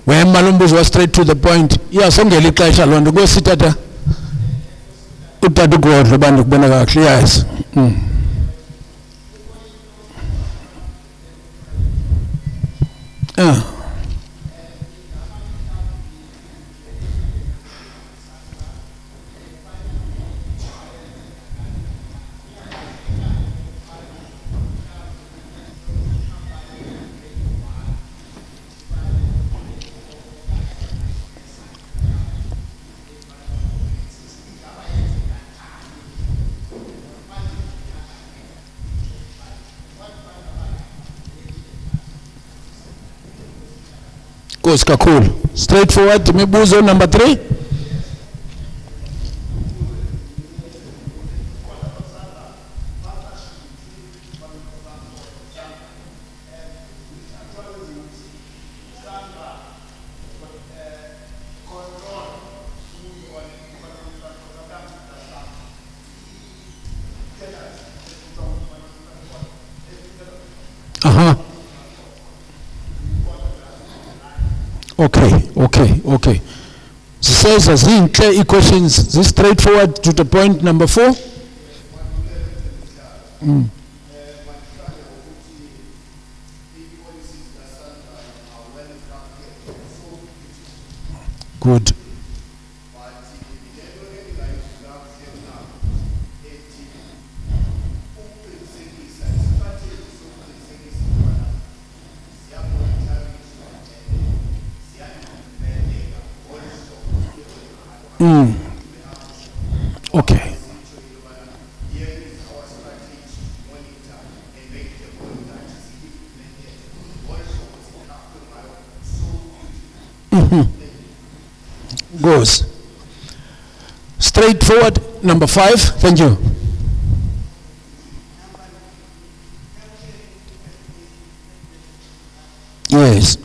wema lo mbuzo wa straight to the point iyasongela ixesha loo nto Nkosi tata utata ugodlo bantu kubona kakuhle yes. Nkosi kakhulu straightforward imibuzo number 3. Okay. Ziseza zinhle questions zi straightforward to the point number 4. Good. Okay. Goes straightforward. Number 5. Thank you. please.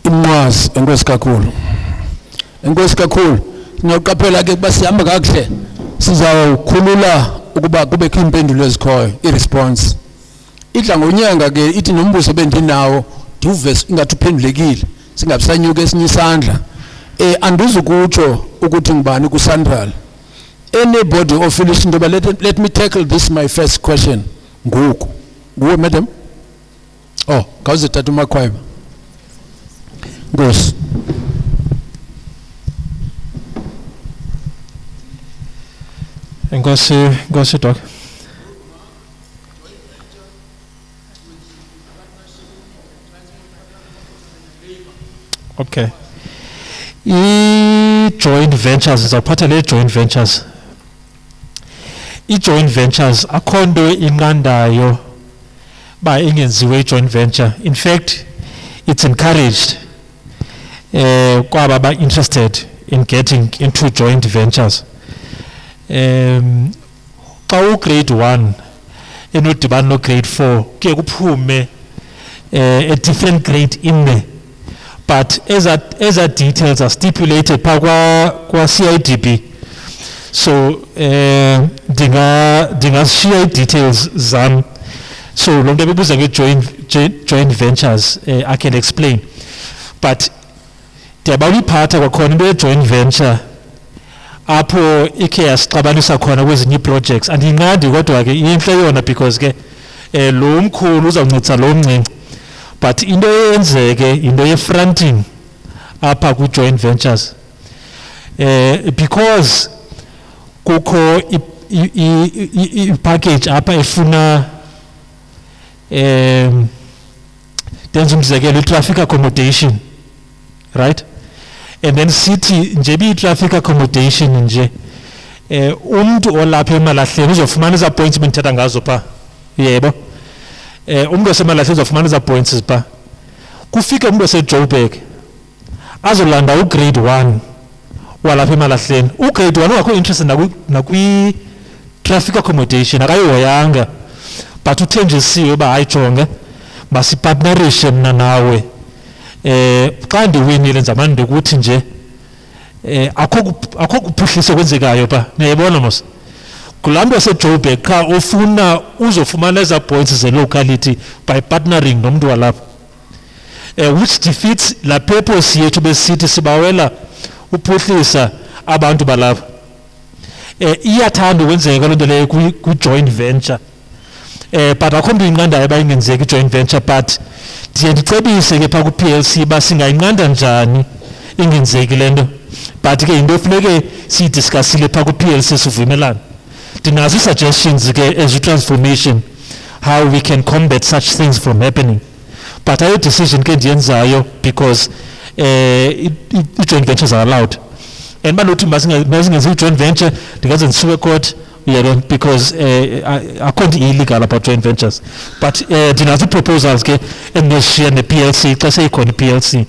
Imwas enkosi kakhulu. Enkosi kakhulu. Ngiyaqaphela ke kuba sihamba kakuhle. Sizawukhulula ukuba kubekho impendulo ezikhoyo, i-response. Idla ngonyanga ke ithi nombuso bendinawo ndiuve ingathi uphendulekile. Singabisanyuka esinye isandla. Andizukutsho ukuthi ngibani ku Central. Anybody ofilish into let me tackle this my first question. Ngoku. Nguwe madam? Oh, kawuze tata uMakhweba. Ngosi. Ngosi Doc. Okay. I-joint ventures, izawuphatha le joint ventures. I-joint ventures akho nto inqandayo ba ingenziwe i-joint venture. In fact, it's encouraged kwaba ba interested in getting into joint ventures. Xa u-grade 1 enodibana no-grade 4 kuye kuphume a different grade in there. But as our details are stipulated kwa CIDB, so dingashiya details zam. So lo nto bebuza nge-joint ventures I can explain. But ndiyabawuyiphatha kwakhona into ye-joint venture apho ikhe yasixabanisa khona kwezinye ii-projects. Andiyinqandi kodwa ke intle yona because ke lo mkhulu uzawuncedisa lo mncinci. But into eyenzeke into ye-fronting apha ku-joint ventures. Because kukho i-package apha efuna ndenza umzekelo i-traffic accommodation, right? And then sithi nje bi-traffic accommodation nje umntu olapha Emalahleni uzofumana eza points bendithetha ngazo pha, yebo. Umntu oseMalahleni uzofumana eza points pha. Kufike umntu oseJoburg azolanda ugrade 1 walapha Emalahleni. Ugrade 1 wakho interest nakwi-traffic accommodation akayihoyanga, but uthenjisiwe uba hayi jonge masipartnerishe mna nawe. Xa ndiwinile ndizamane ndikuthi nje akho kuphuhliso kwenzekayo pha, niyayibona mos. Kulaa mntu waseJoburg qha ofuna uzofumana eza points ze-locality by partnering nomntu walapha, which defeats la purpose yethu besithi sibawela uphuhlisa abantu balapha. Iyathanda ukwenzeka loo nto leyo kwi-joint venture, but akho nto inqandayo uba ingenzeki i-joint venture. But ndiye ndicebise ke phaa ku-PLC uba singayinqanda njani ingenzeki le nto, but ke yinto efuneke siyidiskasile phaa ku-PLC sivumelane. Ndinazo ii-suggestions ke as i-transformation how we can combat such things from happening, but ayo decision ke ndiyenzayo because i-joint ventures are allowed. And banothi masingenzi i-joint venture ndingaze ndisuke court, because akho nto illegal about joint ventures. But ndinazo ii-proposals ke endinozishiya ne-PLC xa seyikhona i-PLC.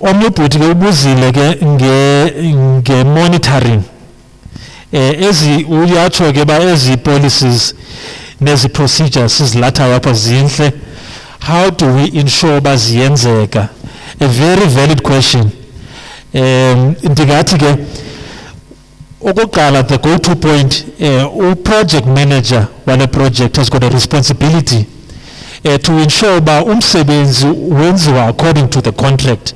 Omnye ubhuti ke ubuzile ke nge-monitoring. Uyatsho ke ba ezi policies nezi procedures sizilathayo apha zintle. How do we ensure uba ziyenzeka? A very valid question. Ndingathi ke okokuqala, the go-to point, project manager wale project has got a responsibility to ensure uba umsebenzi wenziwa according to the contract.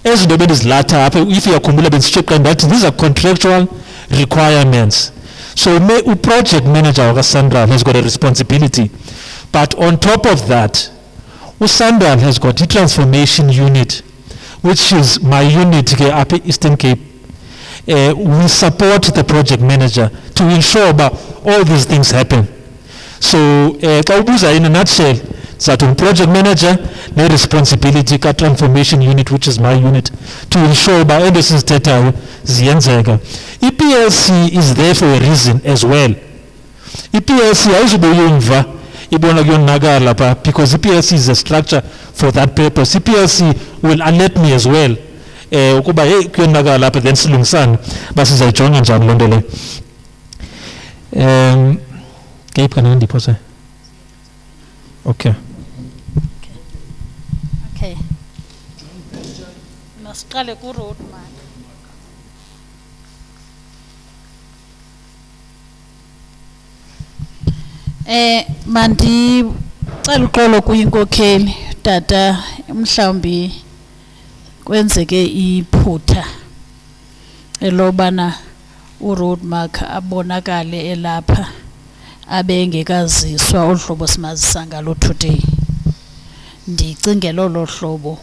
Ezinto bendizilatha apha, if uyakhumbula bendisitsho ndathi these are contractual requirements. So project manager waka-Sandral has got a responsibility. But on top of that, uSandral has got a transformation unit, which is my unit ke apha Eastern Cape. we support the project manager to ensure that all these things happen. So, xa ubuza in a nutshell, that project manager, the responsibility ka transformation unit, which is my unit, to ensure that everything is data ziyenzeka. EPLC is there for a reason as well. EPLC ayizubuyumva ibona kuyonakala pa, because EPLC is a structure for that purpose. EPLC will alert me as well. Ukuba hey kuyonakala lapha then silungisana basizayijonga njani lonto le. Kayipha nandipho se. Okay. Okay. Masiqale ku road mark. Mandi cela uxolo kuyinkokheli tata mhlawumbi kwenzeke iphutha elobana uroad mark abonakale elapha abengekaziswa ohlobo simazisa ngalo today. Ndicinge lolo hlobo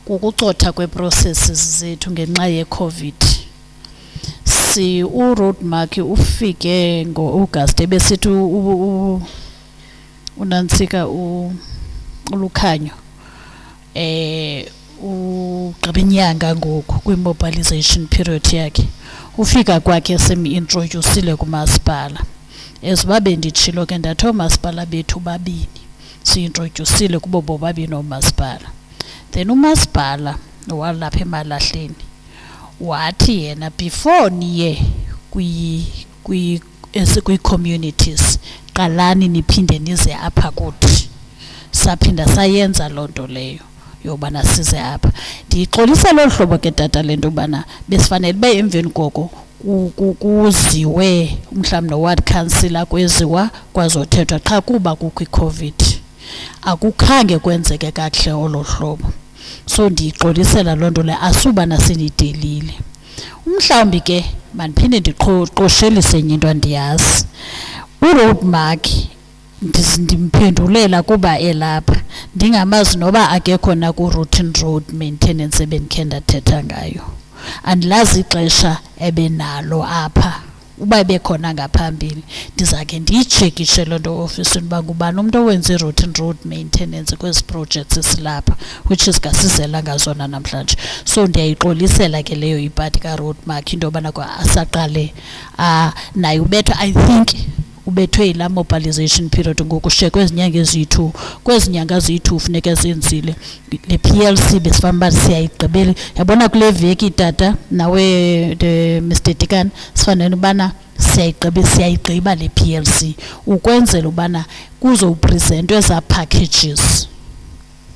kukucotha kweprocesses zethu ngenxa yeCovid. Si uroad mark ufike ngo-August ebesithi uNantsika ulukhanyo ugqibinyanga ngoku kwi-mobilization period yakhe. Ufika kwakhe semi-introducile kumasipala. Ezibabe nditshilo ke ndathi oomasipala bethu babini si-introducile kubo bobabini oomasipala. Then umasipala walapha Emalahleni wathi yena before niye kwi-communities qalani niphinde nize apha kuthi. Saphinda sayenza lonto leyo yobana size apha. Ndixolisa lo hlobo ke tata lento bana besifanele be emveni koko kuziwe mhlawumbe no-ward councillor kweziwa kwazothethwa qha kuba kukho iCovid akukhange kwenzeke kakuhle olo hlobo. So ndixolisela lonto le asuba nasinidelile. Mhlawumbi ke mandiphinde ndiqoshelise enye into andiyazi. Uroad mark ndimphendulela kuba elapha ndingamazi noba akekho na ku-routine road maintenance ebendikhe ndathetha ngayo. Andilazi ixesha ebenalo apha uba bekhona ngaphambili ndizakhe ndiyitshekishe loo nto ofisini uba ngubani umntu owenza i-routine road maintenance kwezi projects esilapha which is kasizela ngazona namhlanje. So ndiyayixolisela ke leyo ipati ka-road mark into yobana asaqale naye ubethwa I think ubethwe yilaa mobilization period ngoku she kwezi nyanga eziyi-2 funeka zenzile le PLC besifanuba siyayigqibela. Yabona kule veki tata nawe Mr Dikana sifanele ubana siyayigqiba le PLC ukwenzela ubana kuzopresentwe eza packages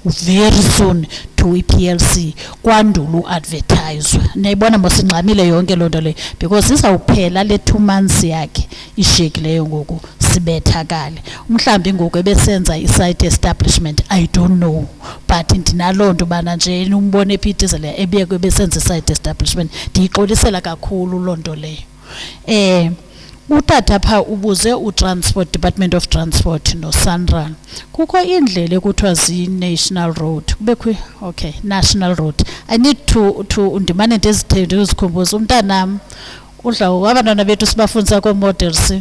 very soon to iPLC kwandulu advertise. Nayibona mosingxamile yonke lonto le because isawuphela le 2 months yakhe ishekileyo ngoku sibethakale. Mhlambi ngoku ebesenza isite establishment I don't know but ndinalonto bana nje umbone ephithizela ebiyeke besenza isite establishment ndiyixolisela kakhulu lonto leyo. Utata pha ubuze uTransport Department of Transport no Sanral. Kukho indlela ekuthiwa zi-national road. Kubekho okay, national road. I need to ndimane ndizithende uzikhumbuza umntanam udla abantwana bethu sibafundisa ko-models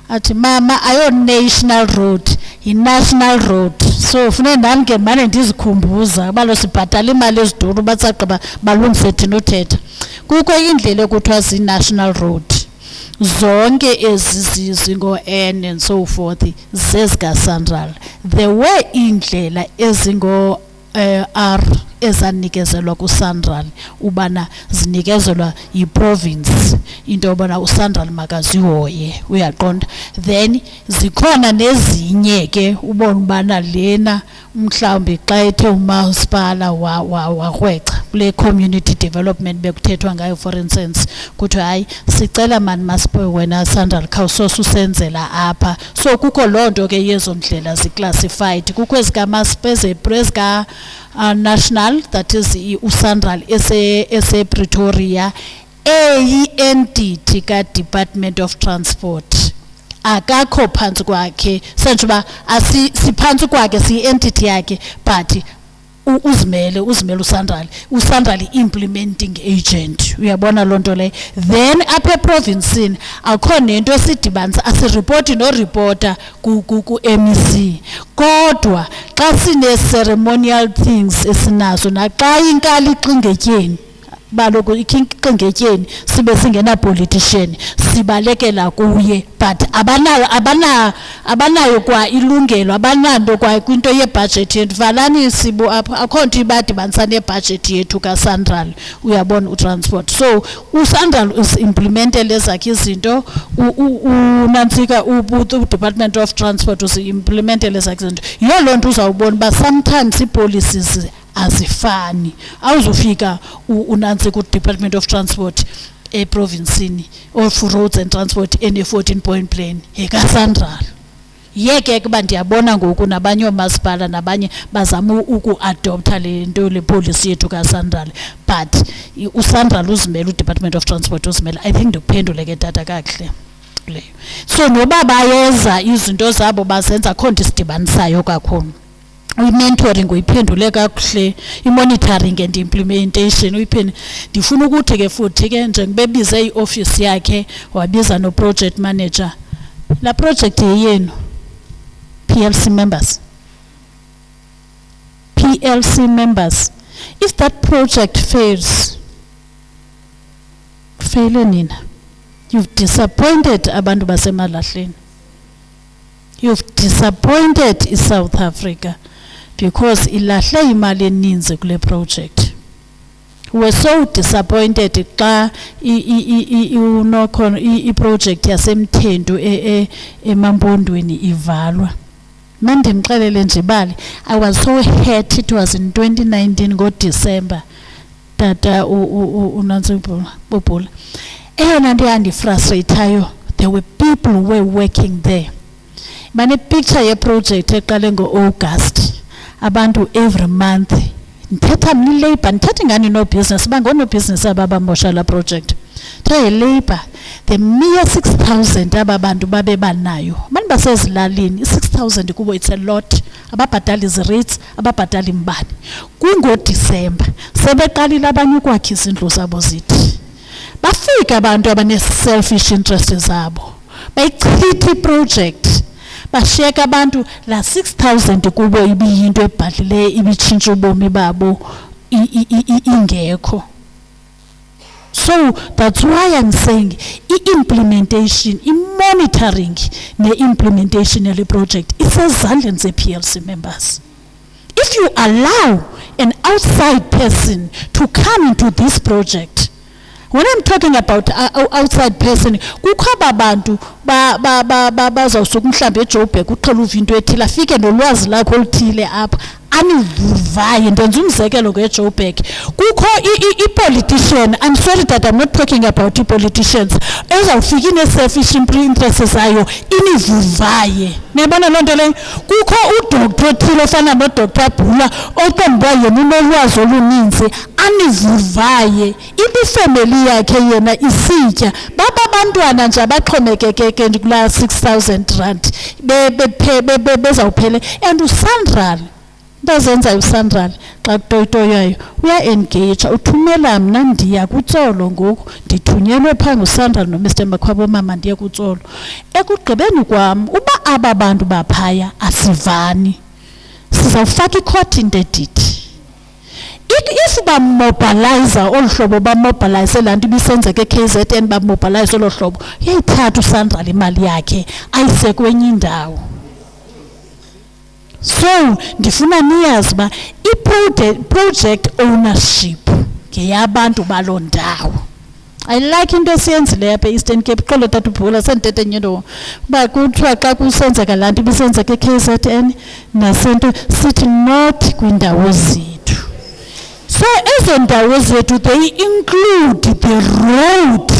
athi mama ayo national road i-national road. So funeka nami ke mane ndizikhumbuza balo sibhatala imali eziduru batsaqeba balungise thina uthetha. Kukho indlela ekuthiwa zi-national road. Zonke ezizingo-N and so forth zezikaSanral. There were indlela ezingo-R ezanikezelwa kuSanral ubana zinikezelwa yiprovince into yobana uSanral makazihoye uyaqonda. Then zikhona nezinye ke ubona ubana lena mhlawumbi xa ethe umasipala warhwexa kule community development bekuthethwa ngayo for instance kuthi hayi sicela mani masipe wena Sanral khawusosa usenzela apha. So kukho loo nto ke yezo ndlela ziclassified kukho ezika national that is uSanral ese Pretoria entity ka Department of Transport akakho phansi kwakhe senje uba siphansi kwakhe siyi-entity yakhe but uzimele usandral implementing agent uyabona lonto le then apha eprovincini akho nento esidibanisa asireport no reporter ku MEC kodwa xa sine ceremonial things esinazo naxa inkali ixingetyeni baloko ikingetyeni sibe singena politician sibalekela kuye but abanayo kwa ilungelo abanando kwa kwinto yebudget yethu valani sibo apha akho nto ibadibanisa nebudget yethu kaSandral uyabona utransport so uSandral usimplementele ezakhe izinto unantsika uDepartment of Transport usimplementele ezakhe izinto yiyo loo nto uzawubona uba sometimes ii-policies azifani awuzofika unansi ku Department of Transport eprovincini of Roads and Transport ene 14-point plan ekaSandral yeke kuba ndiyabona ngoku nabanye omasipala nabanye bazama ukuadopta le nto le policy yethu kaSandral but uSandral uzimela uDepartment of Transport uzimela I think ndikuphendule ke tata kakuhle leyo so noba bayeza izinto zabo bazenza khona isidibanisayo kakhulu i-mentoring uyiphendule kakuhle i-monitoring and implementation ndifuna ukuthi ke futhi ke njengoba ebize i-office yakhe wabiza no-project manager la project yenu PLC members if that project fails faile nina you've disappointed abantu basemalahleni you've disappointed iSouth Africa because ilahle imali eninzi kule project we're so disappointed xa i-project yasemthendo emampondweni ivalwa mandimxelele nje bali I was so hurt it was in 2019 ngoDecember tata unansi bobula eyona nto yandifrustrateayo there were people who were working there mane picture ye project eqale ngo-August abantu every month ndithetha mni-labor ndithetha ngani no-business bangono business ababamosha la project the labor the mere 6,000 aba bantu babe banayo abantu basezilalini i-6,000 kubo it's a lot ababhatali zi-rates ababhatali imbane kungoDisemba sebeqalile abanye ukwakha izindlu zabo zithi bafika abantu abane-selfish interest zabo bayichitha iproject bashiyeka abantu la 6,000 kubo ibiyinto ebhadlileyo ibitshintsha ubomi babo ingekho so that's why I'm saying i-implementation i-monitoring ne-implementation yale project isezandleni ze-PLC members if you allow an outside person to come into this project when I'm talking about outside person kukho abantu bazawusuka mhlambe eJoburg uqhela uva into ethile afike nolwazi lakho oluthile apha anivuvaye ndenza umzekelo ngeJoburg kukho i-politician I'm sorry that I'm not talking about i-politicians ezawufika ine-selfish interest zayo inivuvaye niyabona loo nto leyo kukho udoktor othile ofana nodoktor Bhula oqomba yena unolwazi oluninzi anivuvaye ibifamily yakhe yena isitya baba abantwana nje abaxhomekeke kula 6,000 rand bezawuphele and uSandral ndazenza uSandral xa kutoyitoyayo uya-engage uthumela mna ndiya kuTsolo ngoku ndithunyelwe phaa nguSandral noMr Makhwabo mama ndiye kuTsolo ekugqibeni kwam uba aba bantu baphaya asivani sizawufaka icourt intedit if bamobilize olu hlobo bamobilize laa nto ibisenzeka eKZN bamobilize olo hlobo uyayithatha uSandral imali yakhe ayise kwenye indawo so ndifuna niyazi uba i-project ownership ngeyabantu baloo ndawo I like into esiyenzileyo apha e-Eastern Cape xolo tata uBhula sendithethe nyento uba kuthiwa xa kusenzeka laa nto ibisenzeka eKZN nasento sithi not kwindawo zethu so ezo ndawo zethu they include the road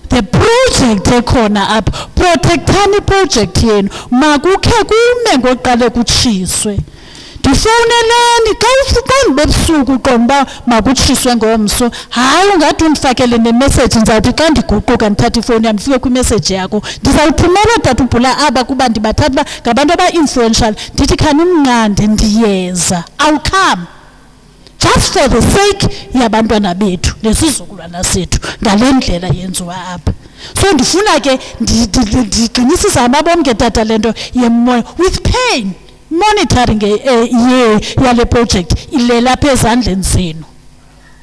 the project ekhona apha protectani project yenu makukhe kume ngoqale kutshiswe ndifowuneleni xa ndibebusuku qomba makutshiswe ngomso hayi ungathi undifakele nemessage ndizawuthi xa ndiguquka ndithatha ifowuni yam ndifike kwimessage yakho ndizawuthumela tata uBhula aba kuba ndibathatha uba ngabantu aba-influential ndithi khanimnqande ndiyeza I'll come just for the sake yabantwana bethu nesizukulwana sethu ngale ndlela yenziwa apha. So ndifuna ke ndiqinisisa ababonke tata lento yemoya with pain monitoring yale project ilela apha ezandleni zenu.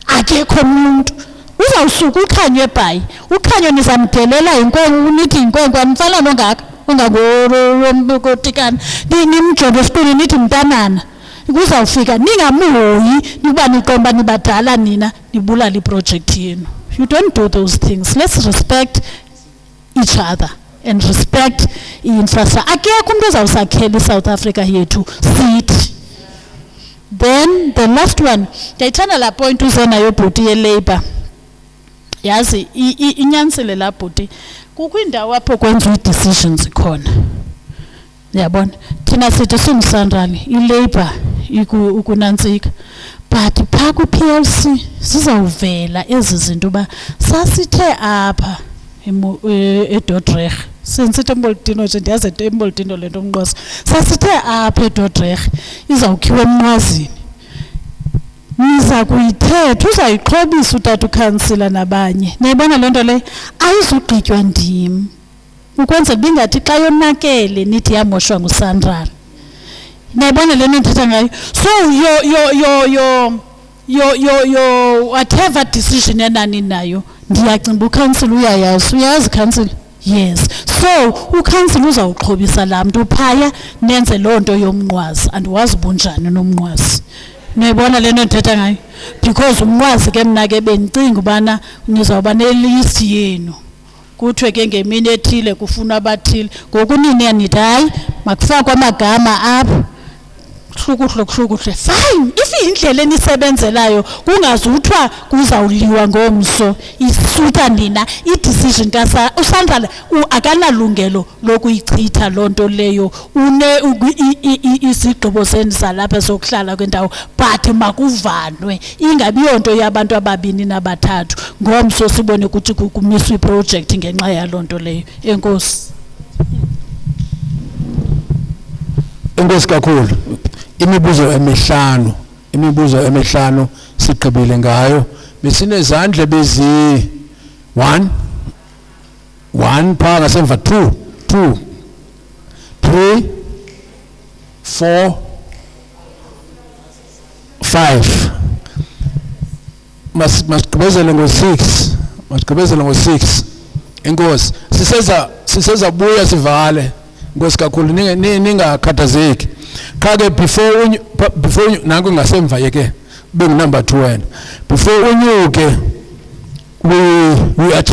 Akekho umuntu uzawusuka ukhanywe ebhayi, ukhanyo nizamdelela inkwenkwe, nithi inkwenkwe mfana nongaka ungakotikana nimjonge esitulini nithi mntanana, kuzawufika ningamuhoyi niba niqomba nibadala nina nibulala iproject yenu. You don't do those things. Let's respect each other and respect i-infrastructure. Akekho umuntu ozawusakhela iSouth Africa yethu sithi. Then the last one, ndiyayithanda laa point uze nayo bhuti ye-labour. Yazi inyanisile laa bhuti, kukho indawo apho kwenziwa ii-decisions khona. Yabona, thina sithi singusandrali, i-labour ukunantsika. But phaa kwi-PLC zizawuvela ezi zinto uba sasithe apha eDodreg, sensithi eMolodini nje ndiyazi eMolodini le nto umnqosa, sasithe apha eDodreg izawukhiwa emnqwazini. Niza kuyithetha, uzayixhobisa utata ukhansila nabanye. Nayibona loo nto leyo ayizugqitywa ndim ukwenzela bingathi xa yonakele nithi yamoshwa nguSandral. Nayibona le nto ndithetha ngayo. So yo whatever decision enani nayo ndiyacinga ukhansila uyayazi. Uyazi khansila? Yes. So ukhansila uzawuxhobisa laa mntu phaya nenze loo nto yomnqwazi. Andiwazi bunjani nomnqwazi. Nayibona le nto ndithetha ngayo because umnqwazi ke mna ke bendicinga ubana nizawuba nelist yenu kuthiwe ke ngemini ethile kufuna abathile. Ngoku nini nithi hayi makufakwe amagama apha hlukuhle. Fine, if indlela enisebenzelayo kungazuthiwa kuzawuliwa ngomso isuta nina i-decision uSandral akanalungelo lokuyichitha loo nto leyo. Izigqibo zenu zalapha sokuhlala kwendawo but makuvanwe ingabi yonto yabantu ababini nabathathu ngomso sibone ukuthi kumiswa iproject ngenxa yaloo nto leyo. Enkosi. Enkosi kakhulu. Imibuzo emihlanu sigqibile ngayo. Besinezandla bezi 1 phaa ngasemva 2 3 4 5 masigqibezele ngo-6 enkosi. Siseza buya sivale nkosi kakhulu, ningakhathazeki. Qha ke before nanku ngasemva yeke bengunumber 2 wena. Before unyuke we are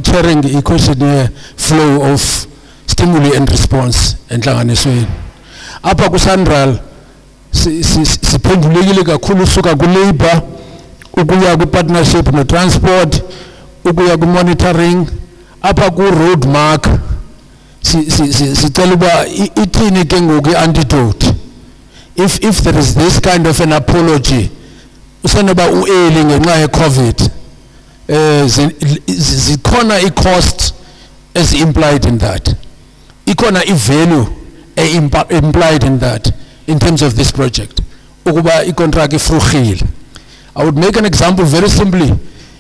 chairing i-questionnaire flow of stimuli and response enhlanganisweni. Apha kuSandral siphendulekile kakhulu usuka ku-labour ukuya kwi-partnership no-transport ukuya ku-monitoring apha ku-road mark. Sicela uba ithini ke ngoku i-antidote if there is this kind of an apology usenoba ueli ngenxa ye-COVID. Zikhona i-cost ezi-implied in that, ikhona i-value implied in that in terms of this project ukuba i-contract ifrugile. I would make an example very simply.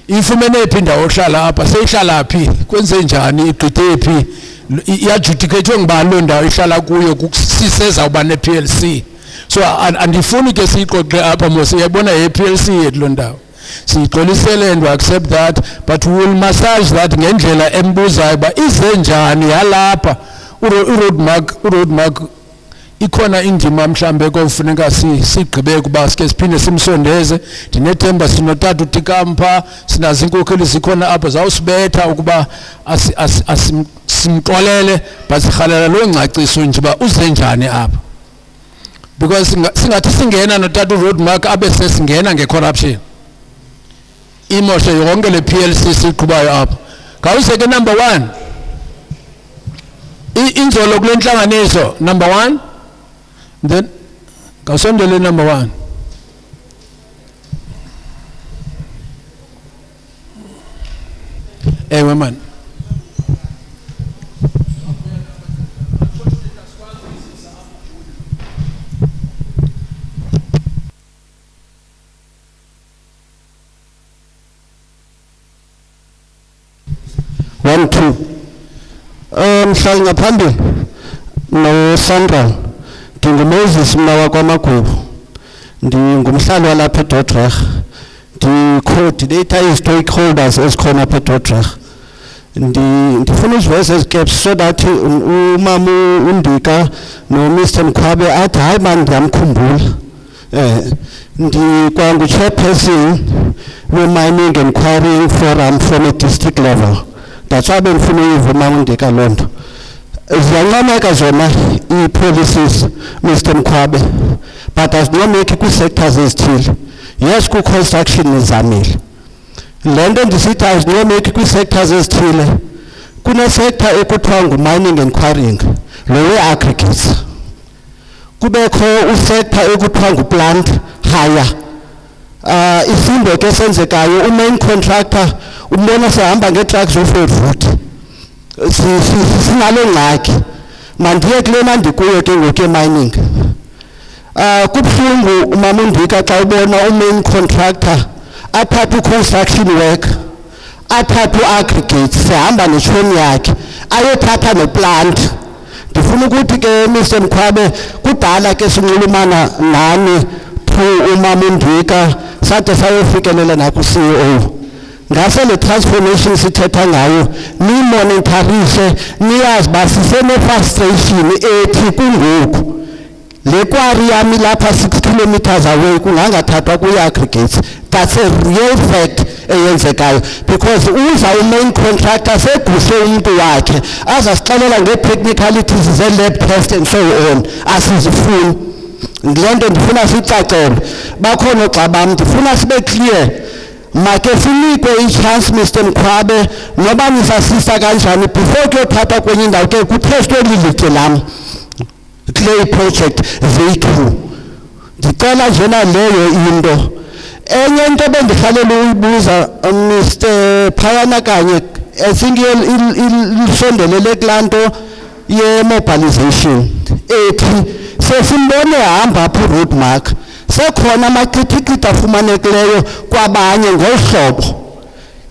Ifumene phi indawo ohlala apha, seyihlala phi, kwenze njani, igqithe phi, iyadjudicathwe ngubani loo ndawo ihlala kuyo sisezawuba ne-PLC. So andifuni ke siyixoxe apha mos iyayibona ye-PLC yethu loo ndawo. Siyixolisele and we accept that, but we will massage that ngendlela embuzayo uba ize njani yalapha. U-road mark ikhona indima mhlambe kofuneka sigqibeke uba sike siphinde simsondeze. Ndinethemba sinotata utikampa, sinazo iinkokheli zikhona apho zawusibetha ukuba simxolele basirhalela loo ngcaciso nje uba uze njani apha, because singathi singena notata u-road mark abe sesingena nge-corruption imoshe yonke le PLC siqhubayo apha. Ngawuseke number 1 inzolo kule ntlanganiso number 1, then ngawusondele number 1. Ewe man. 1-2. Mhlali ngaphambili no Sandra ngingumoses mina wakwaMagwebu. Ndingumhlali walapha eDodreg. Ndi-coordinator i-stakeholders ezikhona apha eDodreg. Ndifuna uziveza ezi-gaps so that umama uNdika no-Mr. Mkhwabe athi hayi mani ndiyamkhumbula. Ndikwangu-chairperson we-Mining and Quarrying Forum from a district level. That's why bendifuna uyiva umama uNdika loo nto. Ziyancomeka zona ii-policies, Mr. Mkhwabe, but azinomeki kwii-sectors ezithile. Yes, ku-construction nizamile. Le nto ndisithi azinomeki kwii-sectors ezithile. Kune-sector ekuthiwa ngu-mining and quarrying, lo we-aggregates. Kubekho u-sector ekuthiwa ngu-plant hire. Isimbo ke senzekayo, u-main contractor umbona sehamba nge-trucks of-road. Sinalo ngxaki. Mandiye kulena ndikuyo ke ngoku e-mining. Kubuhlungu umama uNdika xa ubona u-main contractor athatha u-construction work, athatha u-aggregate, sehamba netshomi yakhe, ayothatha ne-plant. Ndifuna ukuthi ke Mr. Mkhwabe kudala ke sinxulumana nani through umama uNdika sade sayofikelela naku-CEO. Ngase le transformation sithetha ngayo nimonitorise niyazi uba sisene-frustration ethi kungoku le kwari yami lapha 6 kilometers away kungangathathwa kwi-aggregates. That's a real fact eyenzekayo because uza u-main contractor seguse umntu wakhe azasixelela ngee-technicalities ze-lab test and so on asizifuni. Le nto ndifuna siyicacele bakhona xa bam ndifuna sibe clear. Make sinikwe i-chance Mr. Mkhwabe noba nisasisa kanjani before kuyothathwa kwenye indawo ke kuthestwe lilitye lam clay project zethu. Ndicela njena leyo into. Enye into bendihlalela uyibuza Mr. Phayana kanye I think ilisondelele kulaa nto ye-mobilization ethi sesimbone hamba apho road mark. Sekhona amachithichithi afumanekileyo kwabanye ngohlobo.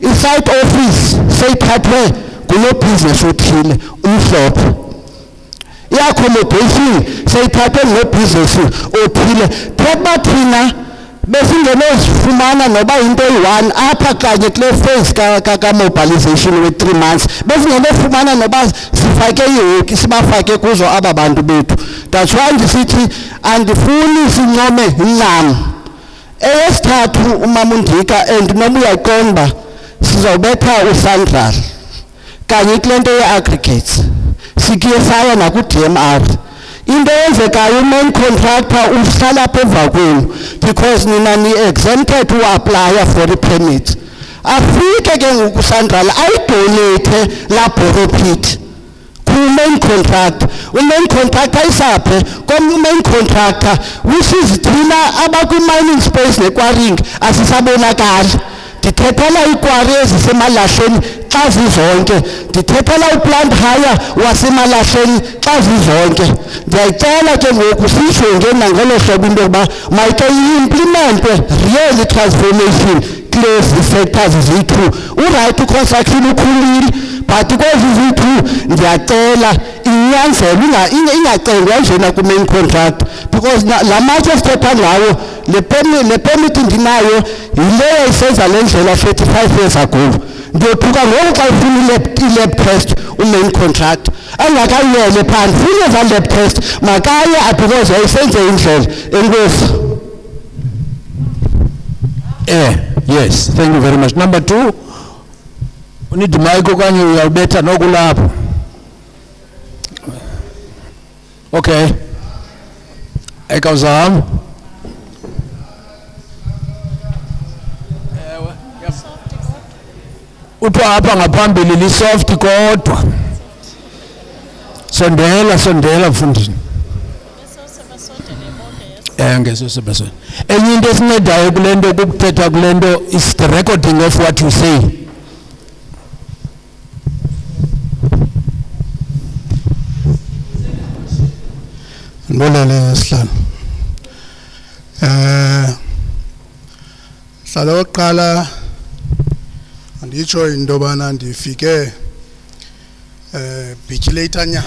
I-site office seyithathwe kulo business othile umhlobo. I-accommodation seyithathwe ngulo business othile. Theba thina besingenozifumana noba into eyi-1 apha kanye kule phase ka-mobilization we-3 months. Besingenofumana noba sifake iihoki sibafake kuzo aba bantu bethu. That's why ndisithi andifuni sincome ncam. Eyesithathu umama uNdika and noma uyayiqonda uba sizawubetha uSandral kanye kule nto ye-aggregates sikiye saya naku-DMR. Into eyenzekayo u-main contractor uhlala apha emva kwenu because nina ni-exempted to apply for i-permit. Afike ke ngoku uSandral ayidonate laa borrow pit ku-main contractor. U-main contractor isaphe kom-main contractor which is thina abakwi-mining space ne-quarrying asisabonakali. Ndithethela iikwari ezisemaLahleni xa zizonke. Ndithethela u-plant hire waseMalahleni xa zizonke. Ndiyayicela ke ngoku siyijonge nangelo hlobo into yokuba mayike i-implemente real transformation kulezi sectors zethu. Urayithi construction ukhulile but kwezi zethu ndiyacela inyanzela ingacengwa njena ku-main contract because la mathe sithetha ngayo le permit ndinayo yileyo isenza le ndlela 35 years ago. Ndiyothuka ngoku xa ufuna i-lab test u-main contract angakayele phandle funa eza lab test makaye because yayisenze indlela. Enkosi. Yes, thank you very much. Number 2, unidi mic okanye uyawubetha nokulapho. Okay. Ekawuzam. Uthiwa apha ngaphambili li-soft kodwa. Sondela mfundisi. Ngesosebasona. Enye into esincedayo kule nto kukuthetha kule nto is the recording of what you say. Ngolele sihlalo. Hlalo oqala anditsho into bana ndifike Bigilate nya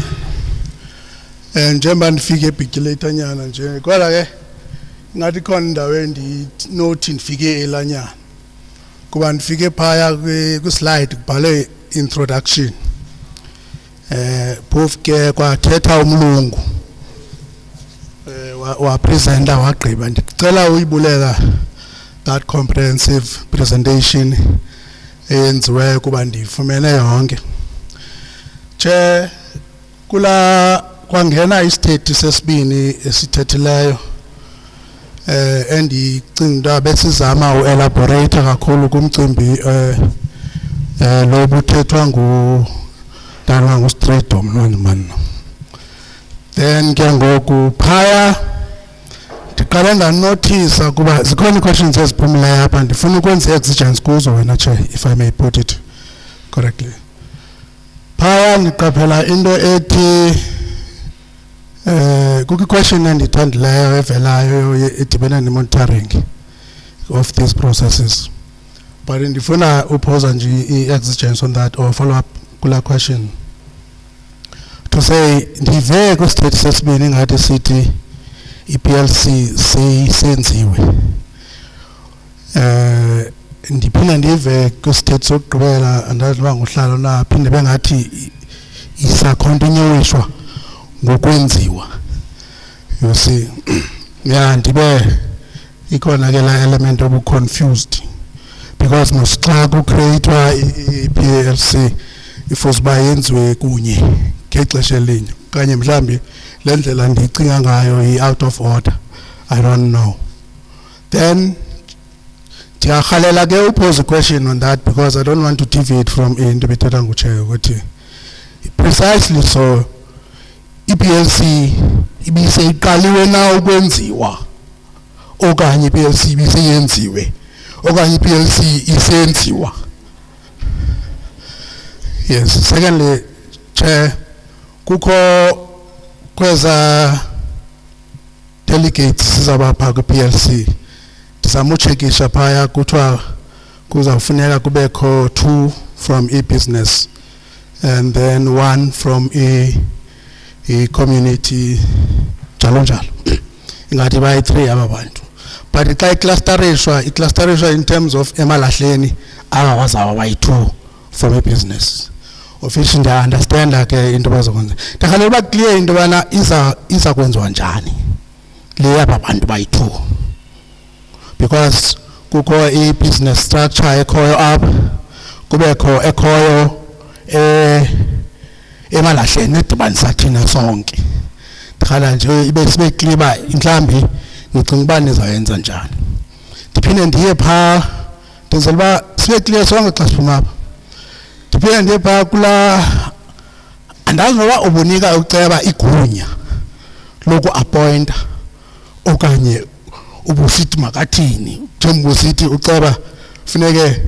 njengoba ndifike ebhigilate nyana nje kodwa ke ngathi khona indaweni nothi ndifike elanyana kuba ndifike phaya ku-slide kubhalwe introduction phofu ke kwathetha umlungu wapresenta wagqiba ndicela uyibuleka that comprehensive presentation eyenziweyo kuba ndifumene yonke che kula kwangena isithethe sesibini esithethileyo endicinga besizama uelaborate kakhulu kumcimbi lo buthethwa ndanwa nguStradom nonimani then ke ngoku phaya ndiqale ndanotice kuba zikhona questions eziphumileyo apha ndifuna ukwenza exigence kuzo wena Chair if I may put it correctly phaya ndiqaphela into ethi kukho question endithandileyo evelayo edibene nemonitoring of these processes but ndifuna uphosa nje i-exigence on that or follow up kula question to say ndive kwisithethe sesibini ngathi sithi i-PLC senziwe ndiphinda ndive kwisithethe sokugqibela andazi uba nguhlalo na phinde bengathi isacontinuishwa ngokwenziwa you see yeah ndibe ikhona ke la element obu confused because mosixa kucreatewa i-PLC ifuse uba yenziwe kunye ngexesha elinye kanye mhlambi le ndlela ndicinga ngayo i-out of order I don't know then ndiyarhalela ke upose a question on that because I don't want to deviate from into bethetha nguchair ukuthi precisely so i-PLC ibiseyiqaliwe na ukwenziwa okanye i-PLC ibiseyenziwe okanye i-PLC isenziwa yes secondly chair kukho kweza delegates sizabapha kwi-PLC ndizama uchekisha phaya kuthiwa kuzawufuneka kubekho 2 from e-business and then 1 from i-community njalo njalo ingathi bayi-3 aba bantu but xa iclusterishwa in terms of Emalahleni aba bazaba bayi-2 from i-business officially ndiya-understanda ke into bazokwenza ndikhalela uba clear into yobana iza kwenziwa njani le aba bantu bayi-2 because kukho i-business structure ekhoyo apha kubekho ekhoyo Emalahleni edibanisa thina sonke ndikhala nje ibe sibe clear uba mhlawumbi ndicinga uba nizayenza njani ndiphinde ndiye phaa ndenzela uba sibe clear sonke xa siphuma apha ndiphinde ndiye phaa kula andazi noba ubunika uceba igunya loku-appointa okanye ubusithi makathini njengoba usithi uceba funeke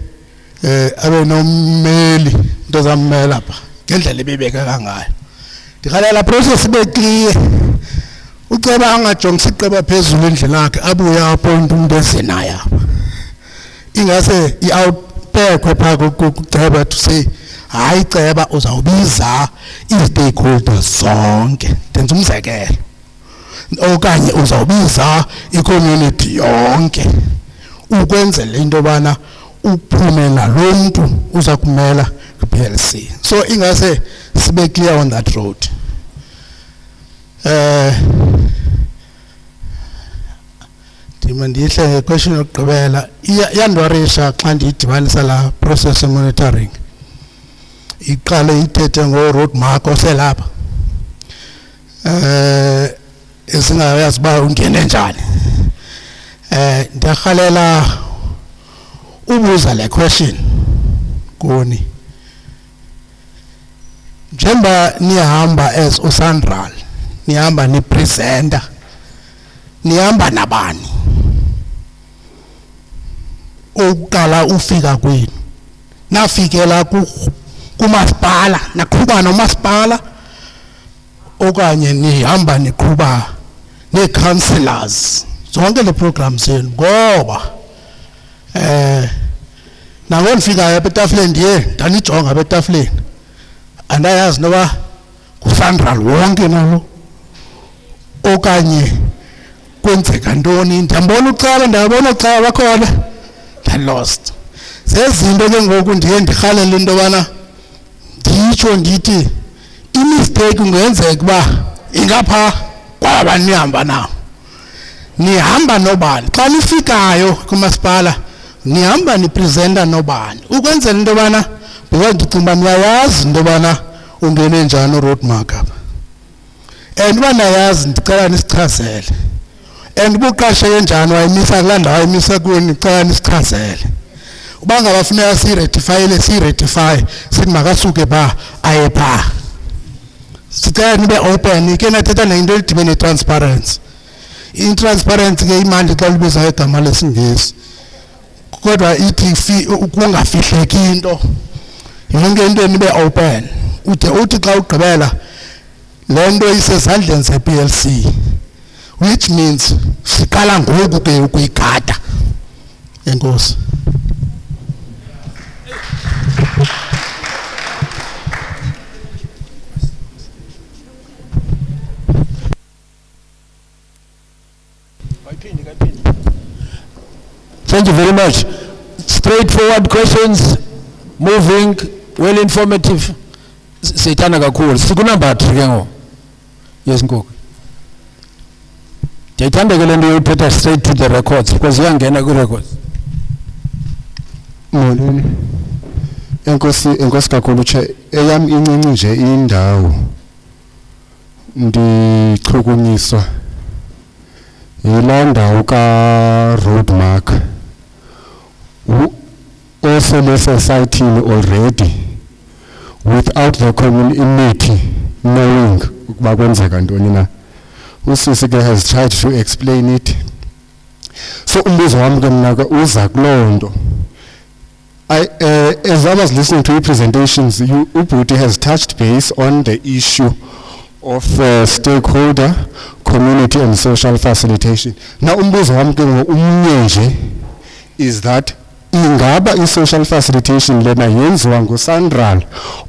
abe nommeli into zammela pha ngendlela ebebekeka ngayo ndikhalela process ibe clear uceba angajongisa iceba phezulu endlela yakhe abuye appointa umuntu ezenayo apha ingase i-outbekwe phaa kuceba to say hayi ceba uzawubiza i-stakeholders zonke ndenza umzekelo okanye uzawubiza i-community yonke ukwenzela into yobana uphumela lo mntu uza kumela kwi-PLC so ingase sibe clear on that road ndiyihle ngequestion yokugqibela iyandiwarisha xa ndiyidibanisa la process monitoring iqale ithethe ngo-road mark oselapha esingayazi uba ungene njani ndiyarhalela ubuza le question kuni njengoba nihamba as uSandral nihamba nipresenter nihamba nabani oqala ufika kwini nafikela kumasipala naqhuba nomasipala okanye nihamba niqhuba nee-councillors zonke le programs zenu ngoba nangona ndifikayo apha etafuleni ndiye ndanijonga apha etafuleni andayazi noba kusandral wonke nalo okanye kwenzeka ntoni. Ndiyambona ucala, ndiyabona ucala bakhona, lost. Zezinto ke ngoku ndiye ndirhalela into yobana nditsho ndithi imistake ungenzeka uba ingapha kwaba nihamba nawo. Nihamba nobani xa nifikayo kumasipala, nihamba nipresenta nobani ukwenzela into yobana because ndicinga uba niyayazi into yobana ungene njani uroad mark apha, and uba nayazi ndicela nisichazele, and ubuqasheke njani wayimisa kulaa ndawo wayimisa kuyo, ndicela nisichazele. Uba ngabafuneka siyiretifayile siyiretify, sithi makasuke phaa aye phaa. Sicela nibe open. Ke nathetha nento edibene netransparency. Intransparency ke imandi xa libiza igama lesingesi, kodwa ithi kungafihleki into, yonke into nibe open. Ude uthi xa ugqibela le nto isezandleni ze-PLC, which means siqala ngoku ke ukuyigada. Enkosi. Thank you very much. Straightforward questions, moving, well informative. Siyithanda kakhulu. Sikunumber 3 ke ngoku. Yes Nkoko. Ndiyayithanda ke le nto yothetha straight to the records because iyangena kwi-records. Molweni. Enkosi kakhulu che, eyam incinci nje indawo ndichukunyiswa yilaa ndawo ka-road mark osele-society already without the community knowing ukuba kwenzeka ntoni na. Usisi ke has tried to explain it. So umbuzo wami ke mna ke uza kuloo nto. As I was listening to your presentations, Ubhuti has touched base on the issue of stakeholder, community and social facilitation. Now umbuzo wami ke umnye nje is that ingaba i-social facilitation lena yenziwa nguSandral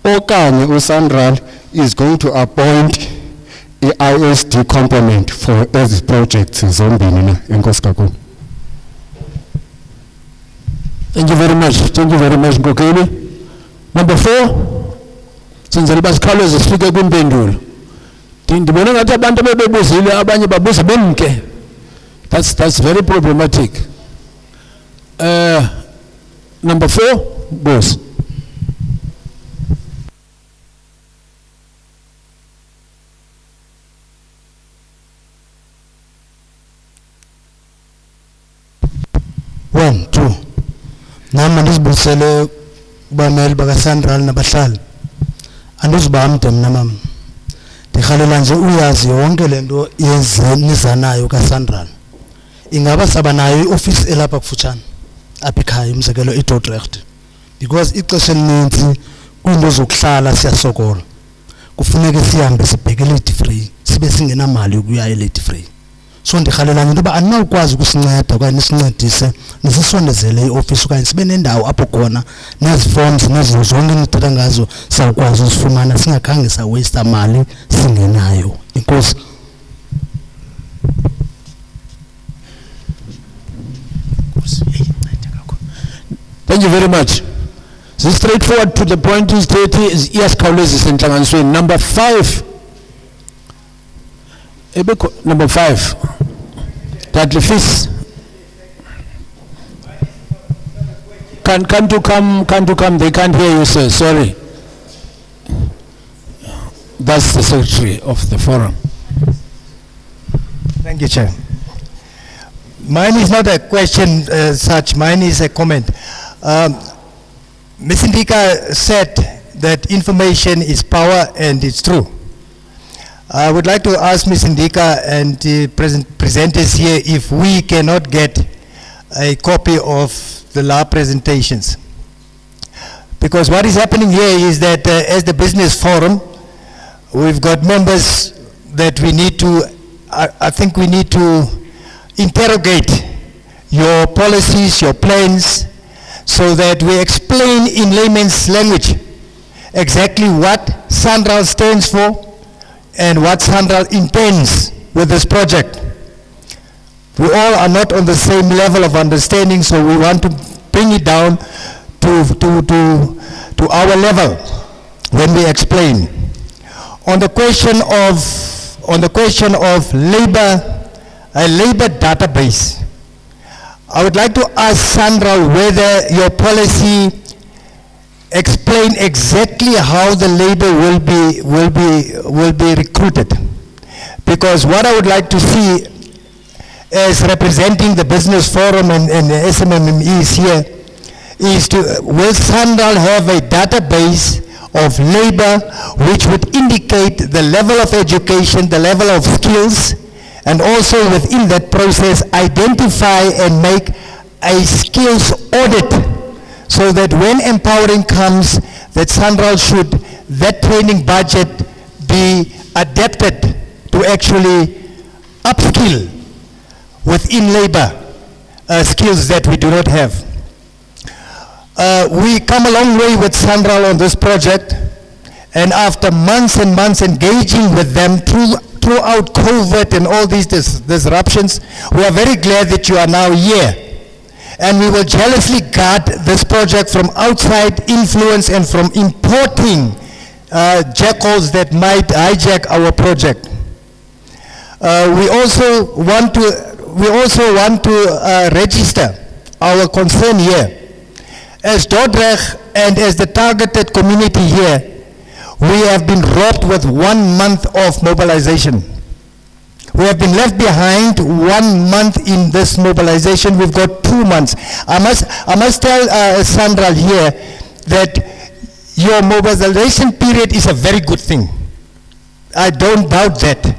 okanye uSandral is going to appoint i-ISD component for ezi projects zombini na. Enkosi kakhulu. Thank you very much. Thank you very much Nkokeli. Number 4, sinzela uba sikhawuleze sifike kwimpendulo. Ndibona ngathi abantu bebebuzile abanye babuza bemke. That's very problematic. Number 4, boss. One, two. Nama ndizibusele kubameli bakaSandral nabahlali. Andizibamde mna mama. Ndikhalela nje uyazi yonke lento yezeniza nayo kaSandral. Ingaba saba nayo ioffice elapha kufutshane apha ekhaya umzekelo eDordrecht, because ixesha elininzi kwiinto zokuhlala siyasokola. Kufuneka sihambe sibheke late free, sibe singenamali yokuya elate free. So ndikhalela into yoba andinawukwazi ukusinceda okanye nisincedise nisisondezele ioffice okanye sibe nendawo apho khona neziforms nezinto zonke nithetha ngazo sawukwazi uzifumana singakhange sawaste mali singenayo. Inkosi. Thank you very much. So straightforward to the point is 30 is iyasikhawulezisa entlanganisweni. Number 5. Number 5. Dudley Fis. Can't you come? They can't hear you, sir. Sorry. That's the secretary of the forum. Thank you, Chair. Mine is not a question such, mine is a comment. Ms. Ndika said that information is power, and it's true. I would like to ask Ms. Ndika and the presenters here if we cannot get a copy of the lab presentations. Because what is happening here is that as the business forum, we've got members that we need to, I think we need to interrogate your policies, your plans, so that we explain in layman's language exactly what SANRAL stands for and what SANRAL intends with this project. We all are not on the same level of understanding, so we want to bring it down to our level when we explain. On the question of labor, a labor database, I would like to ask SANRAL whether your policy explain exactly how the labor will be recruited. Because what I would like to see as representing the Business Forum and the SMMEs here is will SANRAL have a database of labor which would indicate the level of education, the level of skills, and also within that process identify and make a skills audit so that when empowering comes, that SANRAL should, that training budget be adapted to actually upskill within labor skills that we do not have. We come a long way with SANRAL on this project, and after months and months engaging with them throughout COVID and all these disruptions, we are very glad that you are now here. And we will jealously guard this project from outside influence and from importing jackals that might hijack our project. We also want to register our concern here. As Dordrecht and as the targeted community here, we have been robbed with 1 month of mobilization. We have been left behind 1 month in this mobilization. We've got 2 months. I must tell SANRAL here that your mobilization period is a very good thing. I don't doubt that.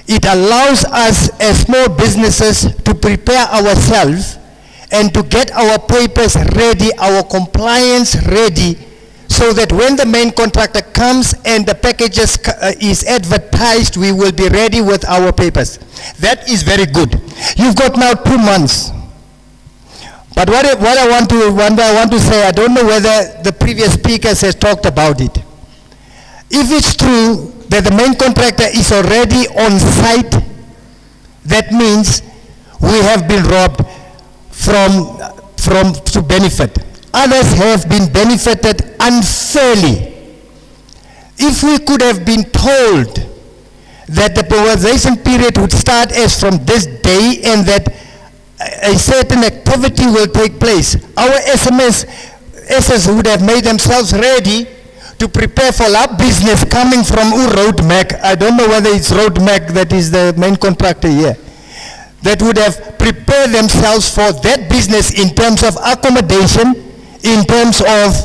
It allows us as small businesses to prepare ourselves and to get our papers ready, our compliance ready, so that when the main contractor comes and the packages is advertised, we will be ready with our papers. That is very good. You've got now 2 months. But what I want to say, I don't know whether the previous speakers has talked about it. If it's true that the main contractor is already on site, that means we have been robbed to benefit. Others have been benefited unfairly. If we could have been told that the mobilization period would start as from this day and that a certain activity will take place, our SMSs would have made themselves ready to prepare for lab business coming from Roadmac. I don't know whether it's Roadmac that is the main contractor here. That would have prepared themselves for that business in terms of accommodation, in terms of,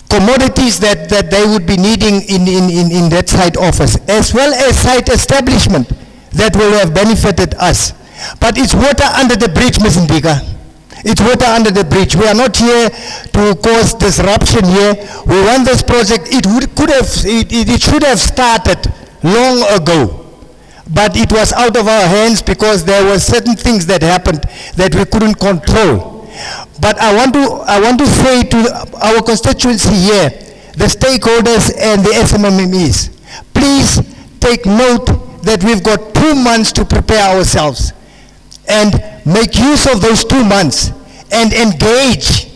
commodities that they would be needing in that site office, as well as site establishment that will have benefited us. But it's water under the bridge, Ms. Ndika. It's water under the bridge. We are not here to cause disruption here. We want this project, it should have started long ago. But it was out of our hands because there were certain things that happened that we couldn't control. But I want to say to our constituency here, the stakeholders and the SMMEs, please take note that we've got 2 months to prepare ourselves, and make use of those 2 months and engage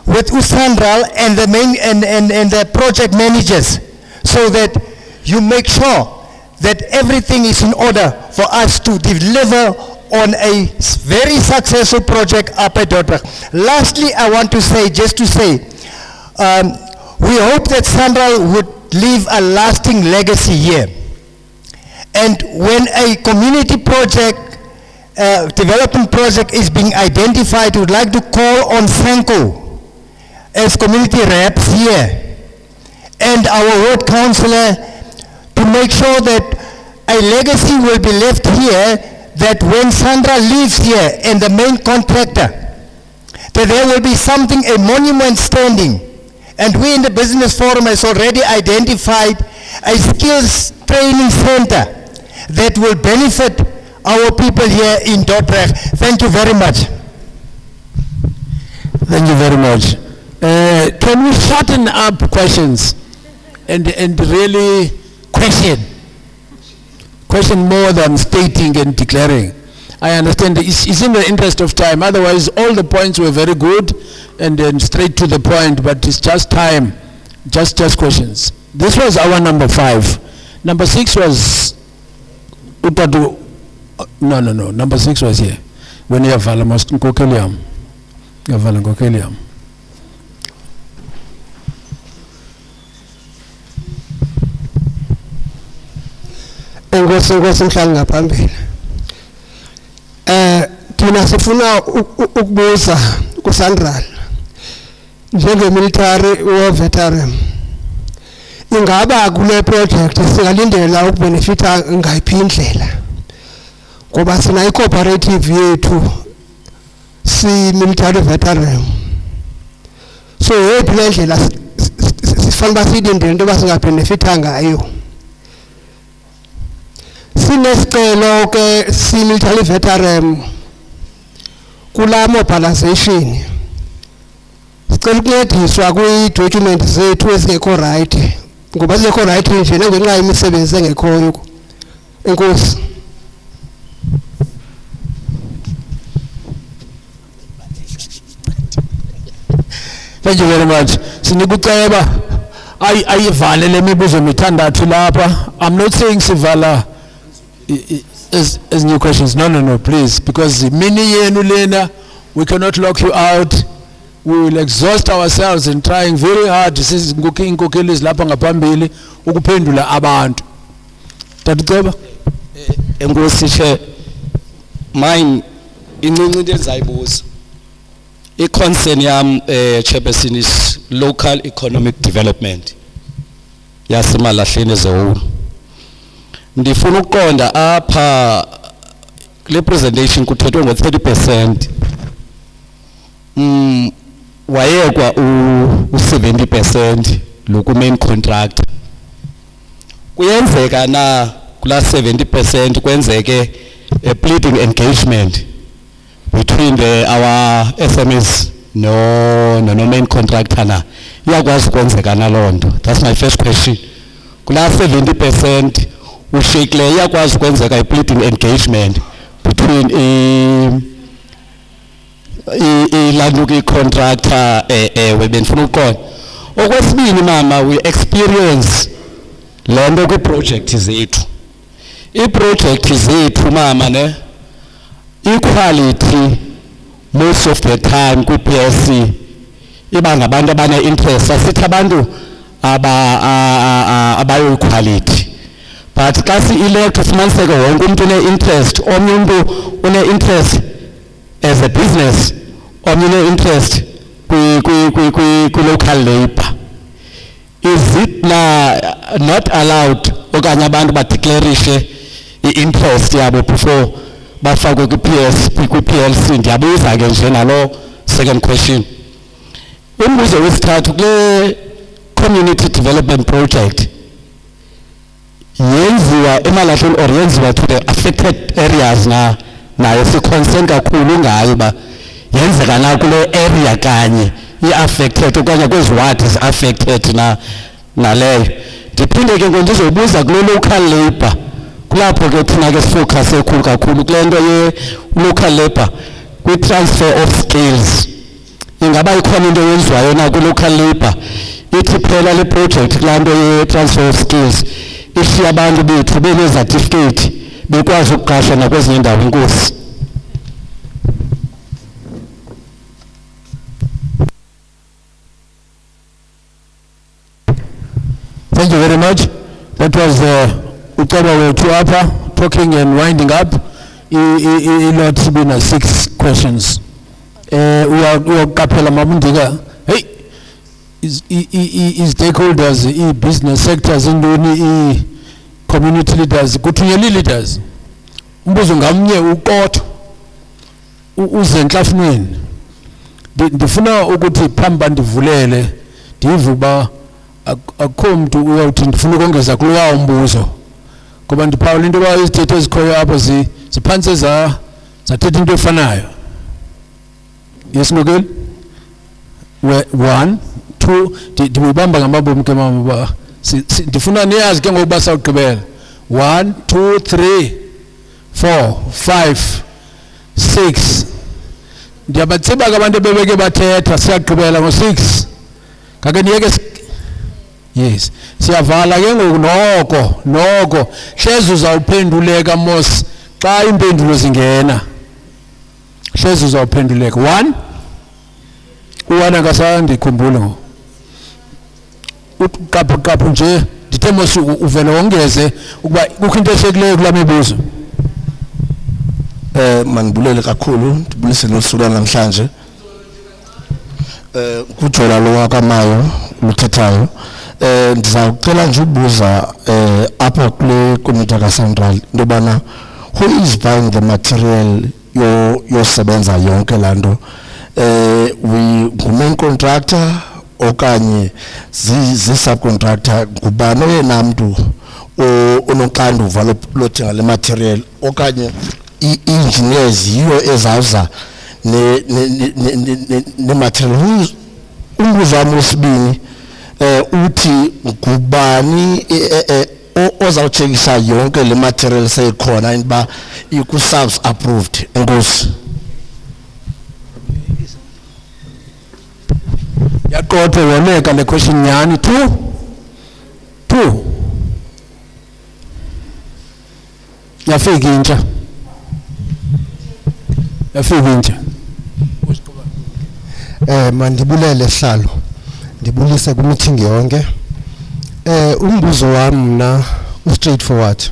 with SANRAL and the main and the project managers, so that you make sure that everything is in order for us to deliver on a very successful project up at Dordrecht. Lastly, I want to say, we hope that SANRAL would leave a lasting legacy here. And when a community project, development project is being identified, we would like to call on Sanko as community reps here and our ward councillor to make sure that a legacy will be left here, that when SANRAL leaves here and the main contractor, that there will be something, a monument standing. And we in the Business Forum has already identified a skills training center that will benefit our people here in Dordrecht. Thank you very much. Thank you very much. Can we shorten up questions and really question more than stating and declaring? I understand it's in the interest of time. Otherwise, all the points were very good and then straight to the point, but it's just time, just questions. This was our number 5. Number 6 was no. Number 6 was here. When you have Nkokeliam. Enkosi mhlali ngaphambili. Thina sifuna ukubuza kuSandral njenge-military war veteran. Ingaba kule project singalindela ukubenefita ngayiphi indlela? Ngoba sina i-cooperative yethu si-military veteran. So yeyiphi le ndlela sifanele siyilindele into yoba singabenefita ngayo? Sinesicelo ke si-military veteran kula mobilization. Sicela ukuncediswa kwi-document zethu ezingekho right. Ngoba zingekho right nje nangenxa yemisebenzi engekhoyo. Enkosi. Thank you very much. Sinikuceba ayivale le mibuzo mithandathu lapha. I'm not saying sivala as new questions. No, please, because mini yenu lena, we cannot lock you out. We will exhaust ourselves in trying very hard. This is inkokeli lapha ngaphambili ukuphendula abantu. Tatuceba? Enkosi she mine incinci into endizayibuza. I-concern yam chairperson is local economic development yasemalahleni as a whole. Ndifuna ukuqonda apha kule presentation kuthethwe ngo-30%. Wayekwa u-70% loku main contractor. Kuyenzeka na kula 70% kwenzeke a pleading engagement between our SMEs no main contractor na? Iyakwazi kwenzeka na lonto? That's my first question. Kula 70% ushekile iyakwazi kwenzeka a pleading engagement between landlord contractor webenifuna ukuqonda. Okwesibini mama, we experience lento kwi-project zethu. I-project zethu mama ne equality most of the time kwi-PSC iba ngabantu abane-interest. Asithi abantu abayo-equality, but xa si-elect ufumaniseke wonke umuntu une-interest. Omnye umuntu une-interest as a business, omnye une-interest kwi-local labor. Is it not allowed okanye abantu badeclarishe i-interest yabo before bafakwe kwi-PLC? Ndiyabuza ke nje nalo second question. Umbuzo wesithathu, kule community development project yenziwa eMalahleni or yenziwa to the affected areas nayo si-concern kakhulu ngayo uba yenzeka na kule area kanye i-affected okanye kwezi ward zi-affected naleyo. Ndiphinde ke ndizobuza kule local labor, kulapho ke thina ke sifocus ekhulu kakhulu kule nto ye-local labor kwi-transfer of skills. Ingaba ikhona into yenziwayo na kwi-local labor ithi phela le project kulaa nto ye-transfer of skills ishiya abantu bethu benezatifiketi bekwazi ukuqasha nakwezinye indawo? Enkosi. Thank you very much. That was Uceba Wetuapa talking and winding up. It's been 6 questions. We are Kapela Mamundiga. Hey, is stakeholders, business sectors, community leaders, kutunyeli leaders. Mbuzo ngamnye uqotho uzenhlafunweni. Ndifuna ukuthi phamba ndivulele ndivuba akukho umuntu uyawuthi ndifuna ukongeza kulowa umbuzo, ngoba ndiphawula into yoba izithethe ezikhoyo apho ziphantse zathetha into efanayo. Yes, Nkokeli? 1 2 ndibamba ngamabom ke mama ba ndifuna niyazi ke ngokuba sawugqibela 1 2 3 4 5 6 ndiyabatsiba ke abantu bebeke bathetha siyagqibela ngo6 kake niyeke yes siyavala ke ngoku noko hlezi uzawuphenduleka mos xa impendulo zingena hlezi uzawuphenduleka 1 uwana ngasandikhumbule ngo uqaphu nje ndithe mos uvele wongeze ukuba kukho into eshekileyo kula mibuzo manibulele kakhulu ndibulise nosuku namhlanje kujola lo wakamayo luthethayo ndizawucela nje ubuza apha kule committee kaCentral intobana who is buying the material yosebenza yonke lanto ngumain contractor okanye zi-subcontractor ngubani oyena mntu onoxanduva lothenga le material okanye i-engineers yiyo ezawuza ne-material. Umbuzo wami wesibini uthi ngubani ozawutshekisha yonke le material seyikhona inba iku-subs approved. Enkosi. yaqotha yoneka le question nyani 2 yafika intsha mandibulele Hlalo ndibulise ku-meeting yonke. Umbuzo wami mna straightforward.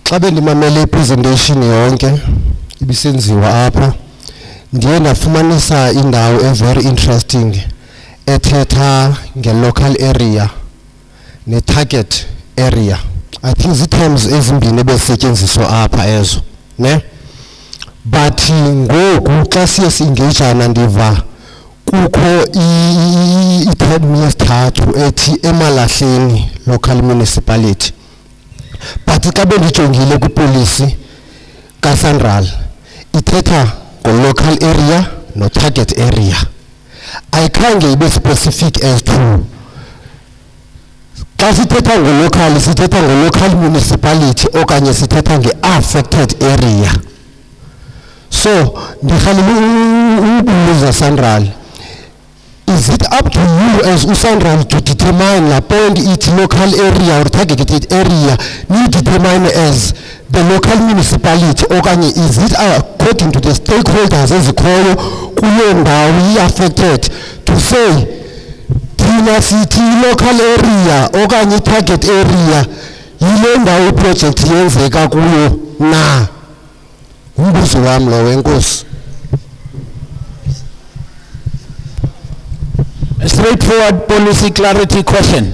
Xa bendimamele i-presentation yonke ibisenziwa apha ndiye ndafumanisa indawo very interesting ethetha nge-local area ne-target area. I think zii-terms ezimbini ebezisetyenziswa apha ezo ne. But ngoku xa siye si-engagana ndiva kukho i-term yesithathu ethi Emalahleni local municipality. But xa bendijongile kwipolisi kaCentral ithetha ngo-local area no-target area. Ayikhange ibe specific as to xa sithetha ngo-local sithetha ngo-local municipality okanye sithetha nge-affected area. So ndikhalele ukubuza Central, is it up to you as uCentral to determine la point ithi local area or targeted area ni determine as the local municipality okanye is it according to the stakeholders ezikhoyo kuyo ndawo i-affected to say thina sithi local area okanye target area yile ndawo iproject yenzeka kuyo na. Umbuzo wami lo wenkosi. A straightforward policy clarity question.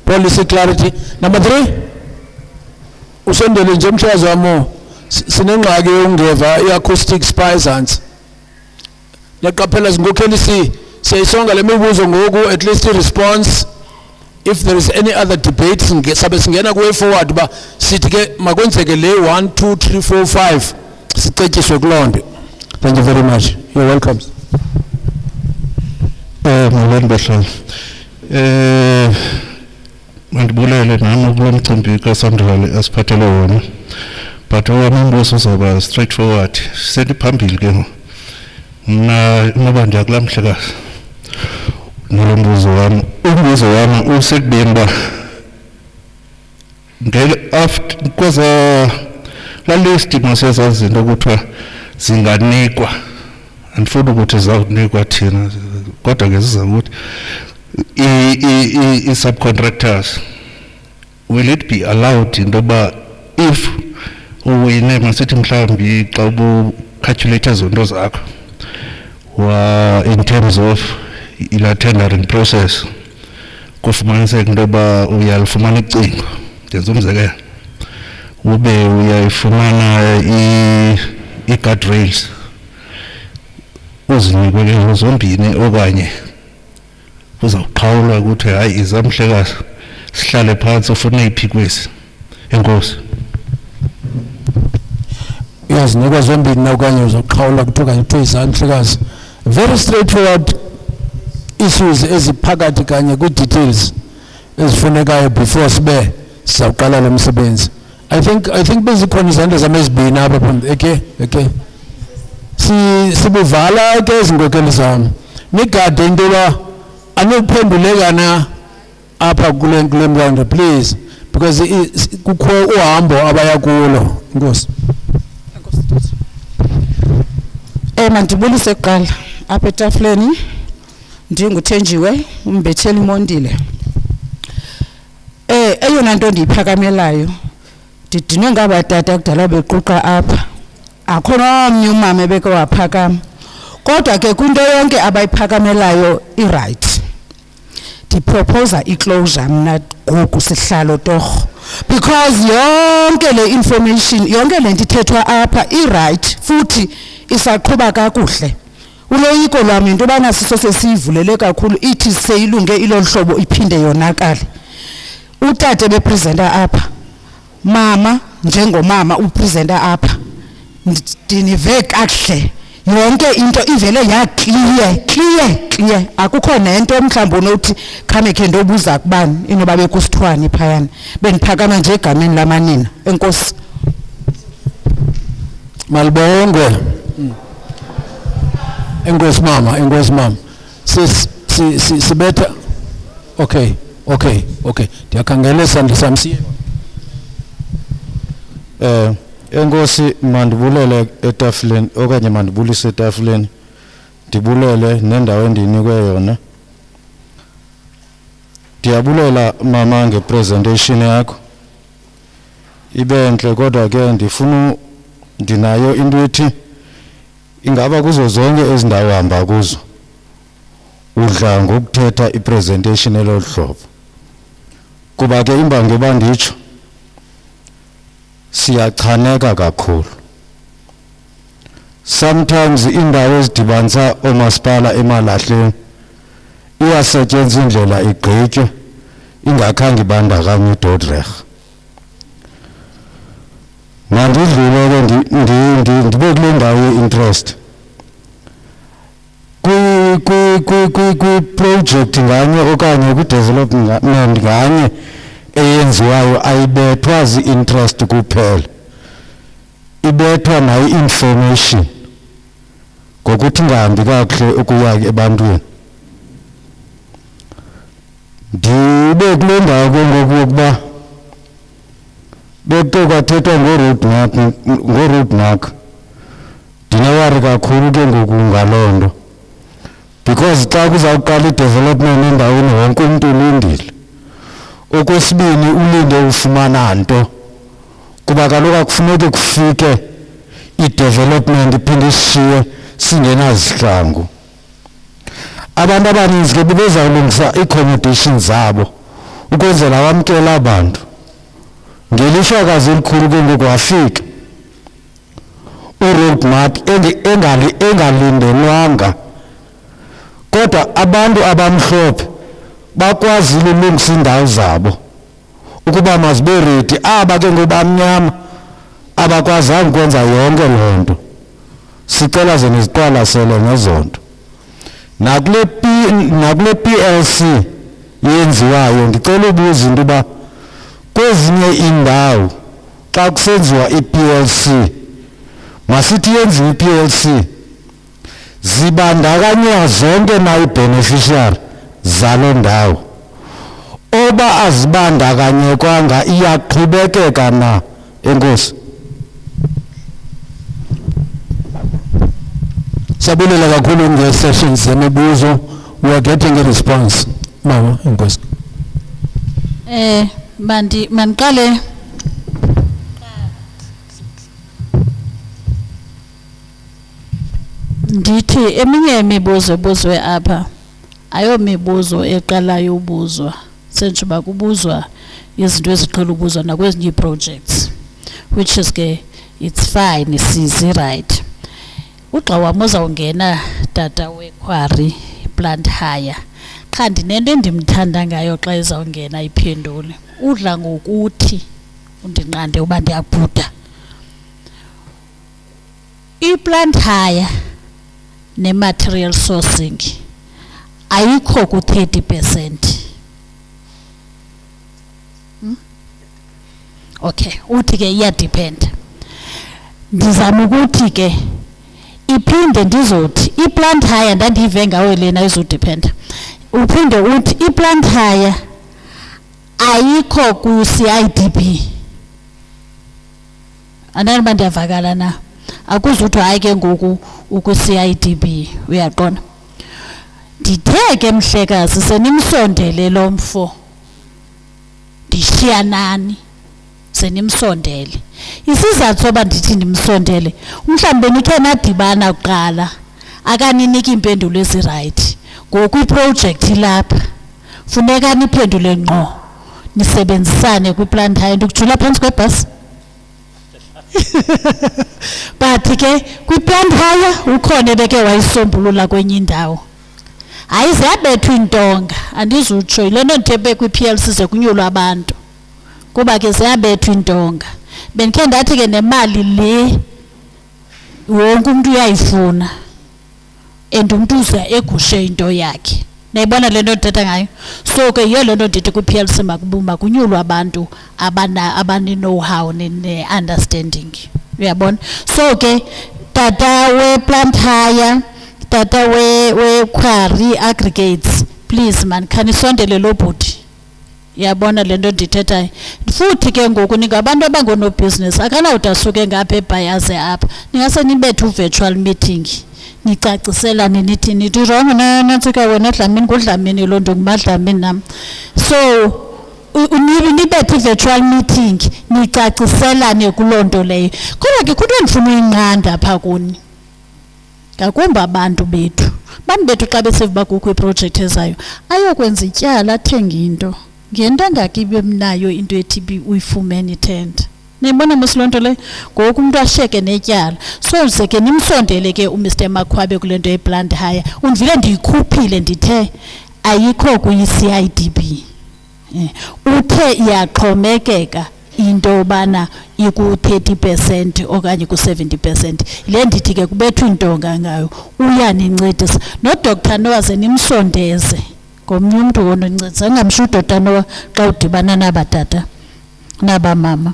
Policy clarity. Number 3. Usondele nje mhlazi wami sinengxaki yokungeva i-acoustic spizance. Yaqaphela ngokheli siyayisonga le mibuzo ngoku at least response. If there is any other debate sabe singena kuway forward ba sithi ke makwenzeke le 1 2 3 4 5 sicetyiswe kulonto. Thank you very much. You're welcome. Molweni bahlali. Mandibulele nami kulo mcimbi kaCentral asiphathele wona. But owami umbuzo uzawuba straightforward. Seliphambili ke mna noba ndiyakulamhlekazi. Nalo mbuzo wami. Umbuzo wami usekubeni ba after kweza la list masezazi into kuthiwa zinganikwa andifuni ukuthi zawunikwa thina kodwa ke siza ukuthi i-subcontractors will it be allowed intoba if uwine masithi mhlawumbi xa ubu-calculate zonto zakho in terms of ila tendering process kufumaniseka intoba uyalifumana icingo ndenza umzekelo ube uyayifumana i-guardrails uzinikwe ke zombini okanye uzawuqhawula ukuthi hayi izamhlekazi sihlale phansi ufune iphi kwesi. Enkosi. Uyazinikwa zombini okanye uzawuqhawula kuthiwa izamhlekazi. Very straightforward issues eziphakathi kanye ku details ezifunekayo before sibe sizawuqala lo msebenzi. I think bezikhona izandla zami ezibini apha phambili. Okay. Sibuvala ke izingokelo zami. Nigade into ba anophenduleka na apha kule mlando please because kukho uhambo abaya kulo. Inkosi. Mandibulise kuqala apha etafuleni ndinguthenjiwe umbetheli Mondile. Eyona nto ndiyiphakamelayo ndidinwe ngabatata kudala bequqa apha akhona omnye umama ebeke waphakama kodwa ke kwinto yonke abayiphakamelayo i-right. Ndipropose i-closure mna ngoku sihlalo torho because yonke le information yonke le nto ithethwa apha i-right futhi isaqhuba kakuhle. Uloyiko lwami into bana siso sesivulele kakhulu ithi seyilunge iloluhlobo iphinde yonakale. Utate bepresenter apha mama njengomama upresenter apha ndinive kahle yonke into ivele ya clear akukho nento mhlawumbe unothi khame ke ndobuza kubani inoba bekusithwani phayana beniphakama nje egameni lamanina. Enkosi. Malibongwe. Enkosi mama. Sibetha. Okay. Ndiyakhangela isandla sami siye. Enkosi mandibulele etafuleni okanye mandibulise etafuleni. Ndibulele nendawo endinikwe yona. Ndiyabulela mama ngepresentation yakho. Ibe enhle kodwa ke ndinayo into ethi ingaba kuzo zonke ezindawo hamba kuzo udla ngokuthetha ipresentation elodlobo kuba ke imbangi banditsho siyachaneka kakhulu. Sometimes indawo ezidibanisa omasipala Emalahleni iyasetyenza indlela igqitywe ingakhange ibandakanye uDodreg. Mandidlule ke ndibe kule ndawo ye-interest kwi-project nganye okanye kwi-development nganye eyenziwayo ayibethwa zi-interest kuphela, ibethwa nayo information ngokuthi ngahambi kakuhle ukuya ebantwini. Ndibe kule ndawo ke ngokuba bekuthe kwathethwa ngo-road mark ndinewari kakhulu ke ngoku ngaloo nto because xa kuzawuqala i-development endaweni wonke umntu ulindile. Okwesibini ulinde ufumana nto kuba kaloku akufuneki kufike i-development iphinde isishiye singenazihlangu. Abantu abaninzi ke bezawulungisa i-accommodations zabo ukwenzela wamkela abantu. Ngelishwakazi elikhulu ke ngoku wafika u-road map engalindelwanga kodwa abantu abamhlophe bakwazile ulungisa indawo zabo ukuba mazibe ready. Aba ke ngobamnyama abakwazanga ukwenza yonke loo nto. Sicela ze niziqwalasele ngezonto nakule PLC yenziwayo. Ndicela ubuza into uba kwezinye indawo xa kusenziwa i-PLC masithi yenziwe i-PLC zibandakanywa zonke na i-beneficiary zalo ndawo. Oba azibandakanyekwanga iyaqhubekeka na? Enkosi. Sabulela kakhulu nge-sessions zemibuzo. We are getting a response. Mama, enkosi. Mandiqale ndithi eminye imibuzo ebuzwe apha ayomibuzo eqalayo ubuzwa senjuba kubuzwa izinto eziqhela ubuzwa nakwezinye ii-projects which is ke it's fine sizi right. Uxa wami uzawungena tata wekhwari plant hire qha ndinento endimthanda ngayo xa ezawungena iphendule udla ngokuthi undinqande uba ndiyabhuda. I-plant hire ne-material sourcing ayikho ku 30%. Okay, uthi ke iya depend. Ndizama ukuthi ke iphinde ndizothi i-plant hire ndandive ngawe lena izodependa. Uphinde uthi i-plant hire ayikho ku CIDB. Andani bandiyavakala na? Akuzuthi hayi ke ngoku uku CIDB uyaqona. Ndithe ke mhlekazi senimsondele lo mfo. Ndishiya nani? Senimsondele. Isizathu soba ndithi ndimsondele, mhlambe nikhe nadibana kuqala akaniniki impendulo eziright. Ngoku iproject lapha funeka niphendule ngqo, nisebenzisane kwi-plant hire. Ndikujula phansi kwebhasi. But ke kwi-plant hire ukhona beke wayisombulula kwenye indawo. Hayi ziyabethwa intonga, andizutsho yile nto ndithe kwi-PLC ze kunyulwa abantu. Kuba ke ziyabethwa intonga. Bendikhe ndathi ke nemali le wonke umuntu uyayifuna and umuntu uza egushe into yakhe. Nayibona le nto ndithetha ngayo. So ke yiyo le nto ndithi kwi-PLC makunyulwe abantu abane-know-how ne-understanding. Uyabona? So ke tata we-plant hire, tata we-quarry aggregates, please man khanisondele lo bhuti. Yabona le nto ndithethayo. Futhi ke ngoku ningabantu abangonobhizinesi akanawuthi asuke ngapha ebhayaze apha. Ningase nibethe u-virtual meeting. Nicaciselane nithi nithi wrong nantsika wena Dlamini kuDlamini lo nto nguMadlamini nam. So nibethe i-virtual meeting nicaciselane kuloo nto leyo. Kodwa ke kunto endifuna uyinqanda apha kuni. Ngakumbi abantu bethu. Abantu bethu xa besiva kukho iproject ezayo ayokwenza ityala athenga into. Ngento engakibe mnayo into ethi uyifumene ithenda. Niyibona musilonto le ngoku umuntu asheke netyala. So seke nimsondele ke uMr Makhwabe kule nto ye-plant hire. Undivile ndiyikhuphile ndithe ayikho kuyi-CIDB. Uthe iyaqhomekeka into obana iku 30% okanye ku 70%. Le ndithi ke kubethwa intonga ngayo uyanincedisa. No Dr. Noah ze nimsondeze. Ngomnye umuntu ononcedisa ngamsho uDr. Noah xa udibana nabatata nabamama.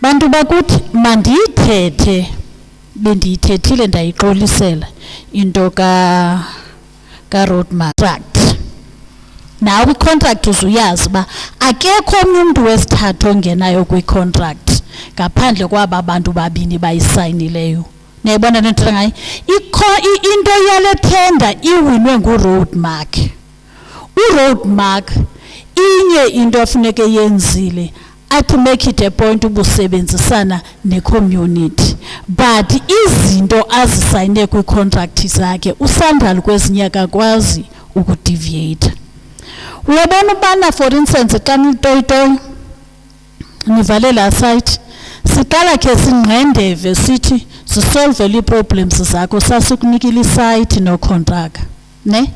Bantu bakuthi mandiyithethe bendiyithethile ndayixolisela into ka road contract. Nawe i-contract uzuyazi ba akekho omnye umuntu wesithathu ongenayo kwi-contract ngaphandle kwaba bantu babini bayisayinileyo. Niyayibona le nto ngayo? Into yale tender iwinwe ngu-roadmark. U-roadmark inye into afuneke yenzile to make it a point ubusebenzisana ne-community. But izinto azisayine kwi-contract zakhe usandal kwezinye akakwazi ukudeviate. Uyabona ubana for instance xa nitoyitoy nivale la site siqala ke singqendeve sithi sisolve li problems zakho sasikunikile isite no contract ne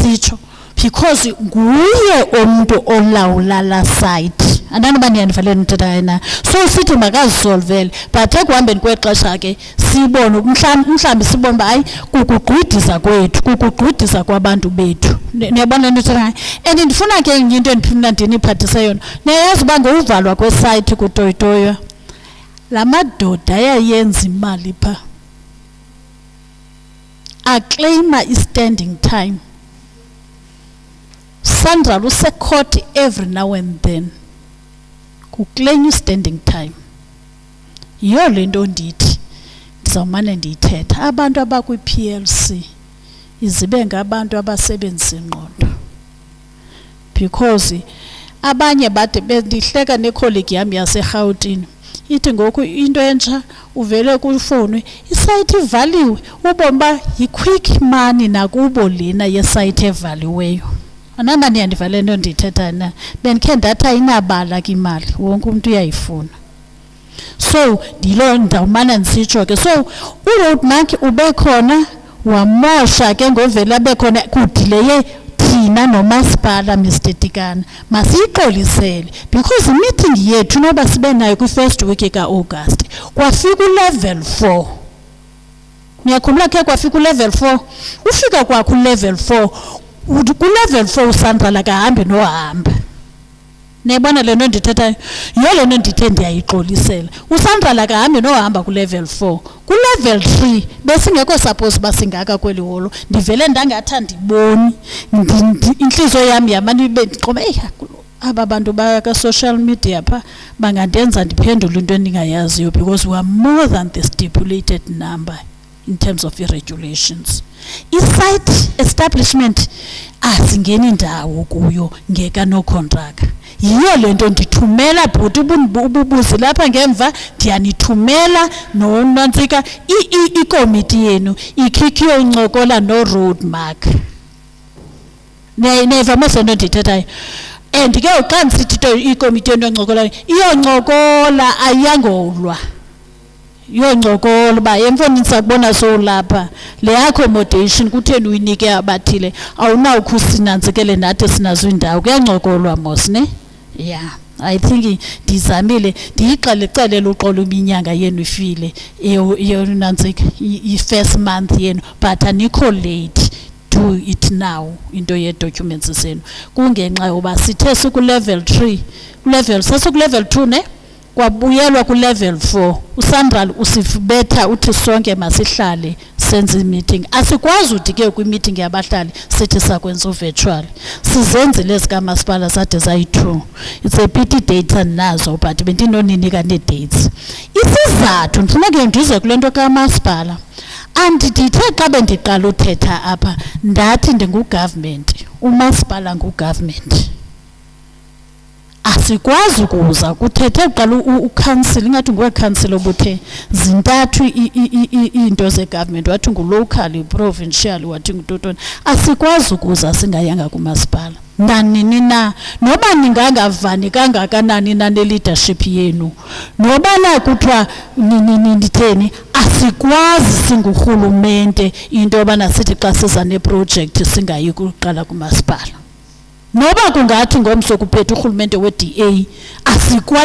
sitsho because nguye umuntu olawula la site. Andani bani yanivale nithetha na so sithi makazisolvele but ekuhambeni kwexesha ke sibone mhlambi sibone ba hayi kukugqidisa kwethu kukugqidisa kwabantu bethu. Niyabona nithetha and ndifuna ke into endiphinde ndiniphathise yona niyazi ba ngouvalwa kwesite kutoyitoyo la madoda ayayenza imali pha aclaima i-standing time. Sandra use-court every now and then kuclaim standing time. Yiyo le nto ndithi ndizawumane ndiyithetha abantu abakwi-PLC izibe ngabantu abasebenzisa ingqondo because abanye bade bendihleka nekholegi yami yaseRhawutini ithi ngoku into entsha uvele kufowuni isite ivaliwe ubomba yi-quick money nakubo lena yesite evaliweyo. Anamba niyandivale nto ndithetha na bendikhe ndathi ayinabala ke imali wonke umuntu uyayifuna. So ndilo ndawumana ndisitsho ke so u-roadmark ube khona wamosha ke ngovela bekhona kudileye thina nomasipala Mr. Tikana masiyixolisele because meeting yethu noba sibe nayo kwi-first week ka-August kwafika u-level 4. Niyakhumbula ke kwafika u-level 4 ufika kwakho u-level 4 Ku-level 4 uSandra akahambi nohamba. Nebona le nto ndithethayo, yiyo le nto ndithe ndiyayixolisela. USandra akahambi nohamba ku-level 4. Ku-level 3 besingekho suppose basingaka kweli holo, ndivele ndangathi andiboni. Inhliziyo yami yamane ibe ndiqobe aba bantu baka-social media pha bangandenza ndiphendule into endingayaziyo, because we are more than the stipulated number in terms of regulations. I-site establishment asingeni ndawo kuyo ngeka no contract. Yiyo le nto ndithumela bhuti ububuzi lapha ngemva, ndiyanithumela noNantsika ikomiti yenu ikhikiyo uncokola no-road mark. Neva masento ndithethayo. And ke xa ndisithi ikomiti yenu yoncokola, iyoncokola ayangolwa. Yoncokola uba emfoni sakubona solapha le accommodation kutheni uyinike abathile, awunawukhusinanzikele nathi sinazo indawo, kuyancokolwa mos ne. Yeah, I think ndizamile ndiyixelele uxolo iminyanga yenu ifile eyonantsika i-first month yenu, but anikho late. Do it now into ye-documents zenu. Kungenxa yoba sithe siku-level 3, sesiku-level 2 ne? Kwabuyelwa ku-level 4. uSandra usibetha uthi sonke masihlale senze i-meeting. Asikwazi uthi ke kwi-meeting yabahlali sithi sakwenza u-virtual. Sizenzile zikamasipala zade zayi-2. It's a pity dates andinazo, but bendinoninika nee-dates. Isizathu ndifuna ke ndize kule nto kamasipala. Andithe xa bendiqala uthetha apha ndathi ndingu-government, umasipala ngu-government. Asikwazi ukuza kuthethe qala uCouncil, ingathi nguwe-council obuthe zintathu into ze-government, wathi ngu-local, provincial, wathi ngutotoni. Asikwazi ukuza singayanga kumasipala. Nanini na, noba ningangavani kangakanani na ne-leadership yenu, noba na kuthiwa nitheni, asikwazi singurhulumente into yobana sithi xa siza neprojekthi singayi kuqala kumasipala. Noba kungathi ngomso kuphethe urhulumente we-DA,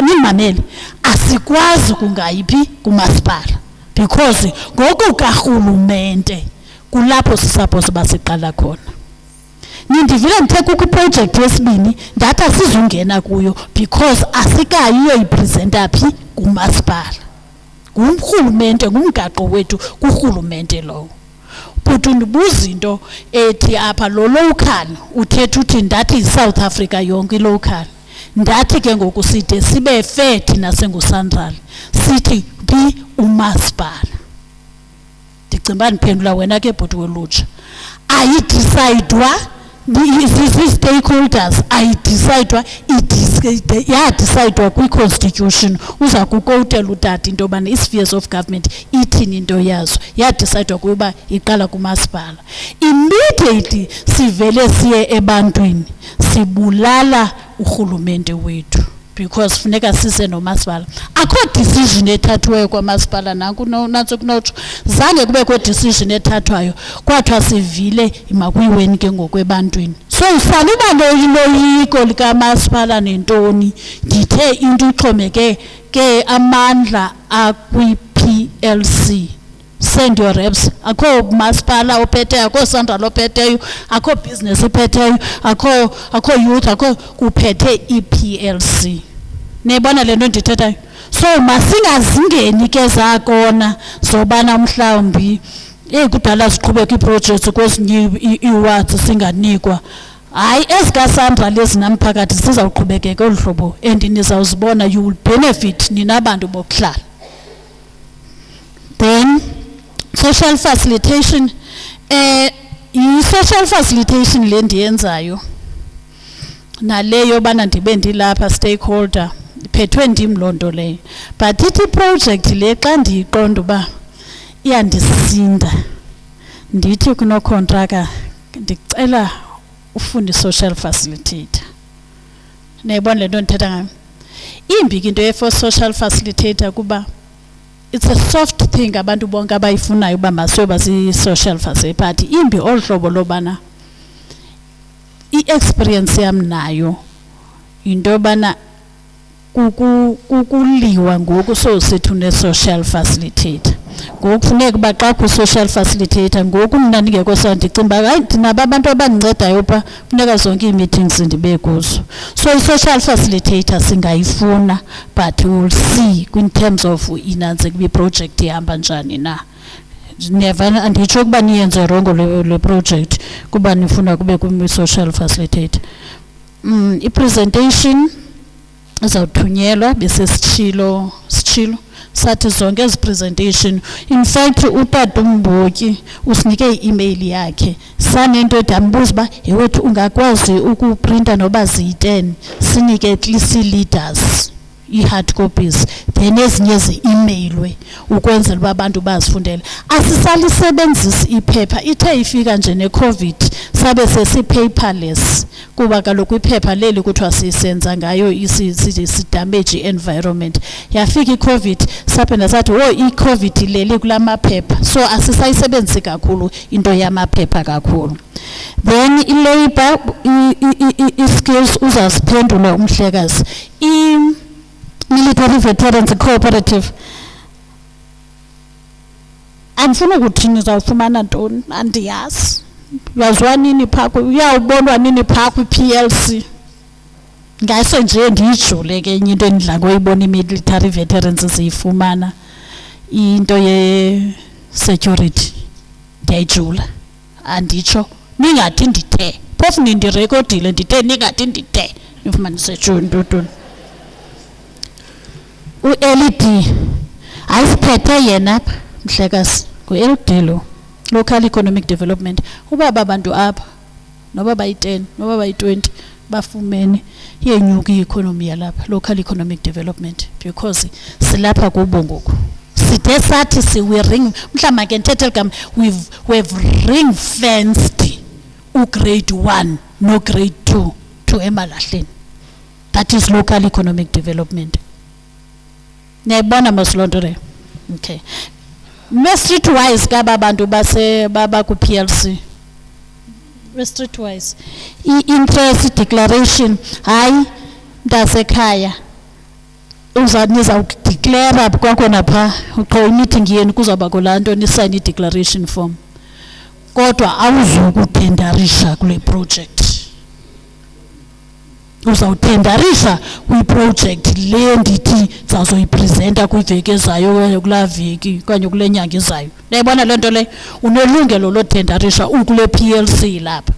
nimamele, asikwazi kungayiphi kumasipala, because ngoku karhulumente kulapho sisaphosa basiqala khona. Nindivile ndithe kukwiprojekthi yesibini ndathi asizungena kuyo because asikayiyo ipresenta phi kumasipala. Ngumrhulumente, ngumgaqo wethu kurhulumente lowo. But undibuza into ethi apha lo local uthetha uthi ndathi South Africa yonke local. Ndathi ke ngoku side sibe fair thina senguSandral sithi phi umasipala. Ndicimba ndiphendula wena ke bhuti welutsha. Ayidecidwa stakeholders, ayidecidwa yadecidwa kwi-constitution. Uza kukotela utata into yobana i-spheres of government ithini into yazo, yadecidwa kuba iqala kumasipala. Immediately sivele siye ebantwini sibulala urhulumente wethu, because funeka sise nomasipala. Akho decision ethathwayo kwamasipala nanso kunotsho, zange kubekho decision ethathwayo, kwathiwa sivile imakuyiweni ke ngokwebantwini. So usaluba loyiko likamasipala nentoni, ndithe into ixhomeke ke amandla akwi-PLC. Send your reps. Akho masipala ophetheyo, akho Sandra ophetheyo, akho business ophetheyo, akho youth, akho kuphethe i-PLC. Nebona le nto ndithethayo. So masingazingeni ke zakona zobana mhlawumbi kudala siqhubeka iprojects kwezinye iwards singanikwa. Hayi ezikaSandra lezi namphakathi sizawuqhubekeka olu hlobo, and nizawuzibona, you will benefit ninabantu bokuhlala. Then social facilitation, i-social facilitation le ndiyenzayo naleyo bana ndibe ndilapha stakeholder phethwe ndim loo nto leyo, but ithi project le xa ndiyiqonda uba iyandisinda ndithi kunokontraka ndicela ufune social facilitator. Nayibona le nto ndithetha ngayo, imbi ke into ye-for social facilitator kuba it's a soft thing abantu bonke abayifunayo uba masiyoba zi-social facilitator, but imbi olu hlobo lobana i-experience yam nayo into yobana kukuliwa ngoku so sithi une-social facilitator. ngokufuneka uba xa ku-social facilitator ngoku mna ndingekho so ndicinga uba hayi ndinabo abantu abandincedidayo pha funeka zonke ii-meetings ndibe kuzo. So i-social facilitator singayifuna but we'll see in terms of inanze kuba iprojekthi ihamba njani na. Never anditsho ukuba niyenze rongo le project kuba nifuna kube kwi-social facilitator. I-presentation izawuthunyelwa bese sitshilo sathi zonke ezi presentation. In fact utata uMbotyi usinike i-email yakhe sanento ndambuza uba yewethu ungakwazi ukuprinta noba ziyi-10 sinike at least leaders i-hard copies then ezinye zi-emailwe ukwenzela uba abantu bazifundele. Asisalisebenzisi iphepha ithe ifika nje ne-COVID sabe sesi-paperless kuba kaloku iphepha leli kuthiwa sisenza ngayo sidamage i-environment. Yafika i-COVID saphinda sathi i-COVID leli kula maphepha so asisayisebenzisi kakhulu into yamaphepha kakhulu. Then i-labor i-skills uzaziphendula umhlekazi. Military Veterans Cooperative andifuna ukuthi nizawufumana ntoni andiyazi. Yaziwa nini phaa uyawubonwa nini phaa kwi-PLC ngase nje ndiyijule ke enye into endidla ngoyibona i-military veterans ziyifumana into ye-security ndiyayijula anditsho ningathi ndithe phofu nindirekodile ndithe ningathi ndithe nifumanise ntoni. U-LED ayisiphethe yena apha mhlekazi ngu-LD lo local economic development. Ubaba abantu apha noba bayi-10 noba bayi-20 bafumene iyenyuka i-economy yalapha local economic development because silapha kubo ngoku sithe sathi siwe-ring mhlawumbi ke ndithethe ligama we've ring fenced u-grade 1 no grade 2 to Emalahleni. That is local economic development. Niyayibona masilonto le. Okay. Streetwise kaba bantu baba ku PLC. Streetwise. I-interest declaration hayi ndasekhaya. Niza ukudeclare kwakhona pha uqho meeting yenu kuzawuba kolanto ni sign i-declaration form. Kodwa awuzukutenderisha kule project. Uzawutenderisha kwi-project le ndithi zazoyipresenta kwiveki ezayo kulaa veki okanye kule nyanga ezayo. Nayibona le nto le unelungelo lotenderisha ukule PLC lapha.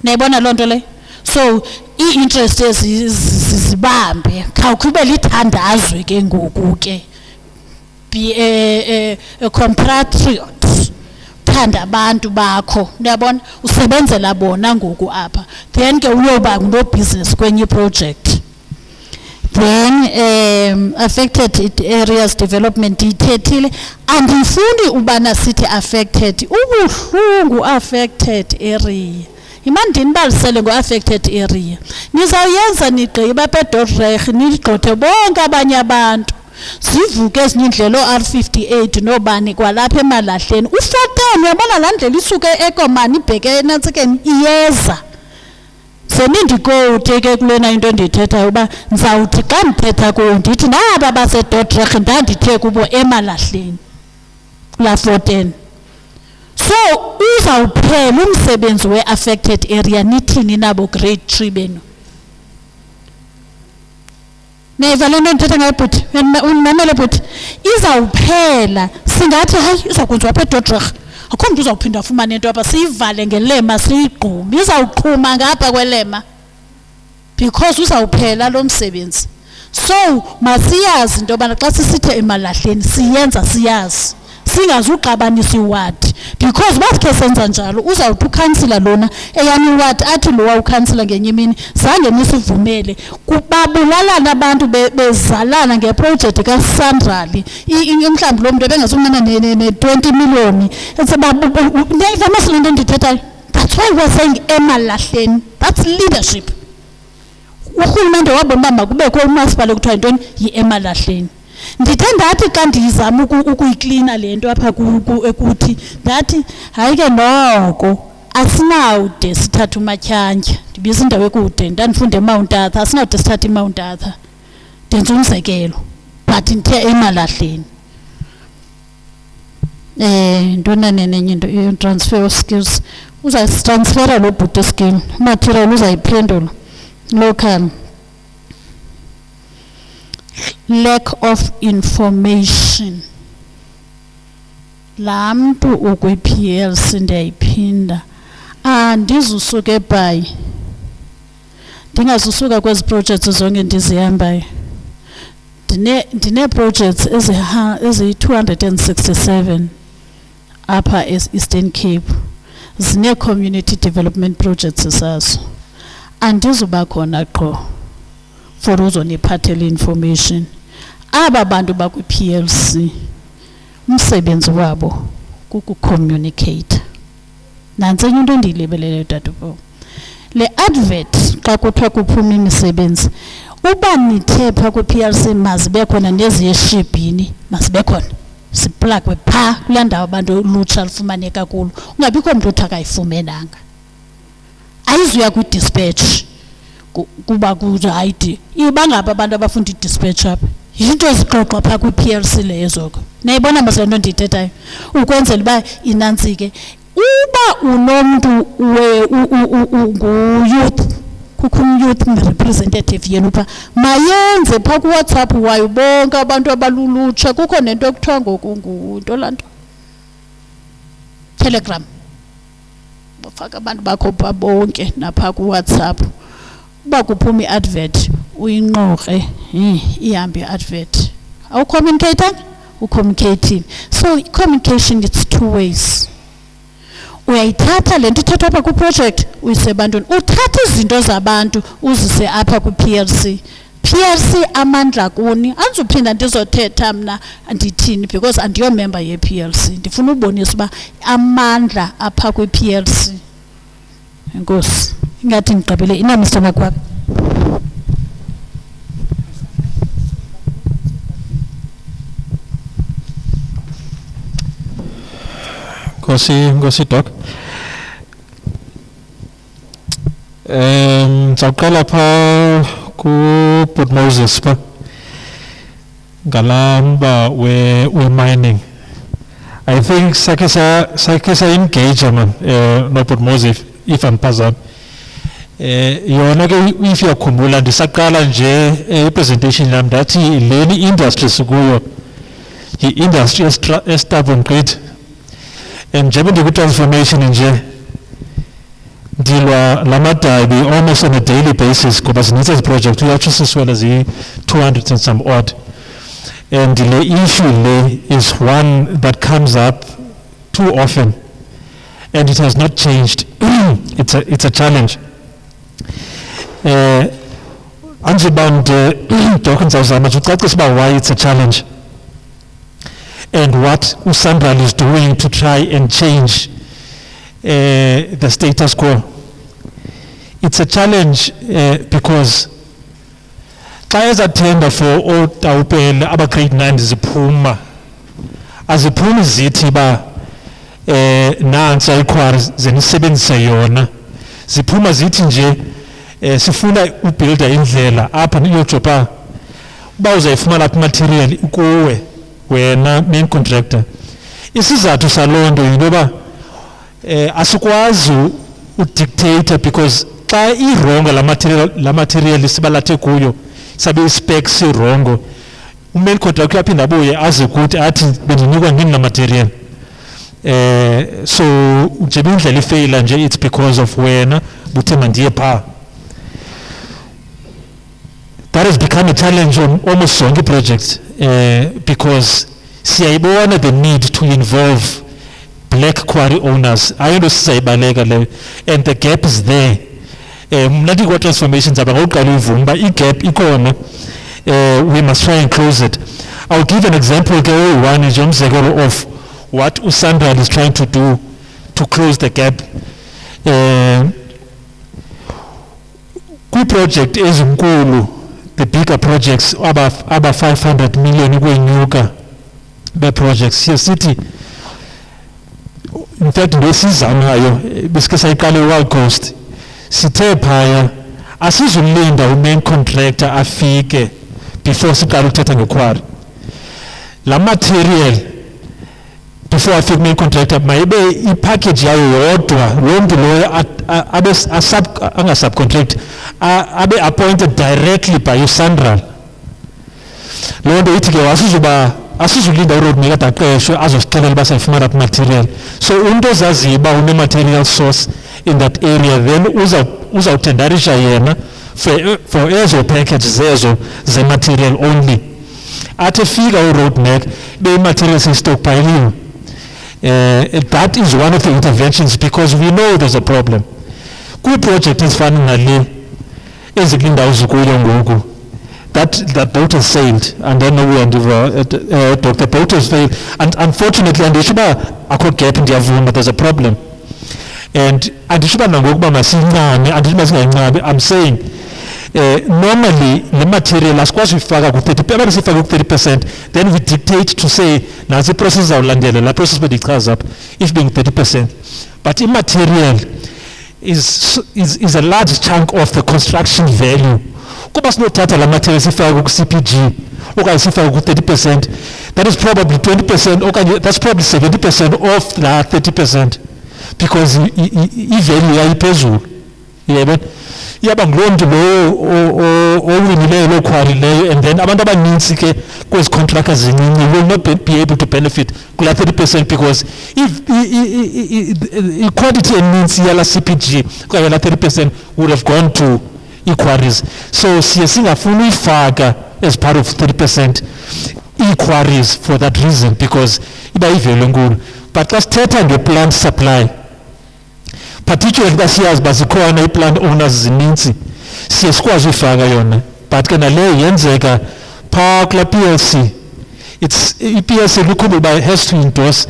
Nayibona loo nto le. So i-interest zibambe khawukube lithandazwe ke ngoku ke compatriots thanda abantu bakho uyabona usebenzela bona ngoku apha then ke uyoba no business kwenye project. Then affected areas development ithethile andifuni ubana sithi affected ubuhlungu affected area. Imandini balisele ngo-affected area nizawuyenza nigqiba pedodreg nigxothe bonke abanye abantu sivuke ezinye indlela o-R58 nobani kwalapha Emalahleni u-14 uyabona laa ndlela isuke ekomani ibheke enantsikeni iyeza senindikode ke kulena into endiyithethayo uba ndizawuthi xa ndithetha kuyo ndithi naba basedodreg ndandithe kubo Emalahleni kulaa 14. So uzawuphela umsebenzi we-affected area nithini nabo grade 3 benu. Neva le nto ndithetha ngayo bhuti unimamele bhuti izawuphela singathi hayi izawukwenziwa apha edodreg akho mntu uzawuphinda afumane into apha siyivale ngelema siyigqume izawuqhuma ngapha kwelema because uzawuphela lo msebenzi. So masiyazi into yobana xa sisithe Emalahleni siyenza siyazi singazuqabanisa iwadi because basikhe senza njalo uzawuthi ukhansila lona eyami iwadi athi lo ukhansila ngenye imini zange nisivumele kubabulalana abantu bezalana ngeproject kaSandrali mhlawumbi lo muntu ebengazumana ne-20 million ndiyayivamasa le nto ndithethayo. That's why we're saying Emalahleni. That's leadership. Urhulumente wabona uba makubekho umasipala kuthiwa yintoni yi-Emalahleni. Ndithe ndathi xa ndizama ukuyiklina le nto apha ekuthi ndathi hayi ke noko asinawude sithathe uMatyantya ndibiza indawo ekude ndandifunde eMount Arthur asinawude sithathe iMount Arthur ndenza umzekelo but ndithe Emalahleni. ntona nenye into transfer of skills uzayitransfera lo bhuti skill material uzayiphendula local lack of information laa mntu ukwi-PLC ndiyayiphinda andizusuka eBhayi ndingazusuka kwezi projects zonke ndizihambayo ndine-projects eziyi-267 apha e-Eastern Cape zine-community development projects zazo andizuba khona qho for uzoniphathela information aba bantu bakwi-PLC umsebenzi wabo kukucommunicate nantsi enye into endiyilibeleyo dadabo le advert xa kuthiwa kuphuma imisebenzi uba nithe phaa kwi-PLC mazibe khona neziyeshibhini mazibe khona siplagwe phaa kulaa ndawo abantu ulutsha lufumaneka kulo ungabikho mntu uthi akayifumenanga ayizuya kwi-dispatch kuba kuzayidi ibangapha abantu abafunda i-dispatch apha yinto ezixoxwa phaa kwi-PLC leyo nayibona mase nto ndiyithethayo ukwenzela uba inantsike uba unomntu ngu-youth kukho umyouth representative yenu phaa mayenze phaa kuWhatsApp wayo bonke abantu abalulutsha kukho nento ekuthiwa ngoku nto laa nto Telegram bafaka abantu bakho phaa bonke naphaa kuWhatsApp uba kuphuma i-advert uyinqoqe ihambe i-advert awucommunicate ucommunicating so communication it's two ways uyayithatha le nto ithethwa apha kwi-project uyise ebantwini uthatha izinto zabantu uzise apha kwi-PLC amandla kuni andizuphinda ndizothetha mna ndithini because andiyomemba ye-PLC ndifuna ubonisa uba amandla apha kwi-PLC enkosi ingathi ndigqibele inamr Makwaba Ngosi Doc. Ndizawuqala phaa kuBut Moses phaa ngalaa mba we-mining. I think sakhe sa-engage man noBut Moses if andiphazami. Yona ke if uyakhumbula ndisaqala nje i-presentation yam ndathi leni industry sikuyo yi-industry estubborn gqithi. Njengoba ndikwi-transformation nje ndilwa lamadabi almost on a daily basis ngoba zinintsi ezi project uyatsho siswela ziyi-200 and some odd and le issue le is one that comes up too often and it has not changed. It's a challenge. Anjiband Doc ndizawuzama nje ucacisa uba why it's a challenge and what Usandral is doing to try and change the status quo. It's a challenge because xa ezatenda for ootawupele aba-grade 9 ziphuma aziphumi zithi ba nantsi ayikhwari zenisebenzise yona ziphuma zithi nje sifuna ubuilda indlela apha niyotsho phaa uba uzayifumana apha imaterial kuwe wena main contractor. Isizathu saloo nto yinto yoba asikwazi udictate because xa irongo la material sibalathe kuyo sabe i-specs irongo umain contractor uyaphinda abuye aze kuthi athi bendinikwa ngini la material so nje indlela ifeyila nje it's because of wena buthe mandiye phaa. That has become a challenge on almost zonke projects because siyayibona the need to involve black quarry owners ayonto sizayibaleka leyo and the gap is there. Mna ndikwa-transformations apha ngawuqala uvuma uba i-gap ikhona we must try and close it. I'll give an example ke oyi-one nje umzekelo of what Usandral is trying to do to close the gap. Kwi-project ezinkulu the bigger projects aba 500 million ukwenyuka be-projects siye sithi in fact ndesizanayo besike sayiqala i-Wild Coast sithe phaya asizulinda umain contractor afike before siqala ukuthetha ngequarry. La material before afike main contractor mayibe ipackage yayo yodwa lo mntu loyo anga-subcontract abe appointed directly by uSandral. Loo nto ithi ke asizulinda uroadmaker ade aqeshwe azosixelela uba sayifumana phi material. So umntu ozaziyo uba une-material source in that area then uzawutendarisha yena for ezo packages ezo ze-material only. Athi efika uroadmaker be-material seyistockpiliwe. That is one of the interventions because we know there's a problem. Kwi-project ezifana nale ezikule ndawo zikuyo ngoku, that boat has sailed, and then Dr. Boat has failed, and unfortunately andisho uba akho gap ndiyavuma, there's a problem, and andisho uba nangoku uba masiyincame, andisho uba singayincabi. I'm saying normally the material asikwazi uyifaka ku-30%, sifake ku-30%, then we dictate to say nasi iprocess zawulandela la process bedichaza apha if being 30%, but immaterial is a large chunk of the construction value. Kuba sinothatha la material sifake ku-CPG okanye sifake ku-30%, that is probably 20% okanye that's probably 70% of la 30% because i-value yayiphezulu. Yebo, iyaba nguloo mntu loyo owinileyo loo quarry leyo, and then abantu abaninzi ke kwezi contractors zincinci will not be able to benefit kula 30% because i-quantity eninzi yala CPG okanye la 30% would have gone to i-quarries. So siye singafuni uyifaka as part of 30% i-quarries for that reason because iba ivelu enkulu. But xa sithetha nge-plant supply, particularly xa siyazi uba zikhona i-plant owners zininzi, siye sikwazi uyifaka yona, but ke naleyo yenzeka phaa kula PLC. I-PLC likhumbula uba has to endorse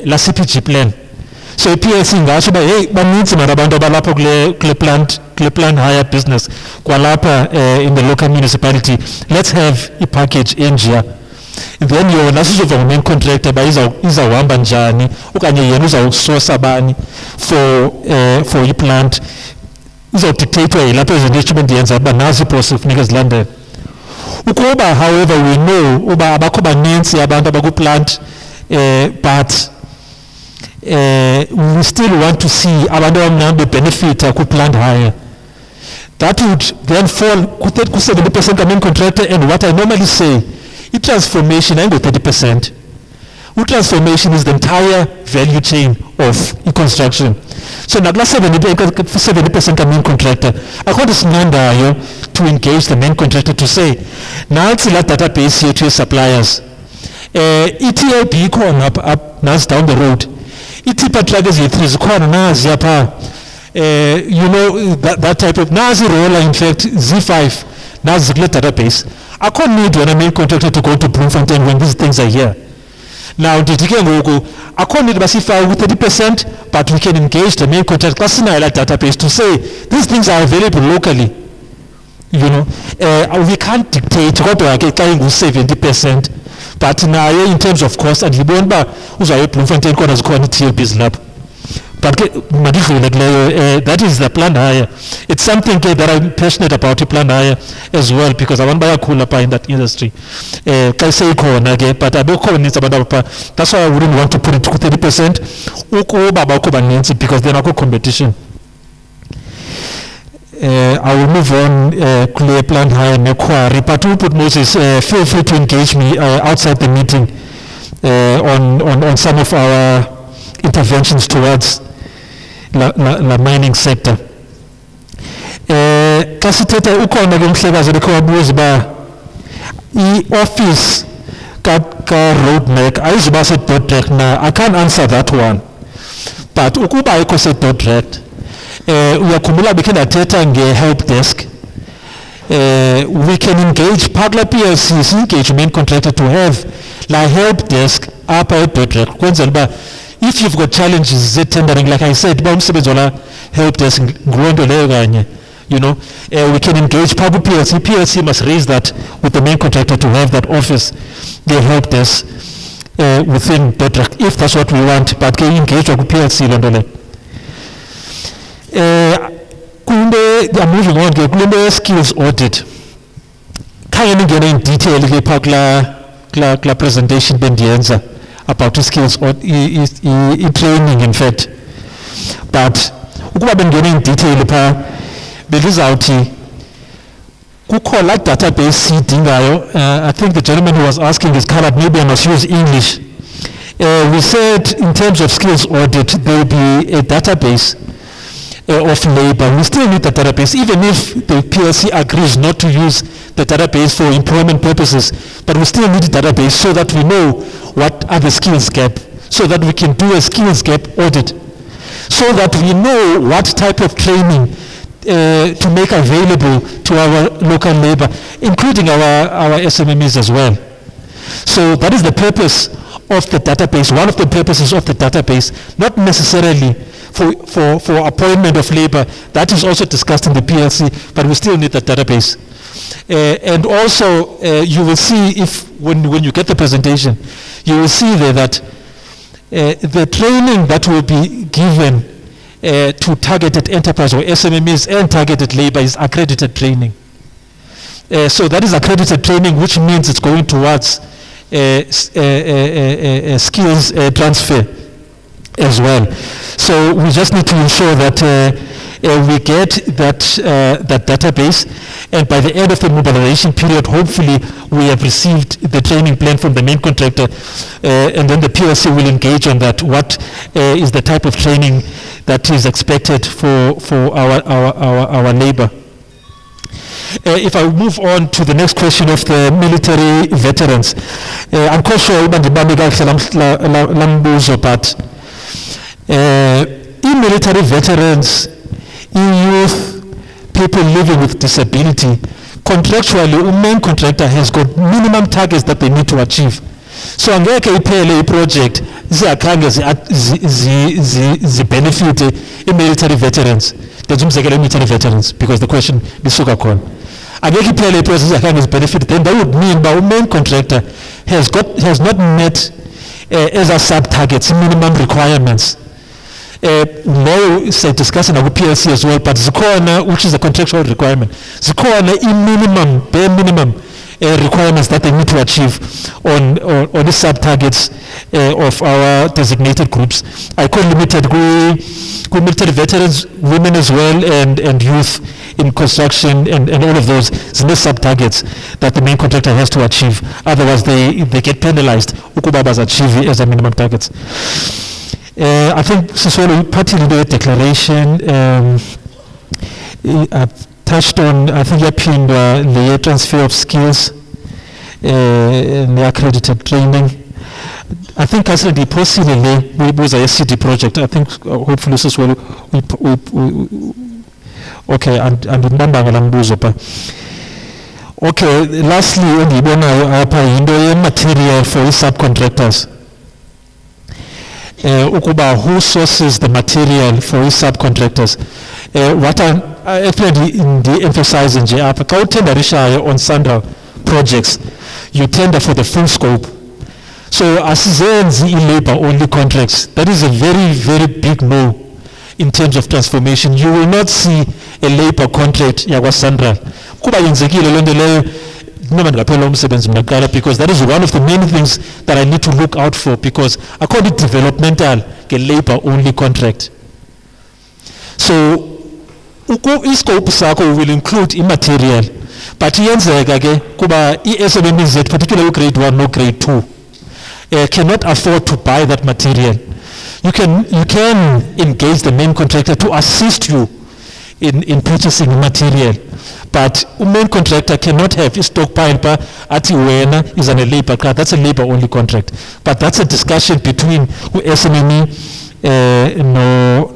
la CPG plan. So i-PLC ingatsho uba hey baninzi mara abantu abalapha kule plant hire business kwalapha in the local municipality, let's have i-package enjiya. Then yona sizova ngu-main contractor uba izawuhamba njani okanye yena uzawusosa bani for i-plant, izawudictatwa yilapho ezinto bendiyenza uba nazi iprocess funeka zilandele. Ukuba however we know uba abakho baninzi abantu abakwi-plant but we still want to see abantu abamnyama bebenefita ku-plant hire, that would then fall ku-70% ka-main contractor. And what I normally say, i-transformation ayingo 30%. U-transformation is the entire value chain of e-construction. So nakula 70% ka-main contractor akho nto sinqandayo to engage the main contractor to say nantsi la database yethu ye-suppliers, i-TLB ikhona up nazi down the road, i-tipper truck eziyi-3 zikhona nazi yapha, you know that type of nazi roller, in fact Z5 nazi zikule database. Akho need when a main contractor to go to Bloemfontein when these things are here. Now ndithi ke ngoku akho need basifake ku-30%, but we can engage the main contractor xa sinayo la database to say these things are available locally. You know, we can't dictate kodwa ke xa ingu-70%, but naye in terms of cost andiboni uba uzawuye eBloemfontein kodwa zikhona i-TLBs lapho. But that is the plan hire. It's something that I'm passionate about, the plan hire as well, because I want to buy a cooler in that industry. But that's why I wouldn't want to put it to 30%. Because then I go competition. I will move on. Clear plan hire, but we'll put Moses. Feel free to engage me outside the meeting on some of our interventions towards la mining sector. Xa sithetha ukhona ke umhlekazi obekho wabuza uba i-office ka-roadmac ayizuba se-Dordrecht na. I can't answer that one, but ukuba ayikho se-Dordrecht, uyakhumbula bekhe ndathetha nge-help desk. We can engage Pagla PLC, si-engage main contractor to have la help desk apha e-Dordrecht kwenzela uba if you've got challenges tendering, like I said, help desk, you know, we can engage public PLC. PLC must raise that with the main contractor to have that office, the help desk within Dordrecht, if that's what we want. But can engage with PLC, I'm moving on. Kulumbe skills audit. Can you get in detail? Pakla presentation bendienza. about skills or training in fact. But ukuba bengena in detail pha belizawuthi kukho la database siyidingayo. I think the gentleman who was asking is colored, maybe I must use English. We said in terms of skills audit there will be a database of labor. We still need the database, even if the PLC agrees not to use the database for employment purposes, but we still need a database so that we know what are the skills gap, so that we can do a skills gap audit, so that we know what type of training to make available to our local labor, including our SMMEs as well. So that is the purpose of the database, one of the purposes of the database, not necessarily for appointment of labor. That is also discussed in the PLC, but we still need the database. And also, you will see if, when you get the presentation, you will see there that the training that will be given to targeted enterprise or SMMEs and targeted labor is accredited training. So that is accredited training, which means it's going towards skills transfer as well. So we just need to ensure that we get that database, and by the end of the mobilization period, hopefully we have received the training plan from the main contractor, and then the PLC will engage on that. What is the type of training that is expected for our labor? If I move on to the next question of the military veterans, I'm quite sure but military veterans, youth, people living with disability, contractually, the main contractor has got minimum targets that they need to achieve. So angeke iphele iproject ziyakhange zibenefite military veterans. There's military veterans because the question bisuka khona. Angeke iphele iproject ziyakhange zibenefite, then that would mean that the main contractor has not met as a sub targets minimum requirements. Now say discussing about PLC as well, but zikhona, which is a contractual requirement, zikhona minimum, bare minimum requirements that they need to achieve on the sub targets of our designated groups. I call limited military veterans, women as well, and youth in construction and all of those sub targets that the main contractor has to achieve. Otherwise, they get penalized. Ukubabas achieve as a minimum targets. I think Siswelo party leader declaration touched on, I think the transfer of skills and the accredited training. I think actually possibly we was a SCD project. I think hopefully Siswelo okay, and remember ngalambuzo pa. Okay, lastly endibonayo apha yinto ye material for subcontractors. Ukuba who sources the material for subcontractors. What I'm emphasizing nje apha ka utenderishayo on Sandra projects, you tender for the full scope. So asizenzi labor only contracts. That is a very, very big no in terms of transformation. You will not see a labor contract yakwa Sandra. Kuba yenzekile lonto leyo because that is one of the main things that I need to look out for, because I call it developmental labor only contract. So scope sako will include immaterial, but yenzeka ke kuba SMMEs, particularly grade 1 no grade 2, cannot afford to buy that material. You can engage the main contractor to assist you in purchasing material, but the main contractor cannot have a stockpile ati wena is on a labor card. That's a labor only contract, but that's a discussion between SMME no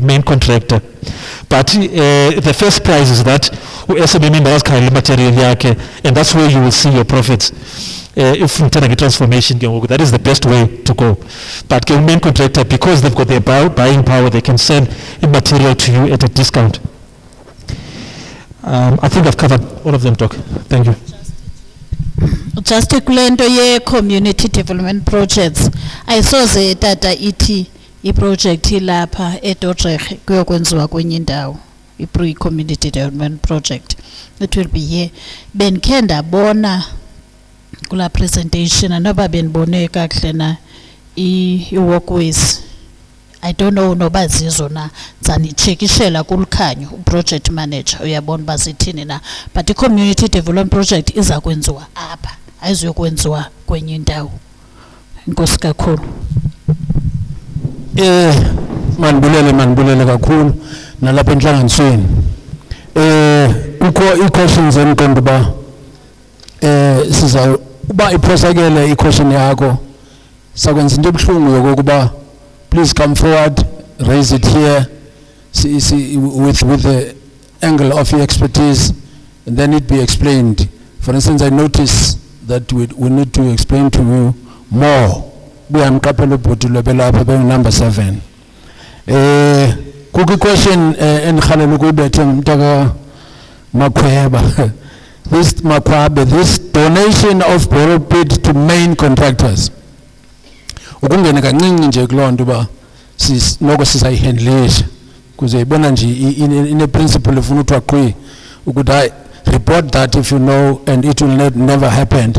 main contractor. But the first prize is that SMME does carry material yake, and that's where you will see your profits. If internal transformation, that is the best way to go. But the main contractor, because they've got their buying power, they can sell material to you at a discount. I think I've covered all of them, Doc. Thank you. Just a glendo ye community development projects. I saw the data ET project ilapha eDorejeg kuyokwenziwa kwenye indawo community development project. It will be here. Benkhe ndabona kula presentation anoba benibone kakuhle na i-walkways. I don't know noba zizo na dzanichekishela kulukhanyo project manager uyabona bazithini na, but i-community development project iza kwenziwa apha ayizokwenziwa kwenye indawo. Inkosi kakhulu. Manibulele kakhulu nalapha enhlanganisweni. Kukho i-questions engiqonda uba siza uba iphosakele i-question yakho sakwenza into ebuhlungu yokokuba please come forward, raise it here with the angle of your expertise, and then it be explained. For instance, I notice that we need to explain to you more. We are number 7. Cookie question this donation of borrow bid to main contractors. Ukungena kancinci nje kulonto ba noko sisayihandlisha kuze ibona nje in principle ufuna ukuthi aqhwi ukuthi report that if you know and it will never happen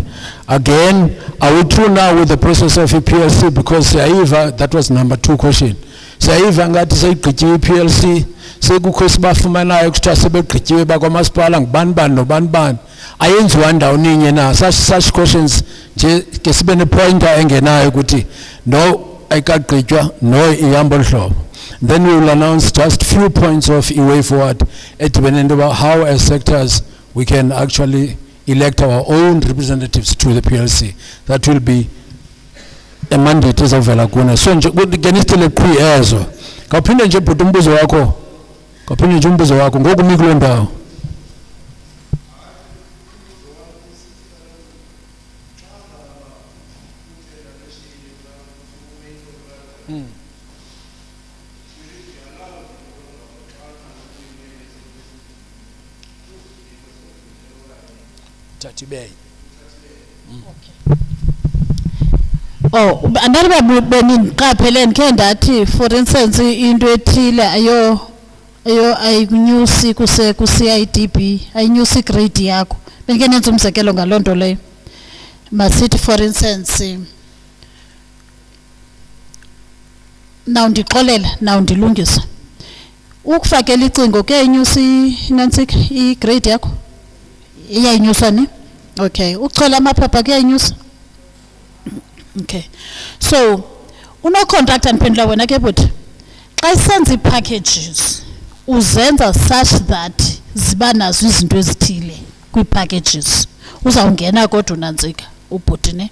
again. Are we through now with the process of PLC? Because that was number 2 question. Ngathi seyigqityiwe iPLC sekukho isibafumanayo kuthiwa sebegqityiwe bakwamasipala ngubani nobani ayenziwa ndawoninye na. Such questions nje ke sibe nepointer engenayo ukuthi no ayikagqitywa no ihamba olhlobo. Then we will announce just few points of a way forward edibene about how as sectors we can actually elect our own representatives to the PLC. That will be a mandate ezavela kuna. So nje ngenistele qhwi ezo kaphinde nje bhuti umbuzo wakho ngoku mikulo ndawo. Oh, andaliba beniqapheleni ke ndathi for instance into ethile ayinyusi ku CIDB ayinyusi grade yakho. Benike nenza umzekelo ngalonto leyo. Masithi for instance now ndixolela now ndilungisa ukufakela icingo kuyayinyusi nantsika i-grade yakho iyayinyusa ni. Okay, ukuchola amaphepha kuyayinyusa. Okay, so uno-contractor ndiphendula wena ke bhuti xa isenza ii-packages uzenza such that ziba nazo izinto ezithile kwii-packages. Uzawungena kodwa unantsika ubhuti ne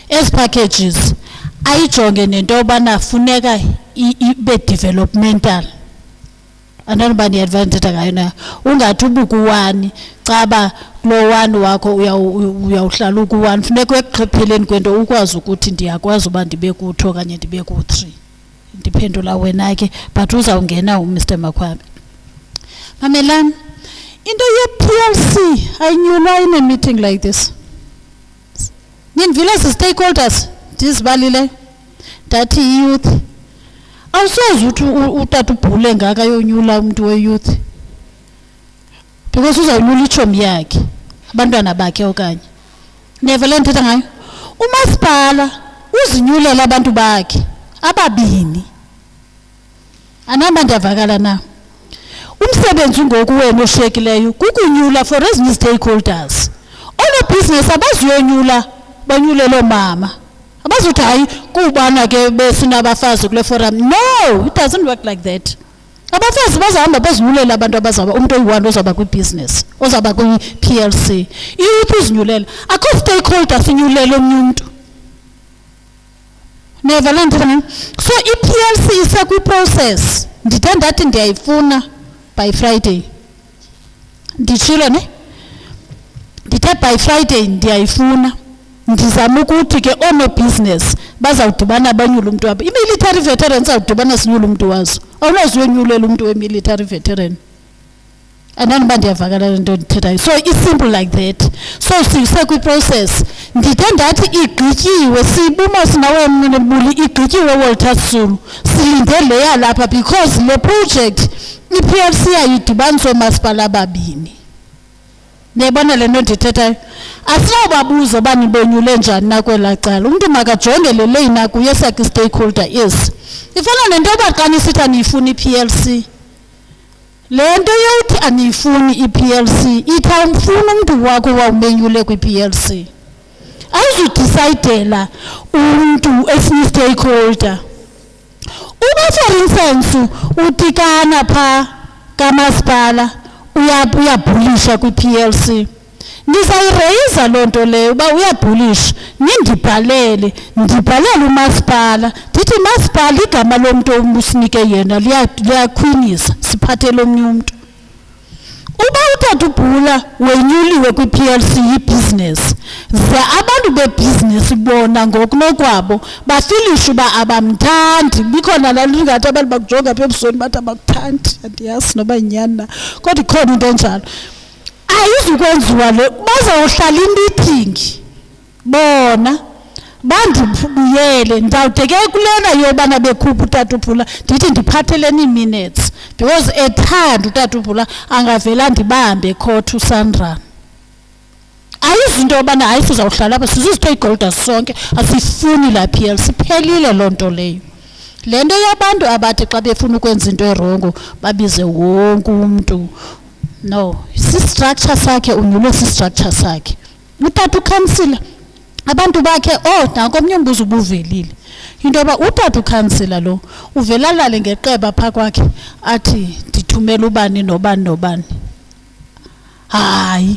ezi packages ayijonge nento yobana funeka ibe developmental. Andinoba ndiadvantage ngayo na ungathi ubuku-1 caba kulo 1 wakho uyawuhlala uku-1 funeka ekugqipheleni kwento ukwazi ukuthi ndiyakwazi uba ndibe ku-2 okanye ndibe ku-3. Ndiphendula wena ke but uzawungena uMr Makhwabe. Mamelani into ye-PLC ayinyulwa in a meeting like this. Nindivile zi-stakeholders ndizibalile ndathi i-youth awusoze uthi utata ubhule ngaka yonyula umuntu we-youth because uzawunyula ichomi yakhe abantwana bakhe okanye nevele ndithetha ngayo umasipala uzinyulela abantu bakhe ababini. Anamba ndiyavakala na umsebenzi ngoku wena oshiyekileyo kukunyula for ezinye stakeholders. Oonobhizinesi abaziyonyula banyulelo mama abazothi hayi kubana ke besinabafazi kule forum. No, it doesn't work like that. Abafazi bazahamba bezinyulela abantu abazaba umuntu oyi-1 ozaba kwi-business ozaba kwi-PLC. I-youth uzinyulela akho stakeholder sinyulela omnye umuntu. Never learned. So i-PLC isekwi-process ndithe ndathi ndiyayifuna by Friday nditshilo ne ndithe by Friday ndiyayifuna ndizama ukuthi ke ono-business bazawudibana banyule umuntu wabo. I-military veteran zawudibana sinyule umuntu wazo awunoziyonyulela umuntu we-military veteran. Andaniba ndiyavakala lento ndithethayo. So it's simple like that. So sisekwi-process ndithe ndathi igqityiwe sibumo sinawe mnebuli igqityiwe Walter Sisulu silinde leya lapha because le project i-PLC ayidibanisa oomasipala ababini. Niyabona le nto ndithethayo. Asinobabuza uba nibonyule njani na kwelaa cala. Umntu makajonge le lane kuye sakhe stakeholder is. Ifana nento yoba xa nisithi aniyifuni i-PLC. Le nto yokuthi aniyifuni i-PLC ithi awumfuni umntu wakho wawumenyule kwi-PLC. Ayizudicayidela umntu esinyi-stakeholder. Uba for instance utikana phaa kamasipala uyabhulisha kwi-PLC, ndizayireyisa loo nto leyo uba uyabhulisha, ndibhalele umasipala ndithi masipala igama lomntu omusinike yena liyakhwinisa siphathele omnye umntu. Uba utata ubhula wenyuliwe kwi-PLC yi-business, ze abantu be-business bona ngokunokwabo bafilishe uba abamthandi. Bikhona laa nto ingathi abantu bakujonga apha ebusweni bathi abakuthandi, andiyazi noba yinyani na, kodwa ikhona into enjalo. Ayizukwenziwa le, bazawuhlala imithingi bona bandibuyele. Ndawude ke kulena yobana bekhupha utata ubhula ndithi ndiphatheleni ii-minutes because ethanda utata ubhula angavela ndibambe ecourt uSandra. Ayizinto yobana hayi sizawuhlala apha sizizitakeholders sonke asifuni la PLC, phelile loo nto leyo. Le nto yabantu abathi xa befuna ukwenza into erongo babize wonke umntu, no, si-structure sakhe unyulwe si-structure sakhe. Utata ukhansila abantu bakhe nanko omnye umbuzo ubuvelile into yoba utata ukhansila lo uvelalale ngeqeba phaa kwakhe athi ndithumela ubani nobani nobani. Hayi,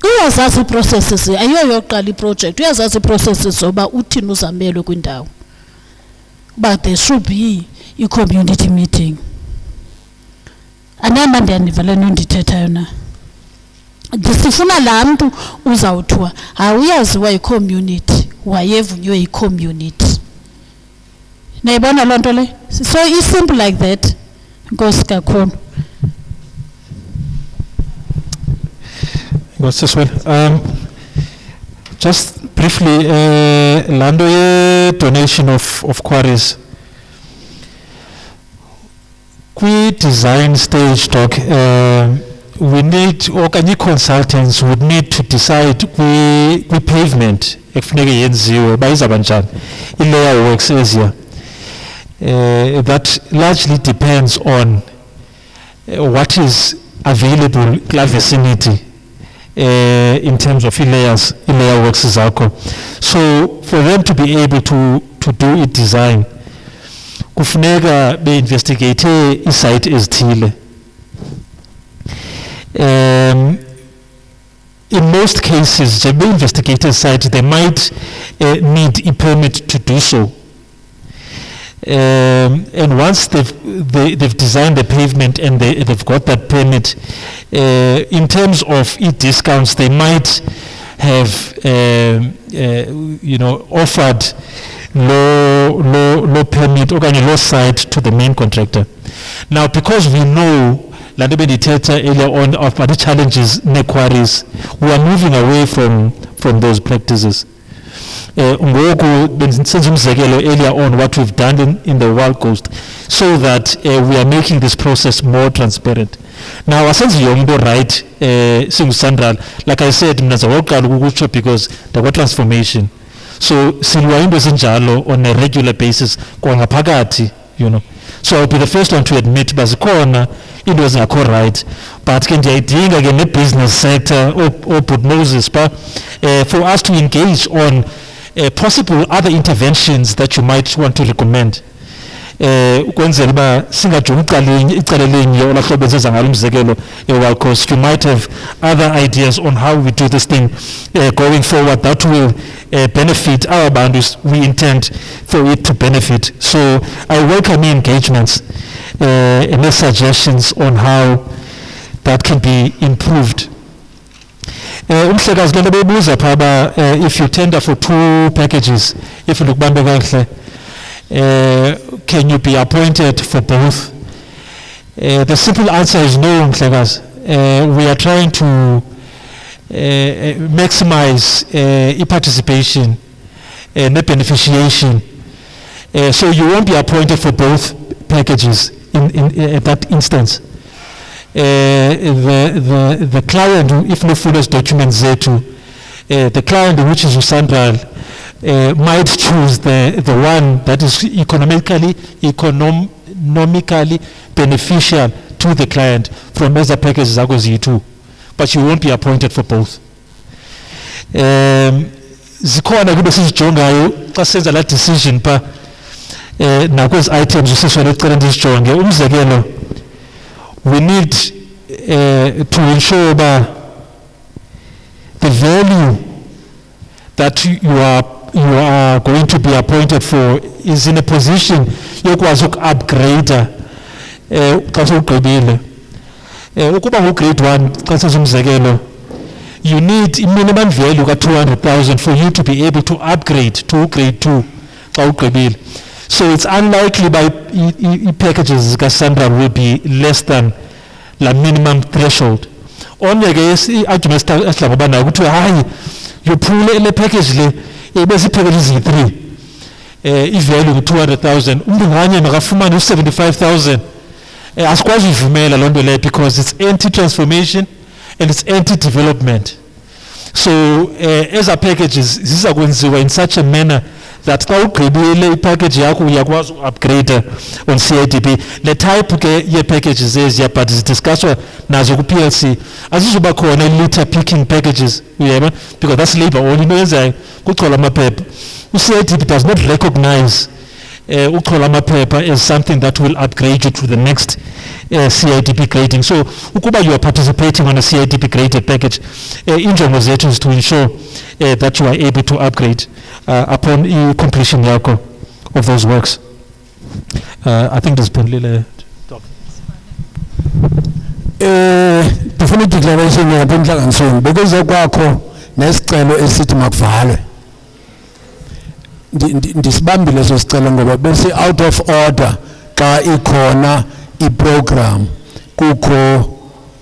uyazazi ii-processes, ayiyoyokuqala iprojekthi, uyazazi ii-processes zoba uthini uzamelwe kwindawo, uba there should be i-community meeting. Andiyazi uba ndiyaniva le nto ndithethayo na. Sifuna laa mntu uzawuthiwa awuyaziwa yi-community, wayevunywe yi-community. Nayibona loo nto le? So it's simple like that. Nkosi kakhulu. Just briefly, laa nto ye-donation of quarries. Kwi-design stage doc, we need, okanye consultants would need to decide kwi-pavement ekufuneka yenziwe uba izawuba njani i-layer works eziya. That largely depends on what is available kula vicinity in terms of i-layer works zakho. So for them to be able to do i-design kufuneka be-investigate i-site ezithile. In most cases, the investigator site, they might need a permit to do so. And once they've designed the pavement and they've got that permit, in terms of discounts, they might have offered low permit or low site to the main contractor. Now, because we know la nto bendithetha earlier on about the challenges ne-quarries, we are moving away from those practices. Ngoku bensenza umzekelo earlier on what we've done in the Wild Coast, so that we are making this process more transparent. Now asenzi yonke right singuSandral, like I said mina zawoqala ukutsho because there was transformation. So silwa into ezinjalo on a regular basis kwangaphakathi, you know. So I'll be the first one to admit bazikhona into ezingakho right, but ke ndiyayidinga ke ne-business sector or Moses for us to engage on possible other interventions that you might want to recommend. Ukwenzela uba singajongi icala linye olahlobo enzenza ngalo umzekelo e-Wild Coast. You might have other ideas on how we do this thing going forward that will benefit our boundaries. We intend for it to benefit. So I welcome engagements and suggestions on how that can be improved. Umhlekazi lento bebuza phaba, if you tender for 2 packages, if you look kahle, can you be appointed for both? The simple answer is no, Mhlekazi. We are trying to maximize participation and beneficiation. So you won't be appointed for both packages at that instance. the client, if no fullest documents zetu, the client, which is Usandral, might choose the one that is economically beneficial to the client from as a package zako ziyi-2, but you won't be appointed for both. Zikhona kube sizijongayo xa senza la decision pa nakwezi items usesona ecela ndizijonge. Umzekelo, we need to ensure that the value that you are going to be appointed for is in a position yokwazi uku-upgrade xa sowugqibile. Ukuba ngu-grade 1 xa senza umzekelo, you need a minimum value of 200,000 for you to be able to upgrade to grade 2 xa ugqibile. So it's unlikely by packages Cassandra will be less than the minimum threshold. Only case arguments asidlaba nayo ukuthi hayi yophule le package le bese packages yi3 i-value ngu-200,000 umuntu nganye makafumane u-75,000. Asikwazi ivumela loo nto leyo because it's anti-transformation and it's anti-development. So as a packages ziza kwenziwa in such a manner that xa ugqibile ipackage yakho uyakwazi upgrade on CIDP. Le type ke ye-packages eziya but zidiscusswa nazo ku-PLC. Azizuba khona litter picking packages, uyayibona, because that's labor only. Into yenzayo kuchola amaphepha. U-CIDP does not recognize uchola amaphepha as something that will upgrade you to the next CIDP grading. So ukuba you are participating on a CIDP graded package, injongo zethu is to ensure that you are able to upgrade upon completion yako of those works. I think there's been little talk. Definite declaration yapha enhlanganisweni bekuze kwakho nesicelo esithi makuvalwe. Ndisibambile leso sicelo ngoba bese out of order xa ikhona iprogram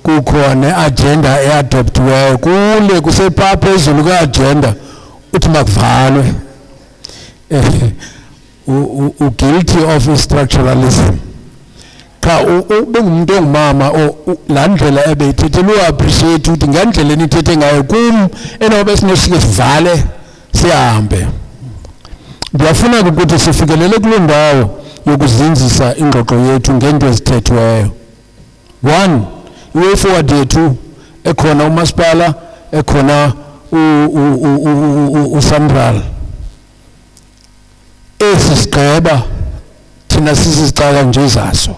kukho ne-agenda eadoptiweyo kule kusepha phezulu kwe-agenda uthi makuvalwe. Guilty of structuralism. Cha ubungumuntu ongumama la ndlela ebeyithethela u-appreciate ukuthi ngendlela enithethe ngayo kum enobe sinosike sivale sihambe. Ndiyafuna ukuthi sifikelele kule ndawo yokuzinzisa ingxoxo yethu ngento ezithethweyo. 1, iway forward yethu ekhona umasipala ekhona uSandral. Esi sigqeba thina sisicala nje zaso.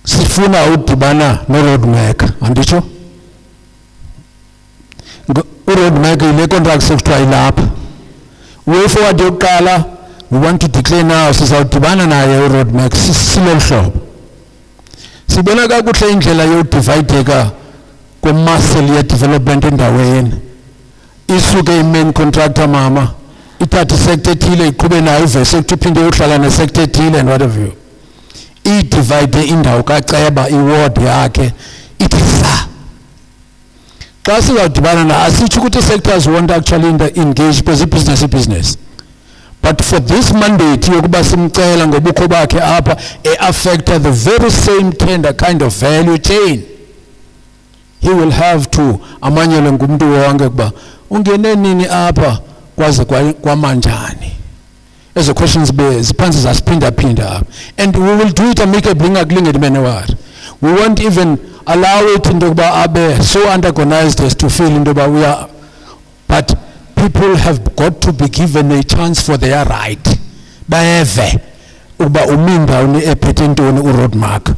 Sifuna udibana no-roadmaker, anditsho? U-roadmaker ile contract sekuthiwa ilapha. Way forward yokuqala, we want to declare now sizawudibana naye u-roadmaker silolu hlobo. Sibona kakuhle indlela yodivideka kwemuscle ye-development endaweni. Isuke i-main contractor mama ithathe isector ethile iqhube nayo ivese ukuthi iphinde yohlala nesector ethile and whatever. I-divide indawo kaceba iward yakhe ithi sa. Xa sizawudibana na asitsho ukuthi sectors won't actually engage because business. But for this mandate yokuba simcela ngobukho bakhe apha affect the very same tender kind of value chain, he will have to amanyelwe ngumuntu wonke kuba ungene nini apha kwaze kwamanjani. As the questions be ziphansi zasiphinda up, and we will do it amicably ngakulingeni menewari. We won't even allow it into kuba abe so unorganized as to feel into kuba we are, but people have got to be given a chance for their right. Baeve uba uminda uni ephethe u-roadmark.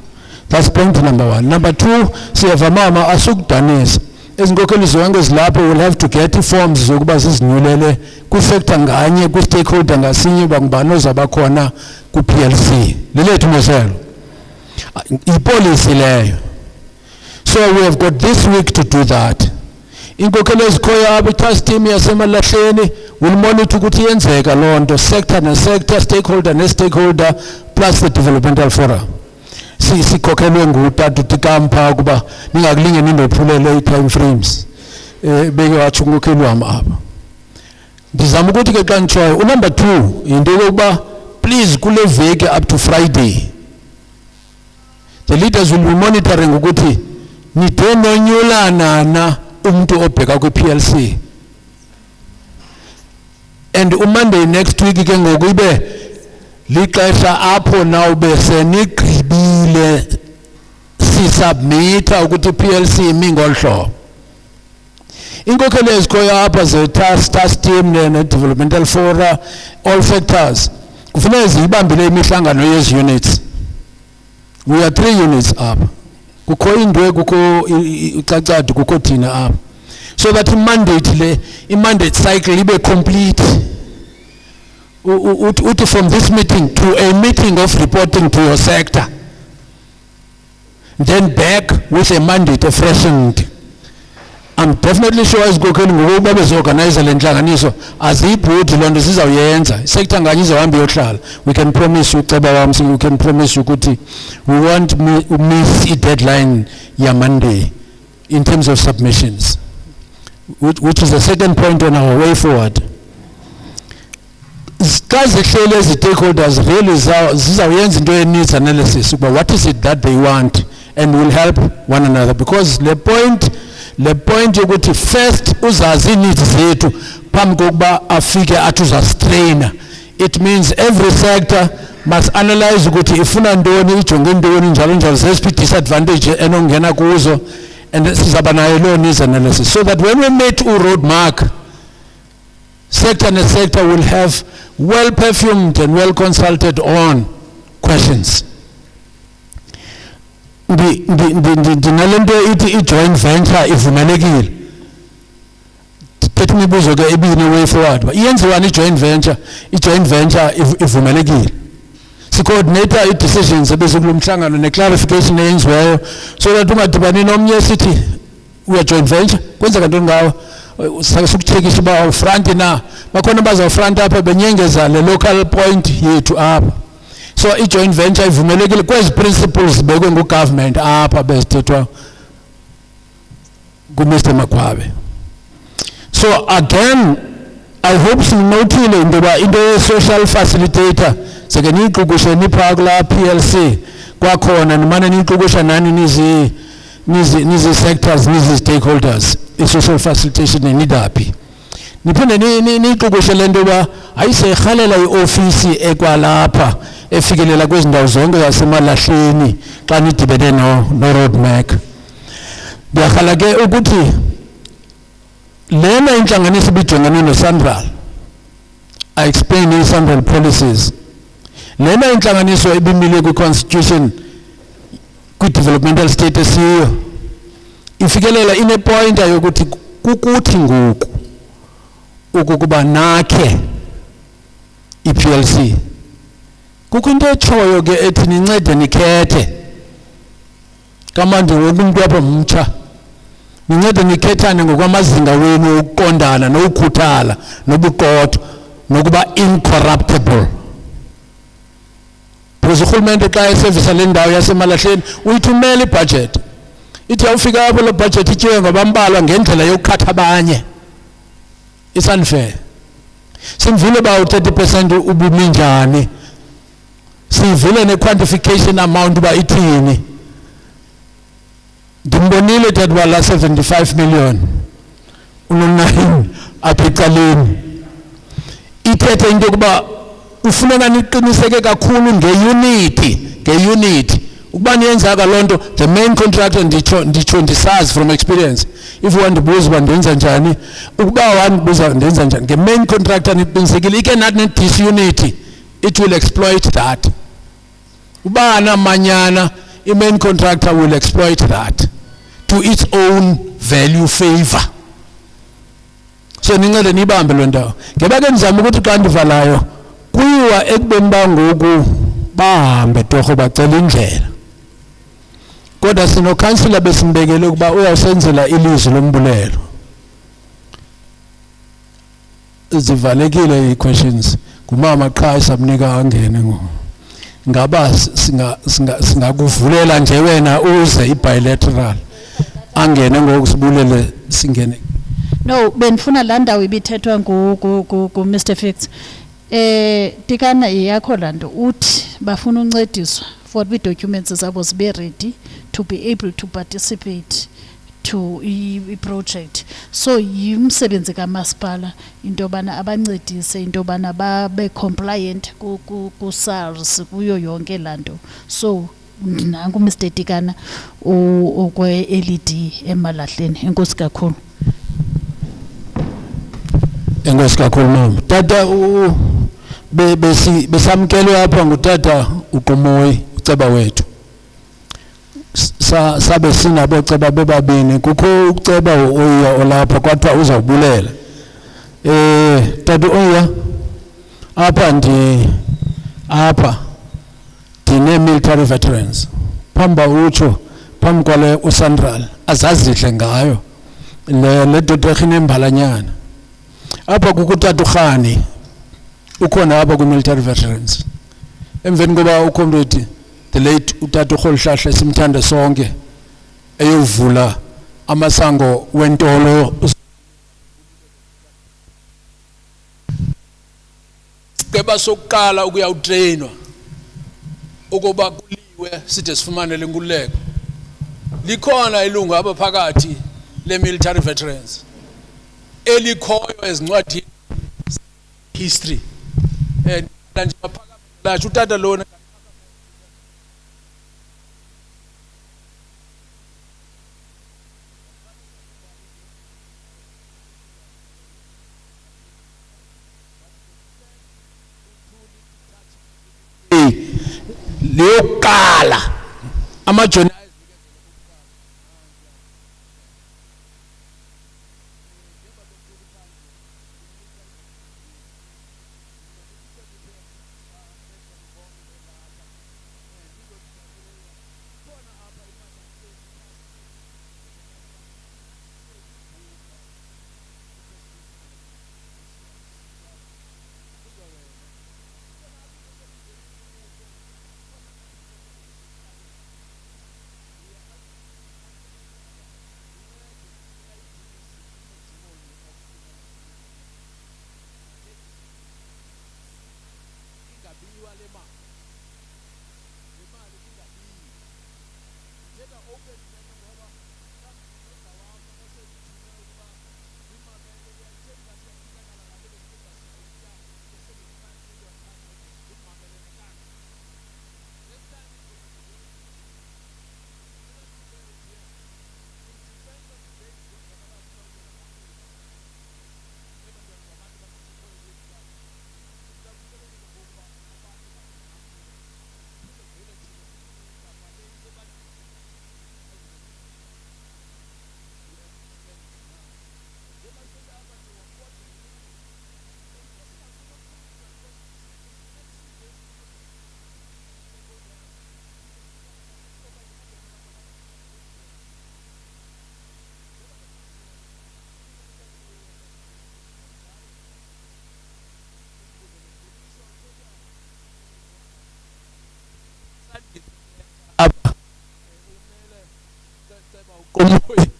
That's point number 1. Number 2, siyeva mama asukdanisa. Ezinkokheli zonke zilapho will have to get forms zokuba zizinyulele ku-sector nganye ku-stakeholder ngasinye uba ngubani ozaba khona ku-PLC. Lilethu moselo. I-policy leyo. So we have got this week to do that. Inkokheli ezikhoyo apha i-task team yasemalahleni will monitor ukuthi yenzeka loo nto sector ne-sector, stakeholder ne-stakeholder plus the developmental forum. Sikhokhelwe ngutata utikampa ukuba ningakulingeni ndophulele i-time frames. Beke watsho unkokheli wami apha. Ndizama ukuthi ke xa nditshoyo number 2 into yokuba please kule veki up to Friday the leaders will be monitoring ukuthi nithe nonyulana na umuntu obheka kwi-PLC. And Monday next week ke ngoku ibe lixesha apho now bese nigqibile sisubmita ukuthi PLC imi ngolhlobo. Inkokhelo ezikhoyo apha ze-task team ne-developmental fora, all factors kufanele ziyibambile imihlangano yezi-units. We are 3 units up. Kukho indwe, kukho ucacadu, kukho thina up. So that mandate cycle ibe complete. From this meeting to a meeting of reporting to your sector. Then back with a mandate, a freshened. I'm definitely sure as Gokeni ngokuba bezoorganize le nhlanganiso azibhudi lonto sizawuyenza sector nganye izohamba yohlala. We can promise you ceba wami, we can promise you ukuthi we won't miss a deadline ya Monday in terms of submissions, which is the second point on our way forward. Xa zihlele ezi stakeholders really zizawuyenza into ye-needs analysis about what is it that they want and will help one another, because the point yokuthi first uzazi needs zethu phambi kokuba afike athi uzastraina. It means every sector must analyze ukuthi ifuna ntoni, ijonge ntoni, njalo njalo zesiphi disadvantage enongena kuzo, and sizaba nayo lo needs analysis so that when we meet roadmark, sector and sector will have well perfumed and well consulted on questions. Ndinalento ithi i-joint venture ivumelekile. Thethi imibuzo ke ibini way forward. Iyenziwa i-joint venture ivumelekile. Si-coordinate i-decisions ebezikulomhlangano ne-clarification eyenziweyo so that ungadibani nomnye sithi we are joint venture kwenzeka ntoni ngawo. Sikuchekisha uba front na bakhona bazawufront apha benyengeza le local point yethu apha. So i-joint venture ivumelekile kwezi principles zibekwe ngu-government apha bezithethwa ku-Mr. Makwabe. So again, I hope sinotile into yoba into ye-social facilitator seke niyiqukishe niphaa kulaa PLC kwakhona nimane niyiqukisha nani nizi-sectors nizi-stakeholders i-social facilitation enidaphi. Niphinde niyiqukishe le nto yoba ayiseyirhalela i-ofisi ekwalapha efikelela kwezi ndawo zonke zasemalahleni xa nidibene no-roadmark. Ndiyarhala ke ukuthi lena intlanganiso ibijongene no-Sanral. I explain i-Sanral policies. Lena intlanganiso ibimile kwi-constitution kwi-developmental status yiyo ifikelela inepointa yokuthi kukuthi ngoku ukuba nakhe i-PLC. Kukho into etshoyo ke ethi nincede nikhethe kamandi umuntu apha mtsha nincede nikhethane ngokwamazinga wenu wokuqondana nokukhuthala nobuqotho nokuba incorruptible. Because urhulumente xa esevisa le ndawo yasemalahleni uyithumela ibudget ithi awufika apho lo budget ityiwe ngabambalwa ngendlela yokukhatha abanye. It's unfair. Simvile ba 30% ubumi njani, sivile ne-quantification amount uba ithini. Ndimbonile that wala 75 million uno-9 apha ecaleni ithethe into yokuba ufuneka niqiniseke kakhulu ngeunity ukuba niyenzaka loo nto. The main contractor nditsho ndisazi from experience, if wandibuza uba ndenza njani, ukuba wandibuza ndenza njani, nge-main contractor niqinisekile ike nathi ne-disunity it will exploit that. Uba anamanyana i-main contractor will exploit that to its own value favor. So nincede nibambe loo ndawo. Ngeba ke ndizama ukuthi xa ndivalayo kuyiwa ekubeni bangoku bahambe torho bacela indlela, kodwa sinokhansila besimbekele ukuba uyawusenzela ilizwi lombulelo. Zivalekile ii-questions, ngumama qha esamnika angene ngo. Ngaba singakuvulela nje wena uze i-bilateral angene ngokusibulele singene. No, benifuna laa ndawo ibithethwa ngu-Mr. Fix. Tikana iyakho laa nto uthi bafuna uncediswa for the documents zabo zibe ready to be able to participate to i-project. So yimsebenzi kamasipala into yobana abancedise into yobana babe compliant ku SARS kuyo yonke lanto. So nangu Mr. Tikana okwe LED Emalahleni. Enkosi kakhulu. Enkosi kakhulu mama. Tata besamkelwe apha ngutata uQomoyi uceba wethu. Sabe sinabo ceba bebabini kukho uceba oya olapha kwathiwa uzawubulela. Tata oya apha dine military veterans. Pamba utsho phambi kwale uSandral azazihle ngayo le doda khinembalanyana. Apha kukutata uGhani ukhona apha ku military veterans. Emveni koba ucomrade the late utata uRholihlahla simthanda sonke eyovula amasango wentolo Keba sokuqala ukuya utrainwa ukuba kuliwe side sifumane lenkululeko. Likhona ilungu abaphakathi le military veterans elikhoyo ezincwadi history and nje baphakathi utata lona leyokuqala amajoni uQomoyi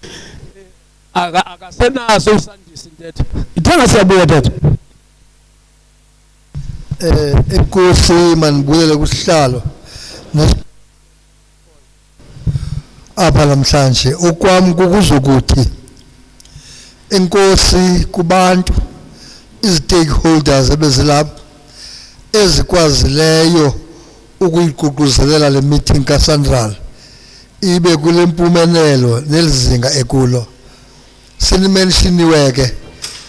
akasenaso usandisi intetho. Ithenga siyabuya tata. Enkosi manibulele kusihlalo apha namhlanje okwami kukuzokuthi enkosi kubantu istakeholders ebezilapha ezikwazileyo ukuyiququzelela le meeting kaSandral ibe kule mpumelelo nelizinga ekulo. Sinimenshiniwe ke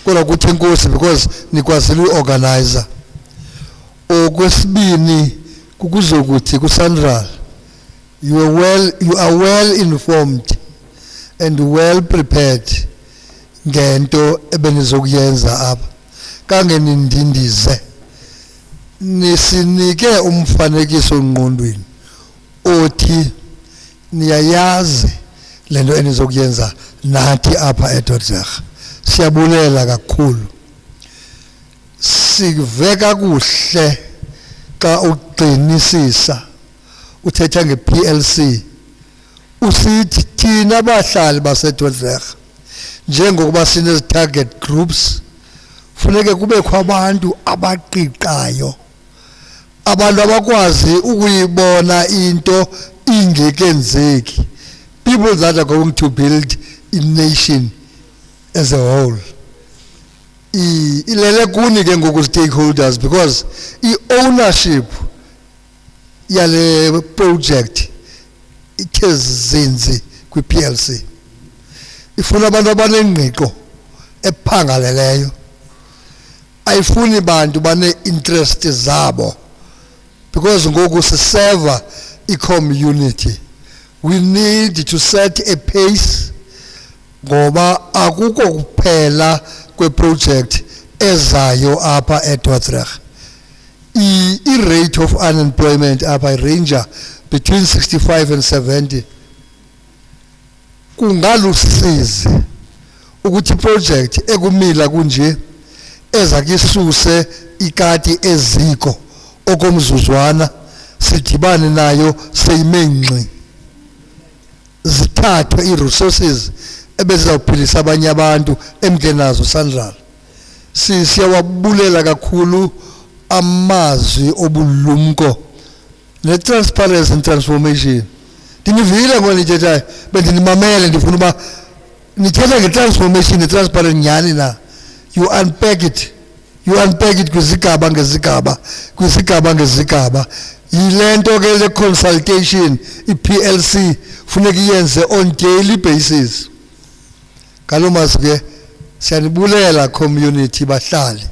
kodwa kuthi enkosi because nikwazile uorganizer. Okwesibini kukuzokuthi kuSandral you are well informed and well prepared ngento ebenizokuyenza apha kangenindindize nisinike umfanekiso ngqondweni othi niyayazi lento enizokuyenza nathi apha eDodrega. Siyabulela kakhulu. Sive kakuhle xa uqinisisa uthetha ngePLC usithi thina abahlali baseDodrega njengokuba sine target groups funeke kubekho abantu abaqiqayo abantu abakwazi ukuyibona into ingekenzeki. People that are going to build a nation as a whole. Ilele kuni ke ngoku stakeholders, because ownership yale project ithe zinzi kwi PLC. Ifuna abantu abanengqiqo ephangaleleyo. Ayifuni bantu bane interest zabo, because ngoku siserve i-community. We need to set a pace ngoba akukho kuphela kwe-project ezayo apha eDordrecht. I-rate of unemployment apha irange between 65 and 70. Kungalusizi ukuthi project ekumila kunje ezakisuse ikati eziko okomzuzwana sidibane nayo seyimengxi, zithathwe i-resources ebezawuphilisa abanye abantu emkenazo sanjalo. Siyawabulela kakhulu amazwi obulumko ne-transparency and transformation. Ndinivile ngoba nithethayo, bendinimamele ndifuna uba nithetha nge-transformation ne-transparent nyhani na. You unpack it kwizigaba ngezigaba, yile nto ke le consultation i-PLC funeka iyenze on daily basis. Kalomas ke siyanibulela community bahlali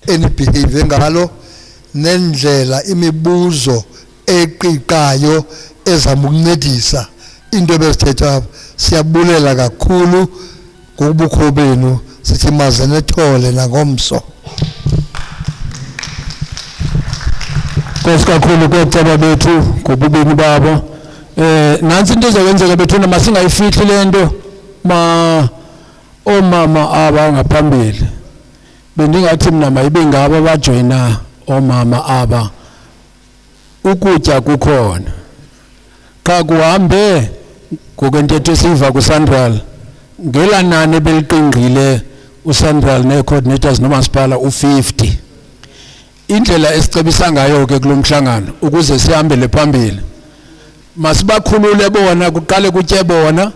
enibehave ngalo nendlela imibuzo eqiqayo ezama ukuncedisa into ebezithethwa. Siyabulela kakhulu ngobukho benu, sithi maze nethole nangomso. Nkosi kakhulu kweceba bethu ngobubini babo. Nansi into ezokwenzeka bethuna masingayifihli lento omama aba ngaphambili. Bendingathi mina mayibe ngabo bajoyina omama aba. Ukutya kukhona. Xa kuhambe ngokwentetho esiva kuSandral ngelanani beliqingqile uSandral ne-coordinators nomasipala u50. Indlela esicebisa ngayo ke kulomhlangano ukuze sihambele phambili, masibakhulule bona, kuqale kutye bona,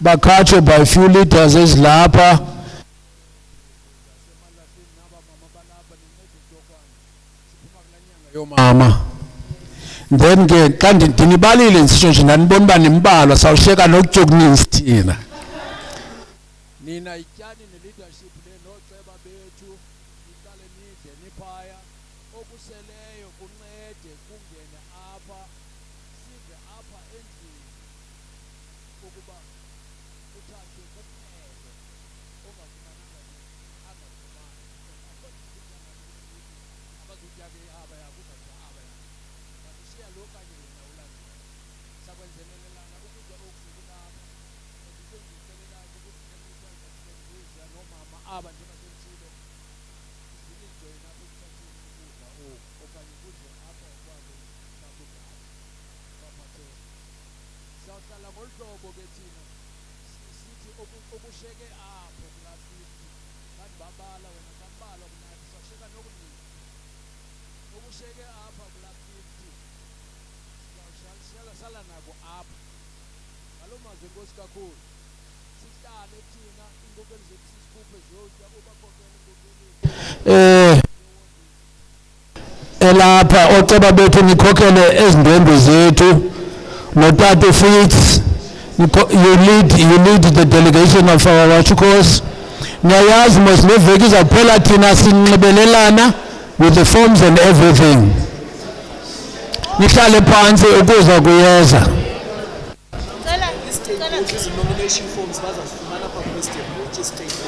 bakhatshwe by few leaders ezilapha. Mama then ke xa ndinibalile ndisitsho nje ndanibona uba nimbalwa sawushiyeka nokutya okuninzi thina. Nina ityani ne-leadership le nooceba bethu niqale nidle niphaya, okuseleyo kuncede kungene apha sive apha endlini ukuba kuthathwe kuphele ongafumananga angafumani. Abazutya ke abaya kuzatya abaya basishiya lo kanye yena ulandelayo. Sakwenzelelelana ukutya okukulapha endisenziselelayo ukuthi nemisa nomama aba njengasentshilo zilijoyina apha ekuthatheni ukudla oku okanye kudle apha kwazo nakudala baphathele. Siyawuhlala ngolu hlobo ke thina sithi okushiyeke apho kulaa 50 kanti babala wena sambala mnathi sashiyeka nokuninzi okushiyeke apha kulaa 50 sala nako apha. Ngaloo mazwi enkosi kakhulu sihlale thina iinkokeli zethu sisikhuphe ziyotya ubakhokhele inkokeli elapha oceba bethu nikhokhele ezindwendwe zethu notata Fritz. You lead the delegation of our wachukos. Niyayazi mos neveki izawuphela thina sinxibelelana with the forms and everything. Nihlale phansi ukuza kuyeza. Nomination forms bazazifumana phambi kwesitebhu.